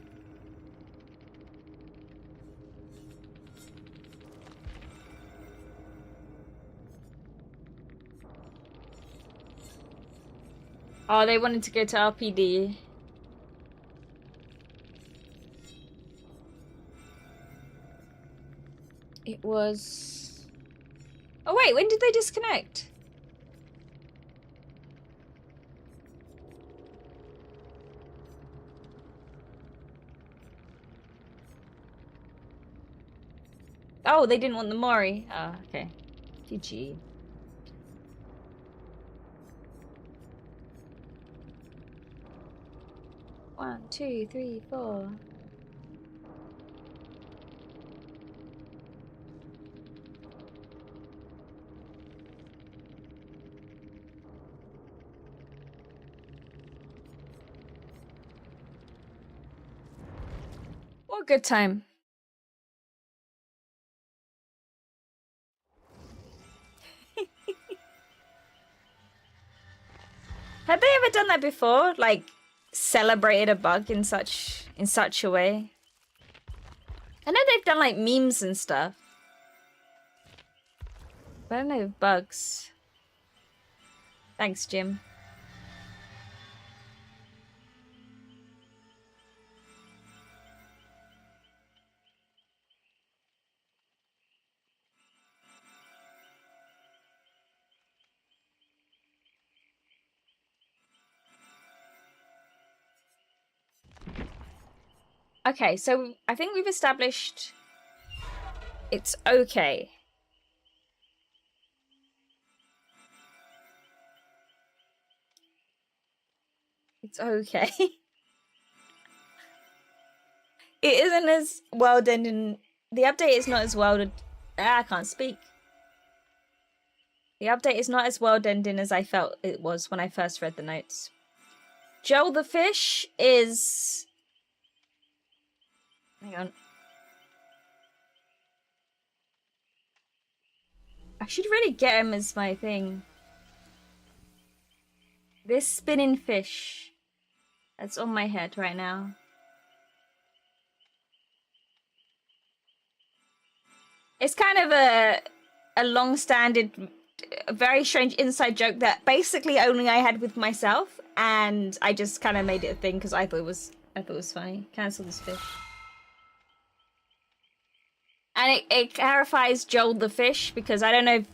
Oh, they wanted to go to RPD. It was... Oh wait, when did they disconnect? Oh, they didn't want the Mori. Oh, okay. GG. One, two, three, four. What a good time. Have they ever done that before? Like celebrated a bug in such a way? I know they've done like memes and stuff. But I don't know bugs. Thanks, Jim. Okay, so I think we've established it's okay. It's okay. It isn't as well done in the update is not as well done. I can't speak. The update is not as well done in as I felt it was when I first read the notes. Joel the fish is... Hang on. I should really get him as my thing. This spinning fish that's on my head right now. It's kind of a long-standing, very strange inside joke that basically only I had with myself, and I just kind of made it a thing because I thought it was funny. Cancel this fish. And it clarifies Joel the fish because I don't know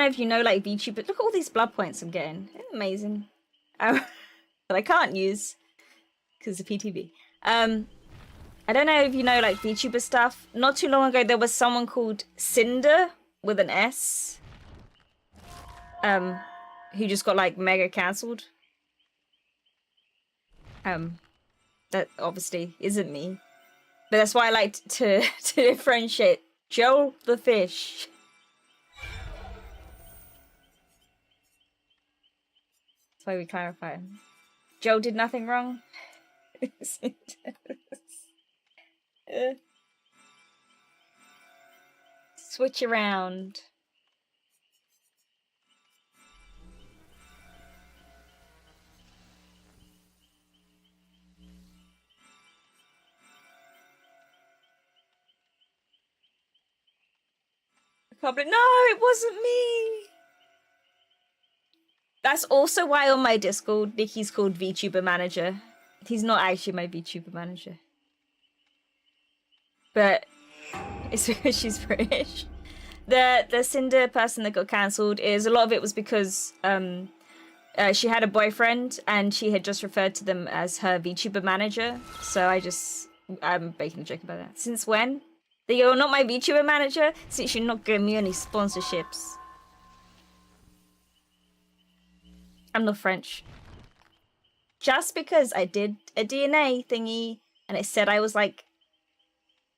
if you know like VTuber, but look at all these blood points I'm getting. They're amazing. That I can't use because of PTB. I don't know if you know like VTuber stuff. Not too long ago there was someone called Cinder with an S. Who just got like mega cancelled. That obviously isn't me. But that's why I like to differentiate Joel the fish. That's why we clarify. Joel did nothing wrong. Switch around. No, it wasn't me. That's also why on my Discord, Nikki's called VTuber Manager. He's not actually my VTuber Manager. But it's because she's British. The Cinder person that got cancelled is a lot of it was because she had a boyfriend and she had just referred to them as her VTuber Manager. So I'm making a joke about that. Since when? That you're not my VTuber Manager? Since you're not giving me any sponsorships. I'm not French. Just because I did a DNA thingy and it said I was like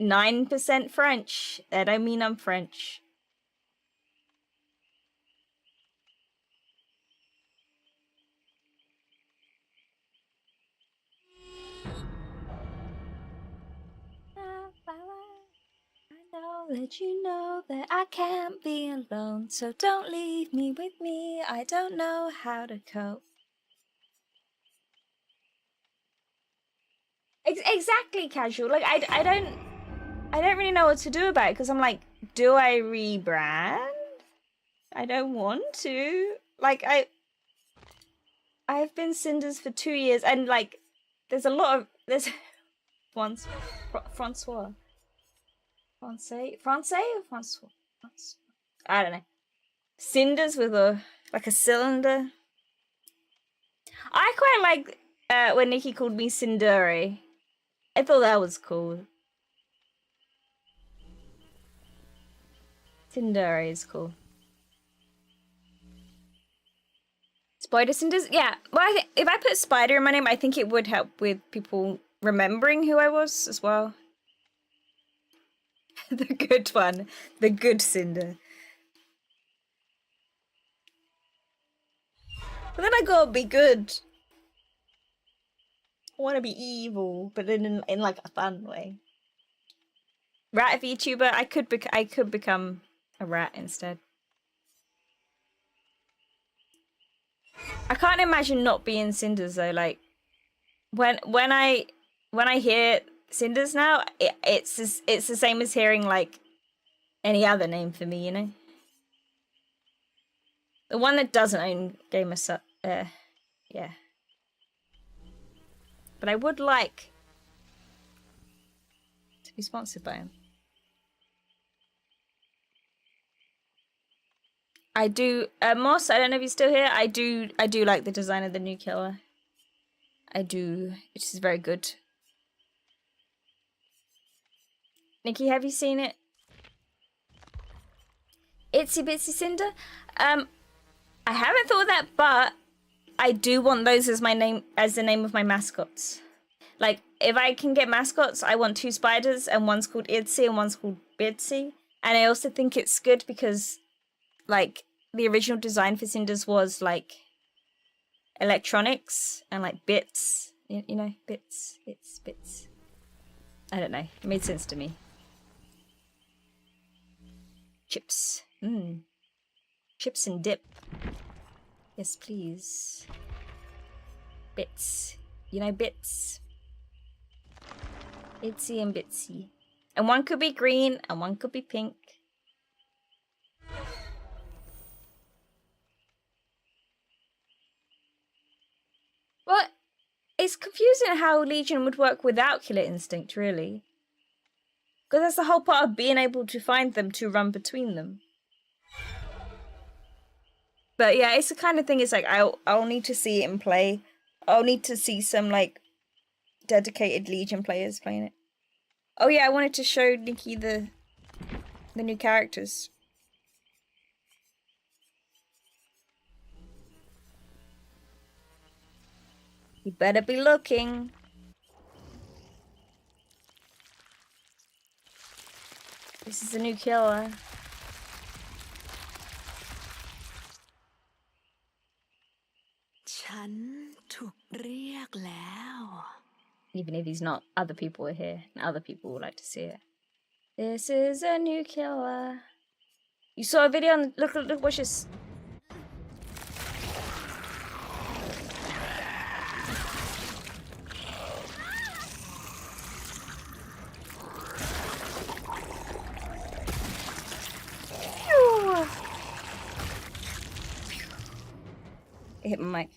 9% French, that don't mean I'm French. I know that you know that I can't be alone, so don't leave me with me. I don't know how to cope. Exactly, casual. Like I don't really know what to do about it because I'm like, do I rebrand? I don't want to. Like I've been Cinders for 2 years and like there's Francois. I don't know. Cinders with a cylinder. I quite like when Nikki called me Cindere. I thought that was cool. Cindere is cool. Spider Cinders? Yeah. Well, if I put Spider in my name, I think it would help with people remembering who I was as well. The good one. The good Cinder. But then I gotta be good. I wanna be evil, but in like a fun way. Rat VTuber. I could become a rat instead. I can't imagine not being Cinders though. Like when I hear Cinders now, it's the same as hearing like any other name for me, you know. The one that doesn't own Gamer yeah. But I would like to be sponsored by him. I do, Moss, I don't know if you're still here. I do like the design of the new killer. I do. It is very good. Nikki, have you seen it? Itsy Bitsy Cinder? I haven't thought of that, but I do want those as my name, as the name of my mascots. Like, if I can get mascots, I want 2 spiders, and one's called Itsy and one's called Bitsy. And I also think it's good because, like, the original design for Cinders was, like, electronics and, like, bits. You know, bits. I don't know. It made sense to me. Chips. Chips and dip. Yes, please. Bits. You know, bits. Itsy and Bitsy. And one could be green and one could be pink. Well, it's confusing how Legion would work without Killer Instinct, really. Because that's the whole part of being able to find them to run between them. But yeah, it's the kind of thing, it's like, I'll need to see it in play. I'll need to see some, like, dedicated Legion players playing it. Oh yeah, I wanted to show Nikki the new characters. You better be looking. This is the new killer. Even if he's not, other people are here, and other people would like to see it. This is a new killer. You saw a video on, look, watch this. It hit my mic.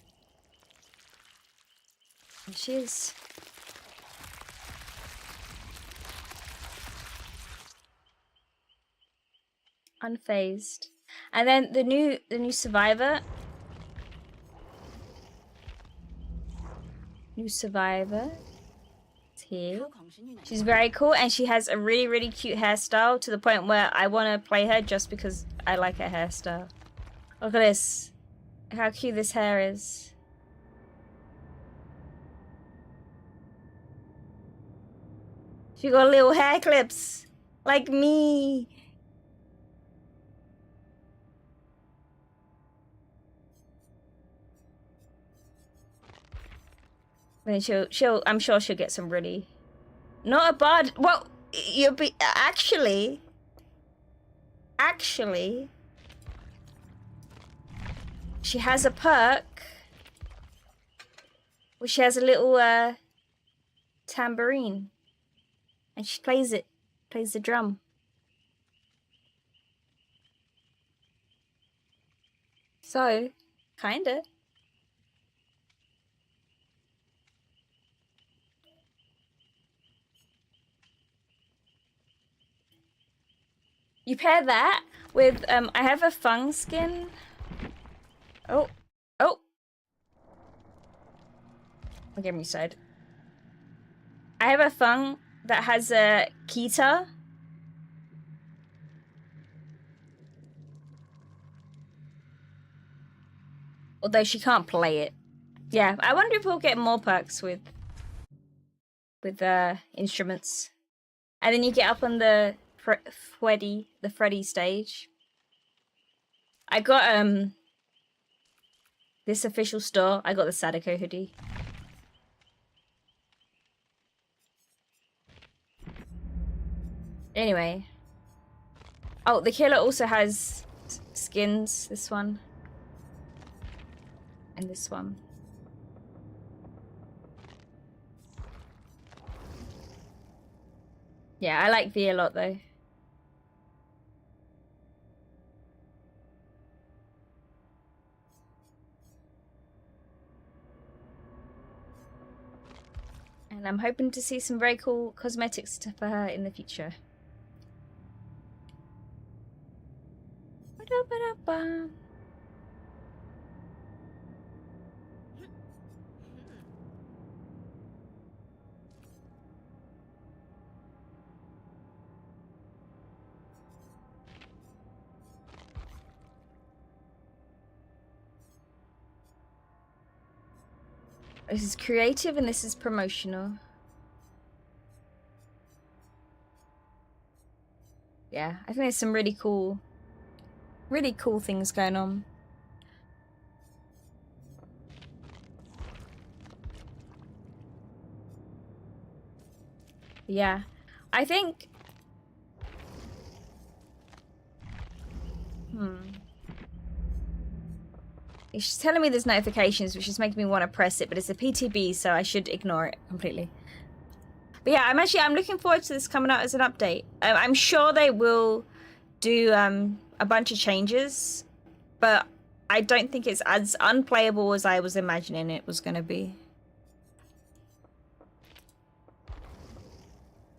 There she is. Unfazed. And then the new survivor. New survivor. It's here. She's very cool and she has a really, really cute hairstyle to the point where I want to play her just because I like her hairstyle. Look at this. How cute this hair is. She got little hair clips. Like me. And she'll I'm sure she'll get some really, not a bard. Well, you'll be actually, she has a perk where she has a little tambourine, and she plays the drum. So, kinda. You pair that with, I have a Fung skin. Oh. Okay, me side. I have a Fung that has a Kita. Although she can't play it. Yeah, I wonder if we'll get more perks with instruments. And then you get up on the Freddy stage. I got this official store. I got the Sadako hoodie. Anyway. Oh, the killer also has skins. This one. And this one. Yeah, I like V a lot though. And I'm hoping to see some very cool cosmetics for her in the future. Ba-da-ba-da-ba. This is creative and this is promotional. Yeah, I think there's some really cool things going on. Yeah, I think... She's telling me there's notifications, which is making me want to press it, but it's a PTB, so I should ignore it completely. But yeah, I'm looking forward to this coming out as an update. I'm sure they will do a bunch of changes, but I don't think it's as unplayable as I was imagining it was going to be.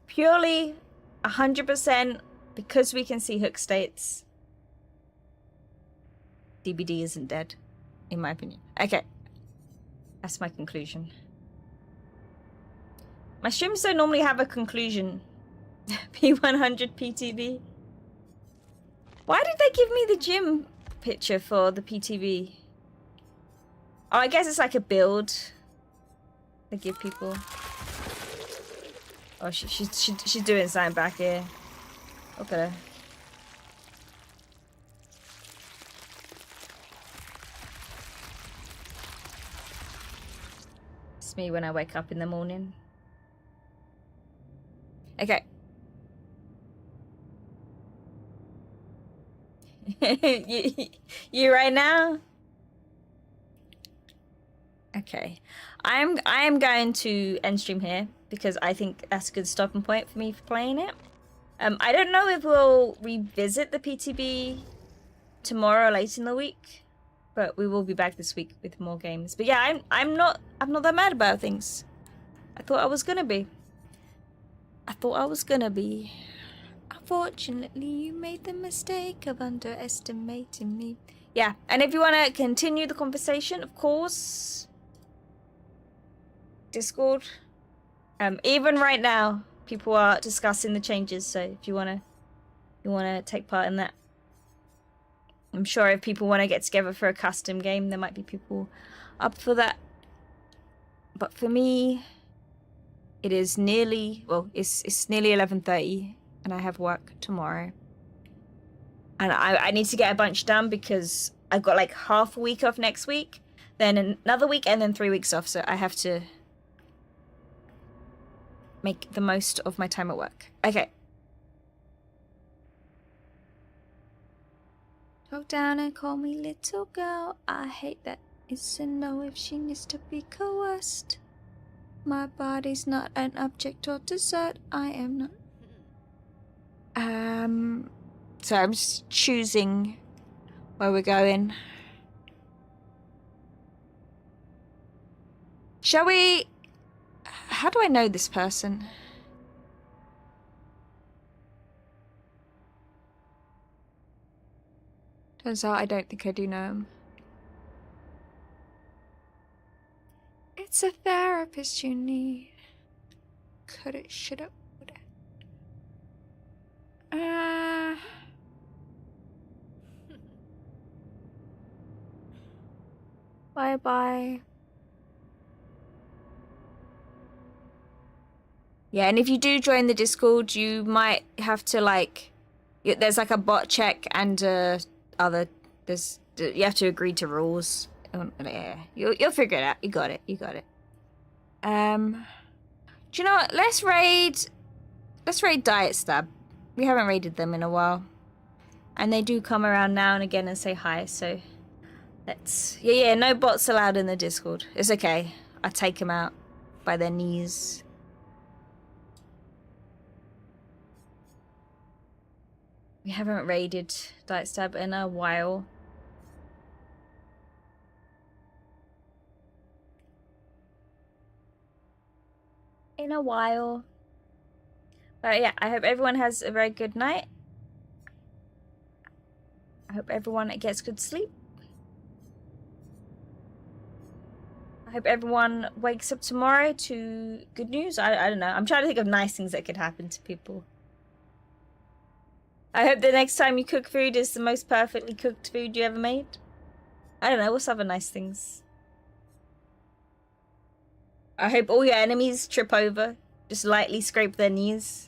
Purely 100% because we can see hook states. DBD isn't dead, in my opinion. Okay, that's my conclusion. My streams don't normally have a conclusion. P100 PTB. Why did they give me the gym picture for the PTB? Oh, I guess it's like a build they give people. Oh, she's doing something back here. Look at her. It's me when I wake up in the morning. Okay. you right now? Okay. I am going to end stream here because I think that's a good stopping point for me for playing it. I don't know if we'll revisit the PTB tomorrow or later in the week, but we will be back this week with more games. But yeah, I'm not that mad about things. I thought I was gonna be. Unfortunately, you made the mistake of underestimating me. Yeah, and if you want to continue the conversation, of course, Discord. Even right now, people are discussing the changes. So if you wanna take part in that, I'm sure if people want to get together for a custom game, there might be people up for that. But for me, it is nearly, well, it's nearly 11:30 and I have work tomorrow. And I need to get a bunch done because I've got like half a week off next week, then another week, and then 3 weeks off. So I have to make the most of my time at work. Okay. Talk down and call me little girl. I hate that. It's a no if she needs to be coerced. My body's not an object or dessert. I am not. So I'm just choosing where we're going. Shall we? How do I know this person? Turns out I don't think I do know him. It's a therapist you need. Could it, should it, would it? Bye-bye. Yeah, and if you do join the Discord, you might have to like, there's like a bot check and you have to agree to rules. Yeah, you'll figure it out. You got it. Do you know what? Let's raid Diet Stab. We haven't raided them in a while. And they do come around now and again and say hi, so let's... Yeah, no bots allowed in the Discord. It's okay. I take them out by their knees. We haven't raided Diet Stab in a while. But yeah, I hope everyone has a very good night. I hope everyone gets good sleep. I hope everyone wakes up tomorrow to good news. I don't know. I'm trying to think of nice things that could happen to people. I hope the next time you cook food is the most perfectly cooked food you ever made. I don't know. What's other nice things? I hope all your enemies trip over. Just lightly scrape their knees.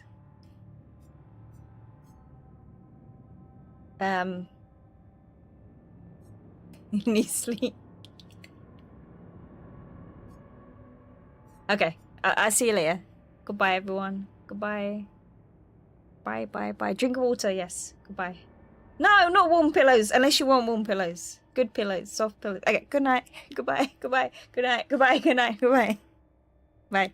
You need sleep. Okay. I'll see you later. Goodbye, everyone. Goodbye. Bye. Drink water, yes. Goodbye. No, not warm pillows. Unless you want warm pillows. Good pillows. Soft pillows. Okay, good night. Goodbye. Good night. Goodbye. Bye.